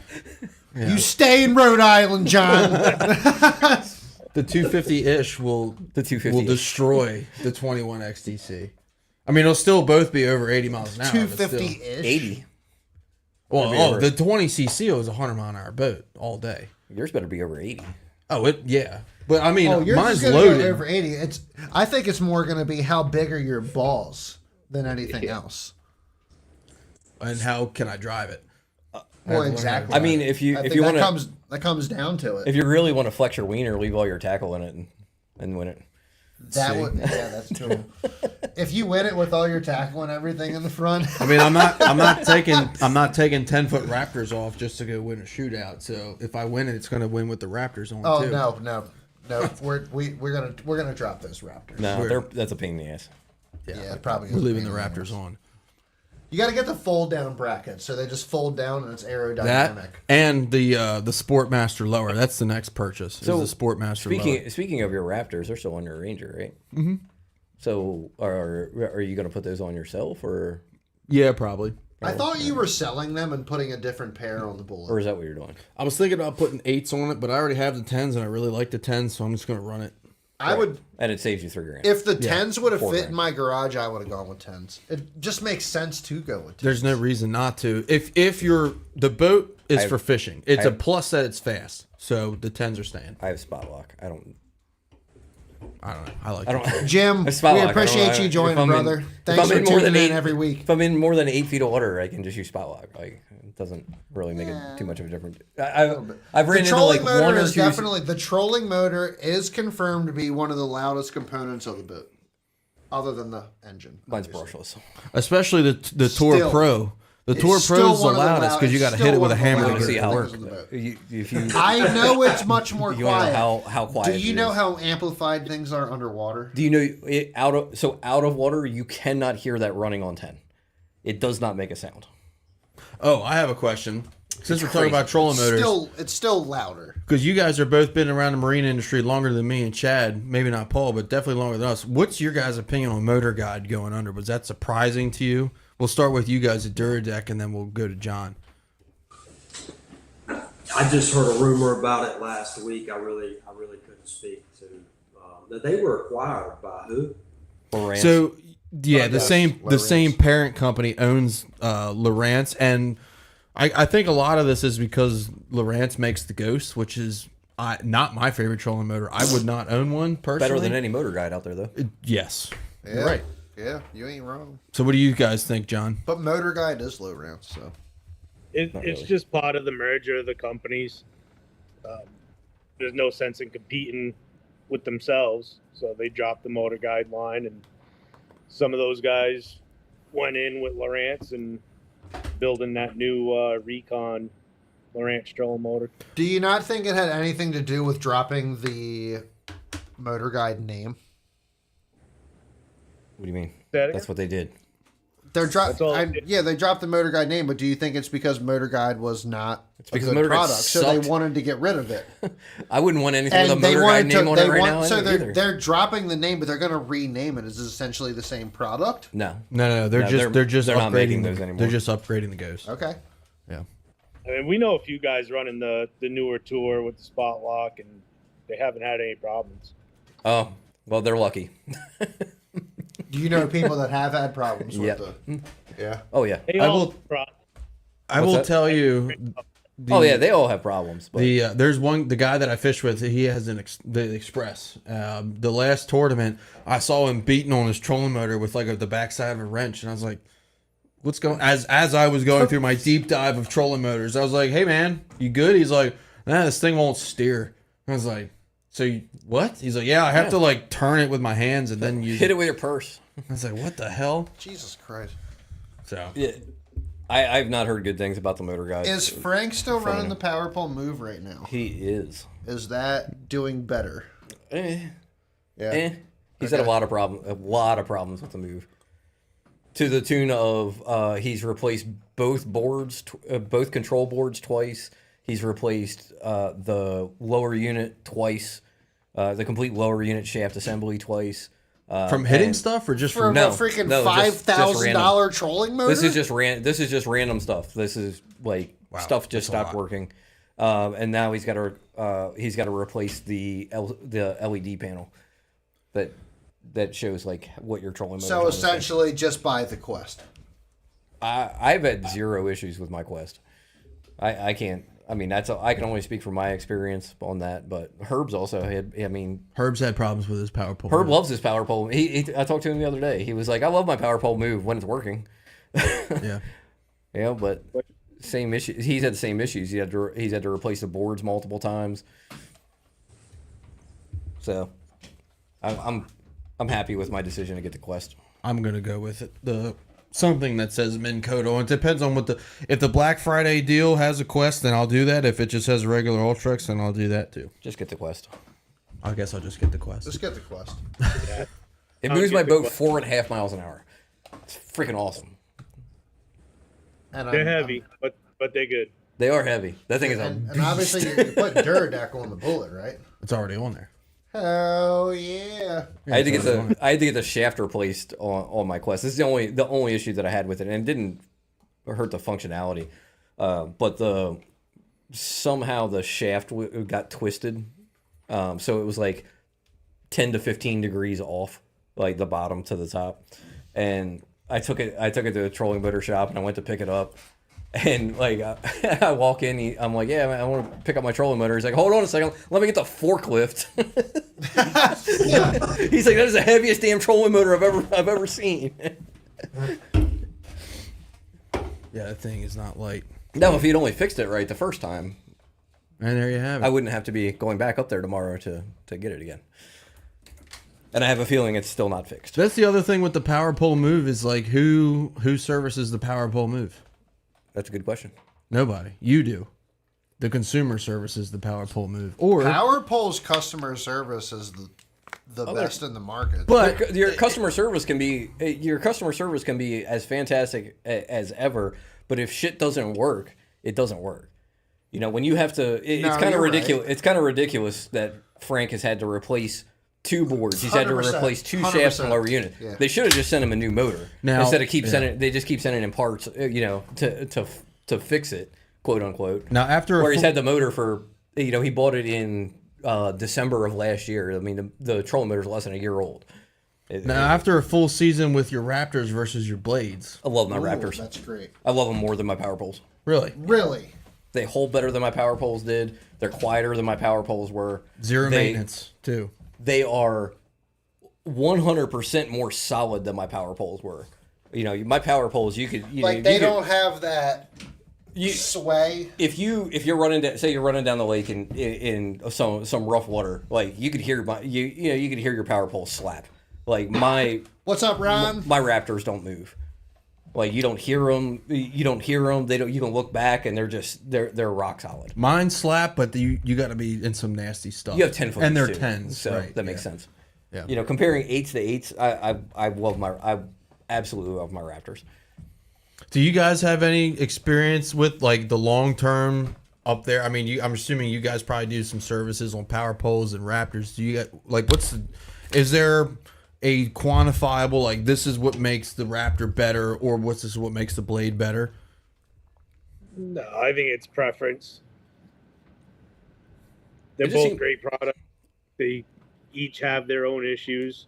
You stay in Rhode Island, John. The 250-ish will destroy the 21 XTC. I mean, it'll still both be over 80 miles an hour. 250-ish. 80. Well, the 20cc was a 100-mile-an-hour boat all day. Yours better be over 80. Oh, but I mean, Yours mine's is gonna loaded. go over 80. I think it's more going to be how big are your balls than anything else. And how can I drive it? Well, exactly. I mean, if you want to, that comes down to it. if you really want to flex your wiener, leave all your tackle in it and win it. That's true. If you win it with all your tackle and everything in the front, I mean, I'm not taking 10-foot Raptors off just to go win a shootout. So if I win it, it's going to win with the Raptors on too. no. We're gonna drop those Raptors. No, that's a pain in the ass. Yeah, probably. We're leaving the Raptors on. You got to get the fold down bracket, so they just fold down and it's aerodynamic. That and the Sportmaster lower. That's the next purchase. So, is the Sportmaster lower. Speaking of your Raptors, they're still on your Ranger, right? Mm-hmm. So are you going to put those on yourself, or Yeah, probably. I thought you were selling them and putting a different pair on the Bullet. or is that what you're doing? I was thinking about putting 8s on it, but I already have the 10s, and I really like the 10s, so I'm just going to run it. I would, And it saves you $3,000. if the 10s would have $4,000. fit in my garage, I would have gone with 10s. It just makes sense to go with 10s. There's no reason not to. If the boat is for fishing, it's a plus that it's fast. So the 10s are staying. I have spot lock. I don't. I don't know. I like I don't. Jim, we Spot lock. appreciate you joining, brother. Thanks for tuning in every week. If I'm in more than 8 feet of water, I can just use spot lock. Like, it doesn't really make too much of a difference. I've ran The into like trolling motor one or is two. definitely the trolling motor is confirmed to be one of the loudest components of the boat, other than the engine. Mine's obviously. brushless. Especially the Tour Still. Pro. The Tour It's still Pro is the one of the loudest because you it's got to still hit it with one a of the hammer to loudest get it see to how work. things in the boat. If you I know it's much more you want to quiet. know how quiet. Do you it know is. how amplified things are underwater? Do you know it out of water? You cannot hear that running on 10. It does not make a sound. Oh, I have a question. Since we're talking crazy. about trolling motors, It's still louder. because you guys are both been around the marine industry longer than me and Chad, maybe not Paul, but definitely longer than us. What's your guys' opinion on Motor Guide going under? Was that surprising to you? We'll start with you guys at Dura Deck, and then we'll go to John. I just heard a rumor about it last week. I really couldn't speak to that. They were acquired by who? Lowrance. So yeah, the yes, same Lowrance. parent company owns Lowrance, and I think a lot of this is because Lowrance makes the Ghost, which is not my favorite trolling motor. I would not own one personally. Better than any motor guide out there, though. Yes, Yeah. you're right. Yeah, you ain't wrong. So what do you guys think, John? But Motor Guide is low round, so It's really. just part of the merger of the companies. There's no sense in competing with themselves, so they dropped the motor guide line, and some of those guys went in with Lowrance and building that new Recon Lowrance trolling motor. do you not think it had anything to do with dropping the Motor Guide name? What do you mean? That That's what they did. They're That's all it did. yeah, they dropped the Motor Guide name, but do you think it's because Motor Guide was not because a good Motor Guide product, so they sucked. wanted to get rid of it? I wouldn't want anything with a And they motor guide wanted name to. on They it right now. want so either. they're dropping the name, but they're going to rename it. Is it essentially the same product? No. No, they're No, just they're not upgrading making those anymore. They're just upgrading the Ghost. Okay. I mean, we know a few guys running the newer tour with the spot lock, and they haven't had any problems. Oh, well, they're lucky. Do you know people that have had problems with Yep. the? Yeah. Oh yeah. They I all will- I What's will that? tell you. Oh yeah, they all have problems. But There's the guy that I fish with. He has the Express. The last tournament, I saw him beating on his trolling motor with like the backside of a wrench, and I was like, "What's going?" As I was going through my deep dive of trolling motors, I was like, "Hey man, you good?" He's like, "Nah, this thing won't steer." I was like, "So what?" He's like, "Yeah, I have to like turn it with my hands and then use hit it with your purse. I was like, "What the hell?" Jesus Christ. So Yeah. I've not heard good things about the motor guide. Is Frank still From running him. the Power Pole Move right now? He is. Is that doing better? Eh. Yeah. Eh. He's had a lot of problems with the move. To the tune of he's replaced both boards, both control boards twice. He's replaced the lower unit twice, the complete lower unit shaft assembly twice. from hitting and stuff or just For from a No, freaking no, just $5,000 trolling motor? This is just random stuff. This is like stuff just that's a stopped lot. working, and now he's got to replace the LED panel that shows like what your trolling motor. so essentially just buy the Quest. I've had zero issues with my Quest. I can't. I mean, I can only speak from my experience on that. But Herb's also had. I mean, Herb's had problems with his power pole. Herb loves his power pole. I talked to him the other day. He was like, "I love my power pole move when it's working." Yeah. Yeah, but same issue. He's had the same issues. He's had to replace the boards multiple times. So, I'm happy with my decision to get the Quest. I'm gonna go with it. Something that says Minn Kota. It depends on if the Black Friday deal has a Quest, then I'll do that. If it just has regular Ultrex, then I'll do that too. Just get the Quest. I guess I'll just get the Quest. Just get the Quest. It I'll moves get my the boat Quest. 4.5 miles an hour. It's freaking awesome. And They're heavy, but they're good. They are heavy. That thing is a And obviously you put Dura Deck on the bullet, right? It's already on there. Hell yeah. I had to get the shaft replaced on my Quest. This is the only issue that I had with it, and it didn't hurt the functionality. But somehow the shaft got twisted, so it was like 10 to 15 degrees off, like the bottom to the top. And I took it to a trolling motor shop, and I went to pick it up. And like I walk in, I'm like, "Yeah, man, I want to pick up my trolling motor." He's like, "Hold on a second, let me get the forklift." He's like, "That is the heaviest damn trolling motor I've ever seen." Yeah, that thing is not light. No, if he'd only fixed it right the first time, And there you have it. I wouldn't have to be going back up there tomorrow to get it again. And I have a feeling it's still not fixed. That's the other thing with the power pole move is like who services the power pole move. That's a good question. Nobody. You do. The consumer service is the power pole move. Or Power Pole's customer service is the best in the market. but Your customer service can be as fantastic as ever, but if shit doesn't work, it doesn't work. You know, when you have to, it's kind of you're ridiculous. right. It's kind of ridiculous that Frank has had to replace 2 boards. He's had to 100%, replace 2 shafts and lower unit. Yeah. They should have just sent him a new motor Now- instead of yeah. sending. They just keep sending him parts, to fix it, quote unquote. now after Where a he's full, had the motor for, he bought it in December of last year. I mean, the trolling motor's less than a year old. after a full season with your Raptors versus your Blades, I love my Ooh, Raptors. That's great. I love them more than my power poles. really Really? They hold better than my power poles did. They're quieter than my power poles were. zero They- maintenance too. They are 100% more solid than my power poles were. You know, my power poles, you could, Like they don't have that sway. If you're running, say you're running down the lake in some rough water, like you could hear you could hear your power pole slap. Like What's up, Ron? my Raptors don't move. Like you don't hear them. You don't hear them. They don't. You can look back and they're rock solid. Mine slap, but you got to be in some nasty stuff. You have 10 foot and they're too, 10s, so right? that makes sense. Yeah. You know, comparing 8s to 8s, I absolutely love my Raptors. Do you guys have any experience with like the long term up there? I mean, I'm assuming you guys probably do some services on power poles and Raptors. Do you get like is there a quantifiable like this is what makes the Raptor better, or this is what makes the Blade better? No, I think it's preference. They're It just both seem- great products. They each have their own issues.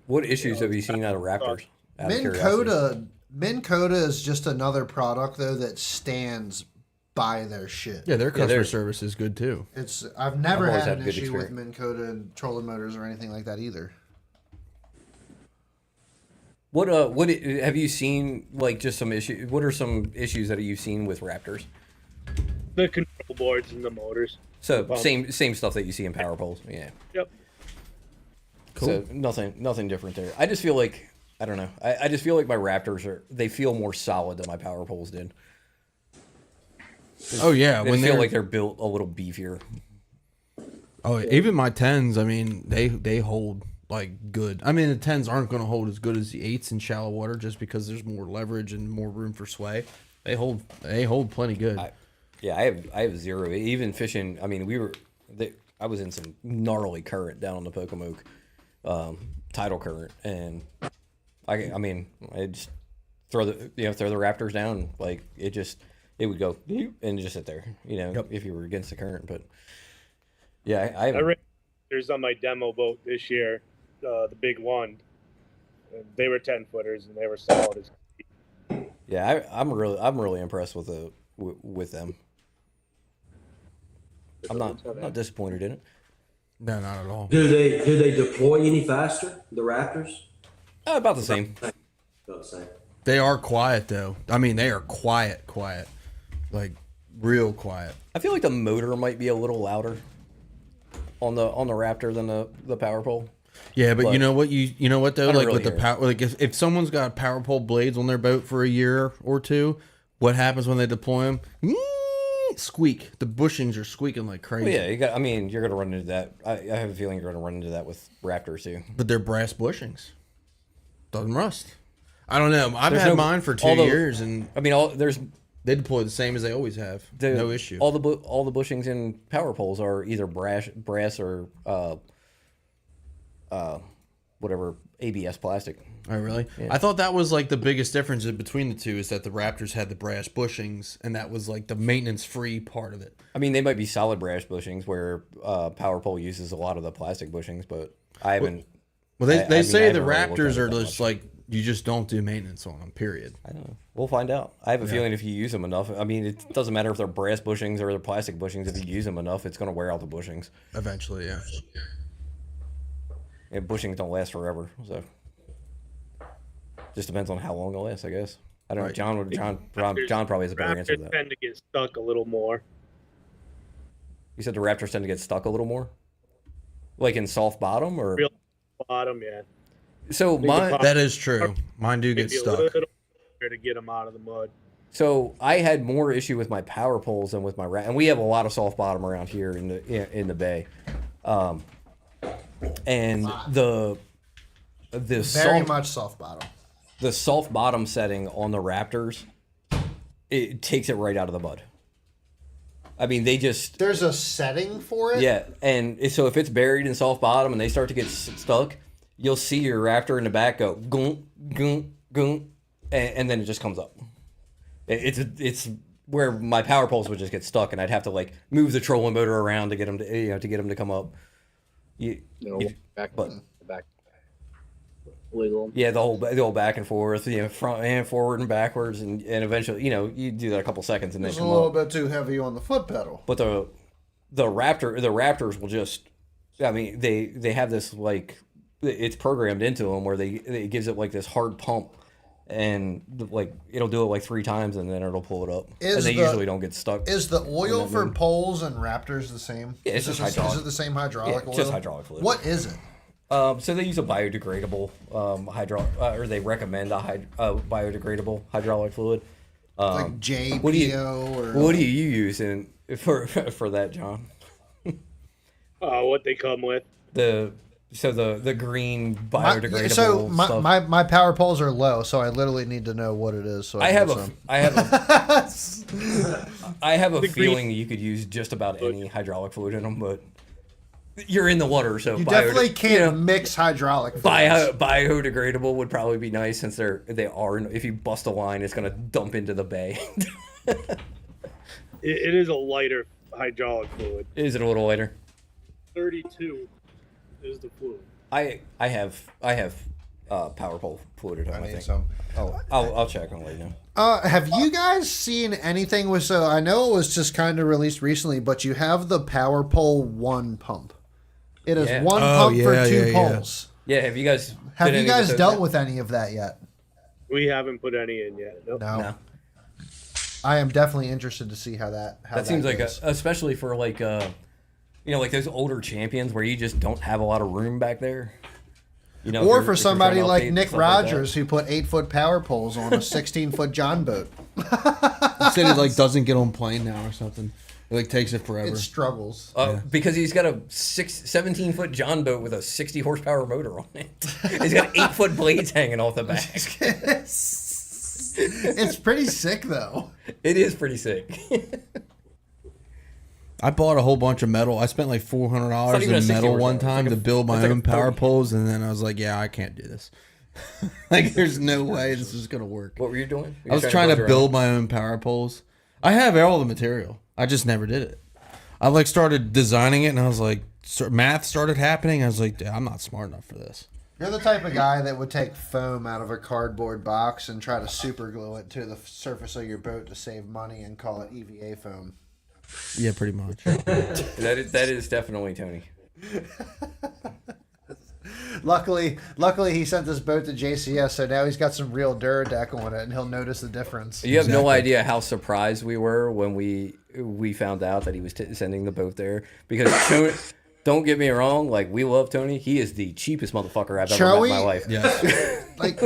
What issues have you seen out of Raptors? Out of curiosity? Minn Kota is just another product though that stands by their shit. Yeah, their customer they're- service is good too. I've never always had had an good issue with experience. Minn Kota and trolling motors or anything like that either. What have you seen? Like just some issues. What are some issues that you've seen with Raptors? The control boards and the motors. So Well- same stuff that you see in power poles. Yeah. Yep. Cool. So nothing different there. I just feel like I don't know. I just feel like my Raptors they feel more solid than my power poles did. Oh yeah, They when feel they're like they're built a little beefier. oh even my 10s. I mean they hold like good. I mean the 10s aren't going to hold as good as the 8s in shallow water just because there's more leverage and more room for sway. They hold plenty good. Yeah, I have zero. Even fishing. I mean, I was in some gnarly current down on the Pocomoke, tidal current, and I mean, I just throw the Raptors down, like it would go and just sit there, if you were against the current. But yeah, I ran there's on my demo boat this year, the big one. And they were 10-footers and they were solid as. yeah, I'm really impressed with them. I'm not disappointed in it. No, not at all. Do they deploy any faster? The Raptors? About the same. About the same. They are quiet though. I mean, they are quiet, like real quiet. I feel like the motor might be a little louder on the Raptor than the power pole. Yeah, but But- you know what though, I don't like really with the hear. power, like if someone's got power pole blades on their boat for a year or two, what happens when they deploy them? Squeak. The bushings are squeaking like crazy. Well, yeah, you're gonna run into that. I have a feeling you're gonna run into that with Raptors too. But they're brass bushings. Doesn't rust. I don't know. I've There's had no- mine for 2 although- years, and I mean, they deploy the same as they always have. No issue. All the bushings in power poles are either brass or whatever ABS plastic. Oh, really? I thought that was like the biggest difference between the two is that the Raptors had the brass bushings, and that was like the maintenance-free part of it. I mean, they might be solid brass bushings where power pole uses a lot of the plastic bushings, but I haven't. Well, they I mean, say I the haven't really looked Raptors at it are that just much. like you just don't do maintenance on them. Period. I don't know. We'll find out. I have a feeling if you use them enough, I mean, it doesn't matter if they're brass bushings or they're plastic bushings. If you use them enough, it's going to wear out the bushings. Eventually, yeah. And bushings don't last forever, so just depends on how long it lasts, I guess. I don't know. John probably has a better answer to Raptors that. tend to get stuck a little more. You said the Raptors tend to get stuck a little more, like in soft bottom, or Real bottom, yeah. so the my bottom- That is true. Mine do get Maybe a stuck. little harder to get them out of the mud. So I had more issue with my power poles than with my and we have a lot of soft bottom around here in the bay, and the Very much soft bottom. the soft bottom setting on the Raptors, it takes it right out of the mud. I mean, they just There's a setting for it. yeah, and so if it's buried in soft bottom and they start to get stuck, you'll see your Raptor in the back go goom goom goom, and then it just comes up. It's where my power poles would just get stuck, and I'd have to like move the trolling motor around to get them to come up. Back, but back, wiggle. yeah, the whole back and forth, front and forward and backwards, and eventually, you do that a couple seconds and then It's a come little up. bit too heavy on the foot pedal. But the Raptors will just, I mean, they have this like, it's programmed into them where it gives it like this hard pump, and like it'll do it like 3 times and then it'll pull it up, and they usually don't get stuck. Is the oil for poles and Raptors the same? Yeah, it's is just hydraulic. Is it the same hydraulic oil? Just hydraulic fluid. What is it? So they use a biodegradable or they recommend a biodegradable hydraulic fluid. Like JPO What do you use for that, John? What they come with. The green biodegradable So stuff. my power poles are low, so I literally need to know what it is. So I have a The feeling you could use just about any hydraulic fluid in them, but you're in the water, so you definitely can't mix hydraulic fluids. Biodegradable would probably be nice since they are. If you bust a line, it's gonna dump into the bay. It is a lighter hydraulic fluid. Is it a little lighter? 32 is the fluid. I have power pole fluid at home. I think. some. I'll check and let you know. Have you guys seen anything with? So I know it was just kind of released recently, but you have the Power Pole 1 pump. It is Yeah. one pump for 2 yeah. poles. Yeah, have you guys? Have did you any guys those dealt yet? with any of that yet? We haven't put any in yet. Nope. No. I am definitely interested to see how that Seems like goes. especially for like like those older champions where you just don't have a lot of room back there. Or if for you're somebody trying to like update Nick stuff like that. Rogers who put 8-foot power poles on a 16-foot John boat. He said it like doesn't get on plane now or something. It like takes it forever. It struggles. Because he's got a 17-foot John boat with a 60 horsepower motor on it. He's got 8-foot blades hanging off the back. It's pretty sick though. It is pretty sick. I bought a whole bunch of metal. I spent like $400 even a in 60 metal horsepower. one It's time like to build my it's like a own power 30. poles, and then I was like, "Yeah, I can't do this. Like, there's no way this is gonna work." What were you doing? I was trying to build my own power poles. I have all the material. I just never did it. I like started designing it, and I was like, math started happening. I was like, I'm not smart enough for this. You're the type of guy that would take foam out of a cardboard box and try to super glue it to the surface of your boat to save money and call it EVA foam. Yeah, pretty much. That is definitely Tony. Luckily he sent this boat to JCS, so now he's got some real Dura Deck on it, and he'll notice the difference. You have no idea how surprised we were when we found out that he was sending the boat there. Because don't get me wrong, like, we love Tony. He is the cheapest motherfucker I've ever met in my life. Yes. Like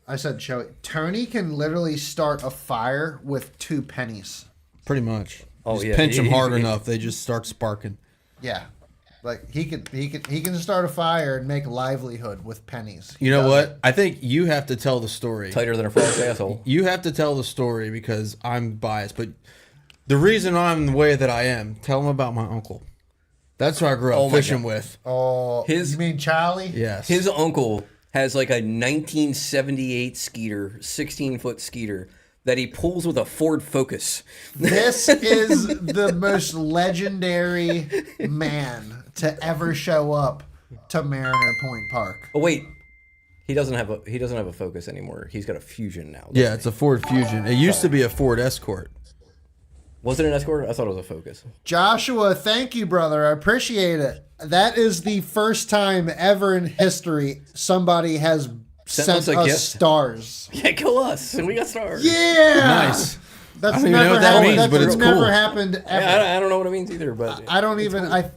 I said, Tony can literally start a fire with 2 pennies. Pretty much. Oh, Just yeah. pinch them hard He- enough, they just start sparking. Yeah. Like he can start a fire and make a livelihood with pennies. You know what? I think you have to tell the story. Tighter than a frog's asshole. You have to tell the story because I'm biased, but the reason I'm the way that I am, tell them about my uncle. That's who I grew Oh up my fishing God. with. Oh, His- you mean Charlie? Yes. His uncle has like a 1978 Skeeter, 16-foot Skeeter, that he pulls with a Ford Focus. This is the most legendary man to ever show up to Mariner Point Park. Oh wait, he doesn't have a Focus anymore. He's got a Fusion now. Yeah, it's a Ford Fusion. It used to be a Ford Escort. Was it an Escort? I thought it was a Focus. Joshua, thank you, brother. I appreciate it. That is the first time ever in history somebody has sent us a us gift. stars. Yeah, kill us, and we got stars. Yeah, Nice. That's I don't even know never what that happened. means, That's but it's never cool. happened ever. Yeah, I don't know what it means either, but I don't even. I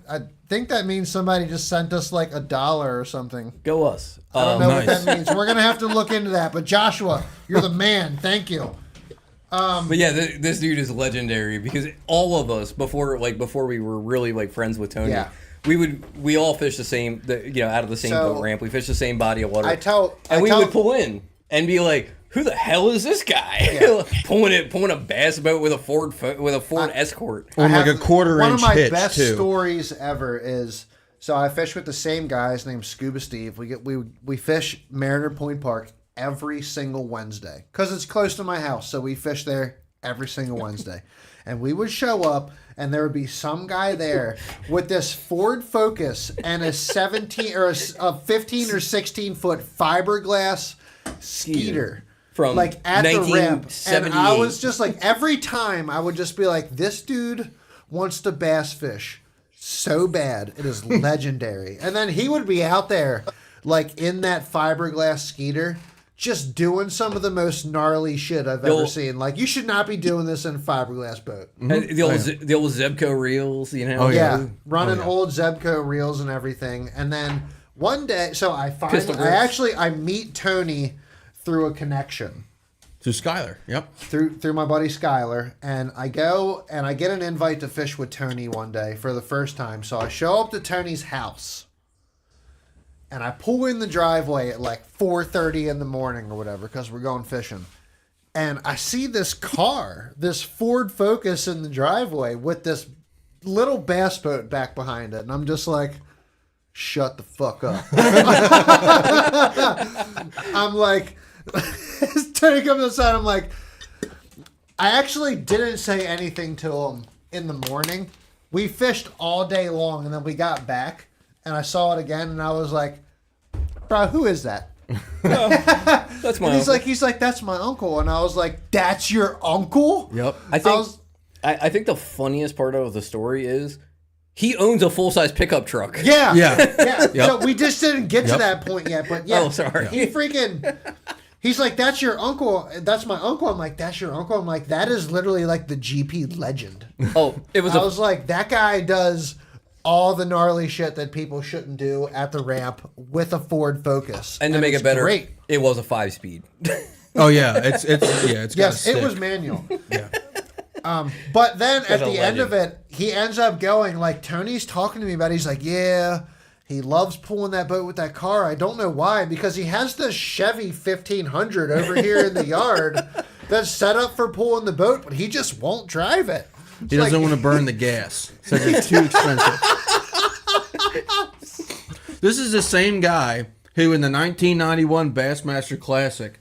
think that means somebody just sent us like $1 or something. go us. I don't know nice. what that means. We're gonna have to look into that. But Joshua, you're the man. Thank you. But yeah, this dude is legendary because all of us before we were really like friends with Tony, Yeah. we all fished the same, out of the same boat ramp. We fished the same body of water. We would pull in and be like, "Who the hell is this guy?" Yeah. pulling a bass boat with a Ford Escort. On like a quarter one inch of my hitch best too. stories ever is so I fish with the same guys named Scuba Steve. We fish Mariner Point Park every single Wednesday because it's close to my house, so we fish there every single Wednesday. And we would show up, and there would be some guy there with this Ford Focus and a 17 or a 15 or 16 foot fiberglass skeeter. From like at the ramp, and I 1978. was just like, every time I would just be like, this dude wants to bass fish so bad, it is legendary. And then he would be out there, like in that fiberglass skeeter, just doing some of the most gnarly shit I've ever seen. Like, you should not be doing this in a fiberglass boat. And the old Zebco reels, Oh, Yeah, running old Zebco reels and everything. And then one day, so I meet Tony through a connection. To Skylar, yep. Through my buddy Skylar, and I go and I get an invite to fish with Tony one day for the first time. So I show up to Tony's house, and I pull in the driveway at like 4:30 in the morning or whatever because we're going fishing. And I see this car, this Ford Focus in the driveway with this little bass boat back behind it, and I'm just like, shut the fuck up. I'm like, Tony comes outside. I'm like, I actually didn't say anything to him in the morning. We fished all day long, and then we got back, and I saw it again, and I was like, bro, who is that? That's my. And he's like, that's my uncle, and I was like, that's your uncle? Yep. I think the funniest part of the story is he owns a full-size pickup truck. Yeah. Yeah. So we just didn't get to that point yet, but yeah. Oh, sorry. He freaking. He's like, that's your uncle. That's my uncle. I'm like, that's your uncle. I'm like, that is literally like the GP legend. Oh, it was. I was like, that guy does all the gnarly shit that people shouldn't do at the ramp with a Ford Focus. And to make it's it better, great. it was a 5-speed. Oh yeah, it's got Yes, a it stick. was manual. Yeah. But then at a the end of legend. it, he ends up going, like, Tony's talking to me about it. He's like, yeah, he loves pulling that boat with that car. I don't know why, because he has this Chevy 1500 over here in the yard that's set up for pulling the boat, but he just won't drive it. He doesn't want to burn the gas. Says it's too expensive. This is the same guy who in the 1991 Bassmaster Classic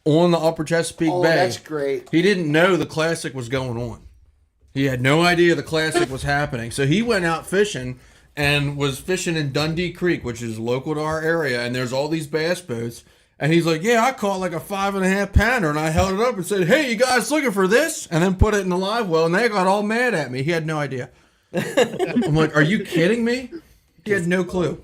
on the Upper Chesapeake Oh, Bay. that's great. He didn't know the Classic was going on. He had no idea the Classic was happening. So he went out fishing and was fishing in Dundee Creek, which is local to our area, and there's all these bass boats. And he's like, yeah, I caught like a 5.5 pounder, and I held it up and said, hey, you guys looking for this? And then put it in the live well, and they got all mad at me. He had no idea. I'm like, are you kidding me? He had no clue.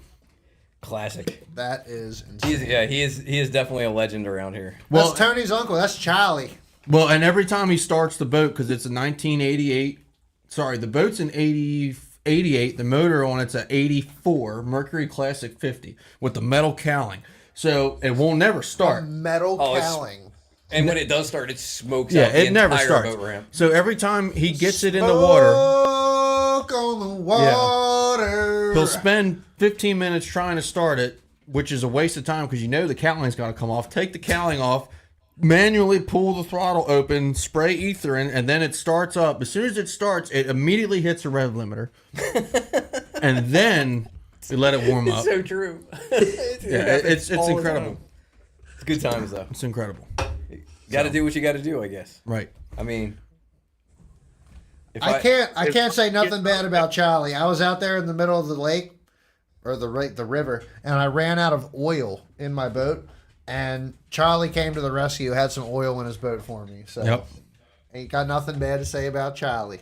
Classic. That is insane. He is definitely a legend around here. That's Tony's uncle. That's Charlie. Well, and every time he starts the boat, because it's a 1988, sorry, the boat's in 88, the motor on it's a 84 Mercury Classic 50 with the metal cowling. So it won't never start. Metal Oh, cowling. And when it does start, it smokes Yeah, out the it never entire starts. boat ramp. So every time he gets it in the water, Smoke on the water. he'll spend 15 minutes trying to start it, which is a waste of time because you know the cowling's got to come off. Take the cowling off, manually pull the throttle open, spray ether in, and then it starts up. As soon as it starts, it immediately hits a rev limiter. And then we let it warm up. It's so true. It's all the incredible. time. It's good times, though. It's incredible. Got to do what you got to do, I guess. Right. I mean, if I can't say nothing bad about Charlie. I was out there in the middle of the lake or the river, and I ran out of oil in my boat, and Charlie came to the rescue, had some oil in his boat for me. So Yep. ain't got nothing bad to say about Charlie.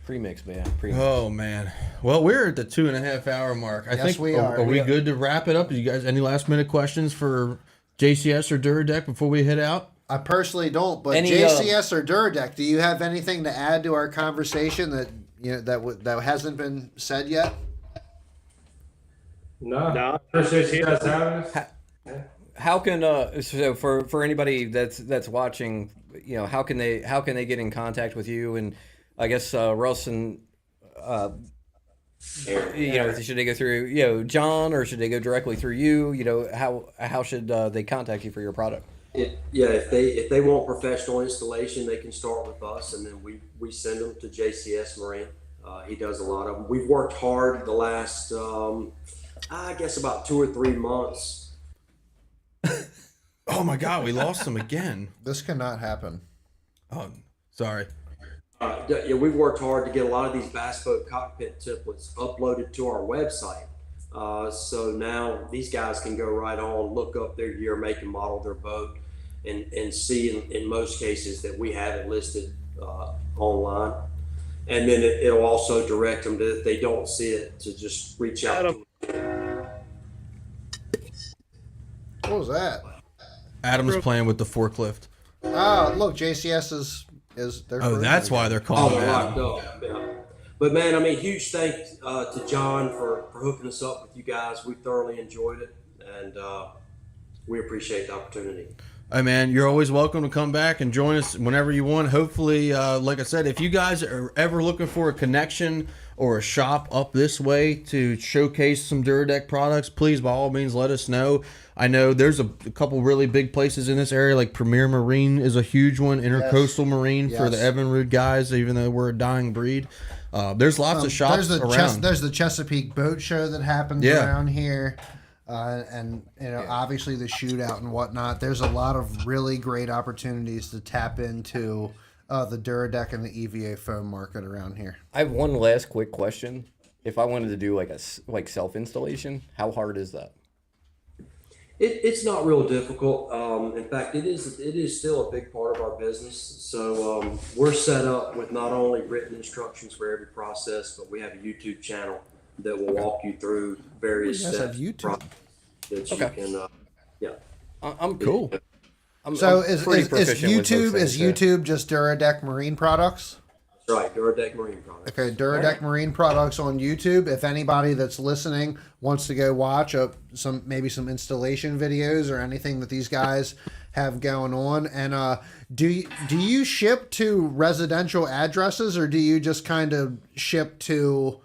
Premix, man. Premix. Oh man. Well, we're at the 2.5 hour mark. I Yes, think we are. Are we good to wrap it up? You guys, any last minute questions for JCS or Dura Deck before we head out? I personally don't, but Any, JCS or Dura Deck, do you have anything to add to our conversation that that hasn't been said yet? No. Appreciate you guys having us. How can so for anybody that's watching, how can they get in contact with you? And I guess Russ and should they go through John, or should they go directly through you? How should they contact you for your product? If they want professional installation, they can start with us, and then we send them to JCS Marine. He does a lot of them. We've worked hard the last, I guess, about 2 or 3 months. Oh my God, we lost him again. This cannot happen. Oh, sorry. We've worked hard to get a lot of these bass boat cockpit templates uploaded to our website. So now these guys can go right on, look up their year, make, and model their boat, and see in most cases that we have it listed online. And then it'll also direct them to, if they don't see it, to just reach out to them. What was that? Adam's playing with the forklift. Oh, look, JCS is their. Oh, that's why they're calling they're Adam. locked up. Yeah. But man, I mean, huge thanks to John for hooking us up with you guys. We thoroughly enjoyed it, and we appreciate the opportunity. Hey man, you're always welcome to come back and join us whenever you want. Hopefully, like I said, if you guys are ever looking for a connection or a shop up this way to showcase some Dura Deck products, please, by all means, let us know. I know there's a couple really big places in this area, like Premier Marine is a huge one, Intercoastal Marine for the Evinrude guys, even though we're a dying breed. There's lots of shops around. There's the Chesapeake Boat Show that happens around here. And obviously the shootout and whatnot. There's a lot of really great opportunities to tap into the Dura Deck and the EVA foam market around here. I have one last quick question. If I wanted to do like self installation, how hard is that? It's not real difficult. In fact, it is still a big part of our business. So we're set up with not only written instructions for every process, but we have a YouTube channel that will walk you through various steps. Have YouTube. That you can, I'm cool. So is YouTube just Dura Deck Marine products? That's right, Dura Deck Marine products. Okay, Dura Deck Marine products on YouTube. If anybody that's listening wants to go watch some installation videos or anything that these guys have going on, and do you ship to residential addresses, or do you just kind of ship to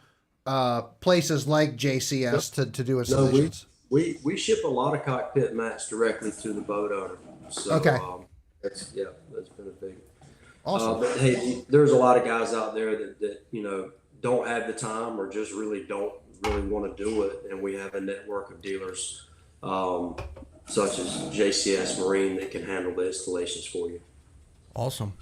places like JCS to do installations? We ship a lot of cockpit mats directly to the boat owner. So, okay. That's been a big. Awesome. But hey, there's a lot of guys out there that don't have the time or just really don't want to do it, and we have a network of dealers such as JCS Marine that can handle the installations for you. Awesome.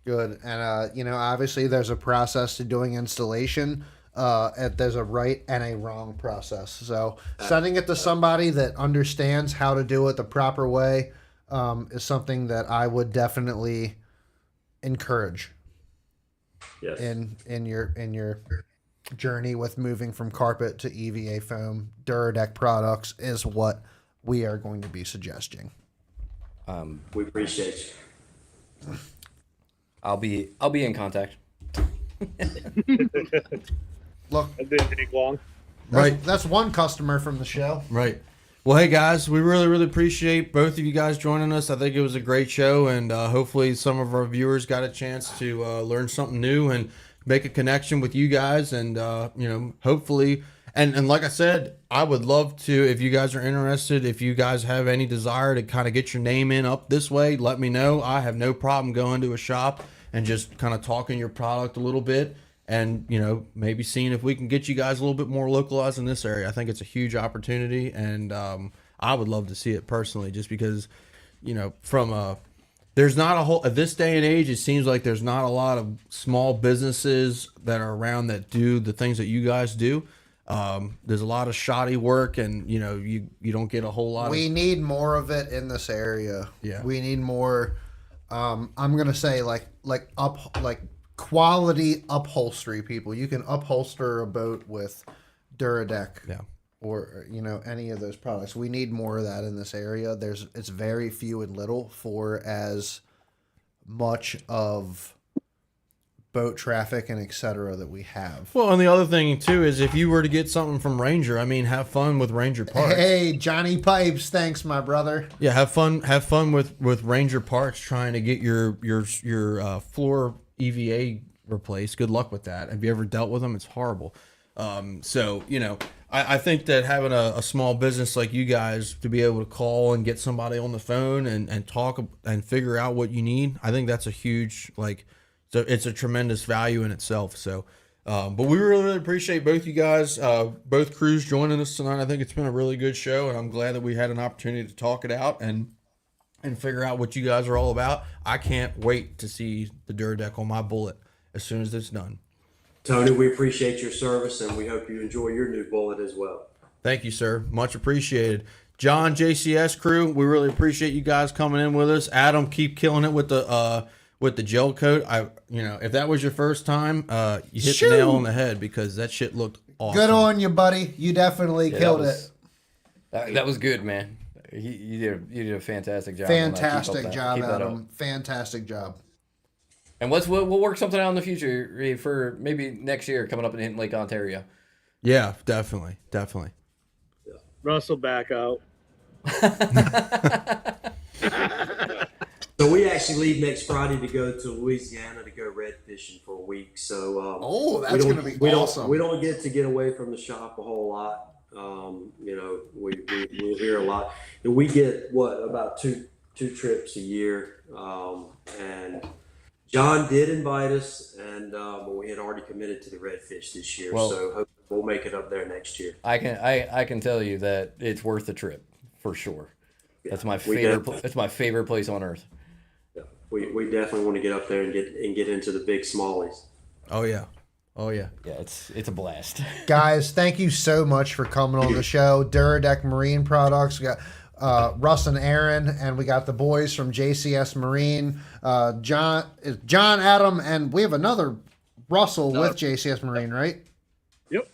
Good. And obviously there's a process to doing installation. There's a right and a wrong process. So sending it to somebody that understands how to do it the proper way is something that I would definitely encourage. Yes. In your journey with moving from carpet to EVA foam, Dura Deck products is what we are going to be suggesting. We appreciate you. I'll be in contact. Look, That didn't take long. that's one customer from the show. Right. Well, hey guys, we really, really appreciate both of you guys joining us. I think it was a great show, and hopefully some of our viewers got a chance to learn something new and make a connection with you guys, and hopefully, and like I said, I would love to, if you guys are interested, if you guys have any desire to kind of get your name in up this way, let me know. I have no problem going to a shop and just kind of talking your product a little bit. And, maybe seeing if we can get you guys a little bit more localized in this area. I think it's a huge opportunity, and I would love to see it personally, just because, there's not a whole, at this day and age, it seems like there's not a lot of small businesses that are around that do the things that you guys do. There's a lot of shoddy work, and, you don't get a whole lot We need more of it in this area. Yeah. We need more, I'm going to say quality upholstery people. You can upholster a boat with Dura Deck, or any of those products. We need more of that in this area. It's very few and little for as much of boat traffic and etc. that we have. Well, and the other thing too is if you were to get something from Ranger, I mean, have fun with Ranger parts. Hey, Johnny Pipes, thanks, my brother. Yeah, have fun with Ranger parts trying to get your floor EVA replaced. Good luck with that. Have you ever dealt with them? It's horrible. So I think that having a small business like you guys to be able to call and get somebody on the phone and talk and figure out what you need, I think that's a huge it's a tremendous value in itself. So, but we really appreciate both you guys, both crews joining us tonight. I think it's been a really good show, and I'm glad that we had an opportunity to talk it out and figure out what you guys are all about. I can't wait to see the Dura Deck on my bullet as soon as it's done. Tony, we appreciate your service, and we hope you enjoy your new bullet as well. Thank you, sir. Much appreciated. John, JCS crew, we really appreciate you guys coming in with us. Adam, keep killing it with the gel coat. If that was your first time, you hit the nail on the head because that shit looked awesome. Good on you, buddy. You definitely killed it. That was good, man. You did a fantastic job. Fantastic job, Adam. Fantastic job. And we'll work something out in the future for maybe next year coming up in Lake Ontario. Yeah, definitely. Russell back out. So we actually leave next Friday to go to Louisiana to go red fishing for a week. So that's going to be awesome. We don't get away from the shop a whole lot. We'll hear a lot. And we get about two trips a year. And John did invite us, and but we had already committed to the redfish this year, so hopefully we'll make it up there next year. I can tell you that it's worth the trip for sure. Yeah, that's my favorite. That's my favorite place on earth. Yeah, we definitely want to get up there and get into the big smallies. Oh yeah. Yeah, it's a blast. Guys, thank you so much for coming on the show. Dura Deck Marine Products. We got Russ and Aaron, and we got the boys from JCS Marine, John, Adam, and we have another Russell with JCS Marine, right? Yep.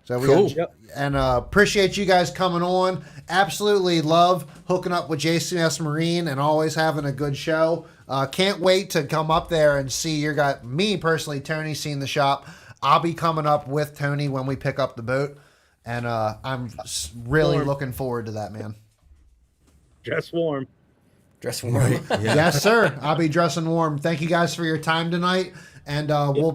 So cool. And appreciate you guys coming on. Absolutely love hooking up with JCS Marine and always having a good show. Can't wait to come up there and see me personally, Tony, seeing the shop. I'll be coming up with Tony when we pick up the boat, and I'm really looking forward to that, man. Dress warm. Dress warm. Yes, sir. I'll be dressing warm. Thank you guys for your time tonight, and we'll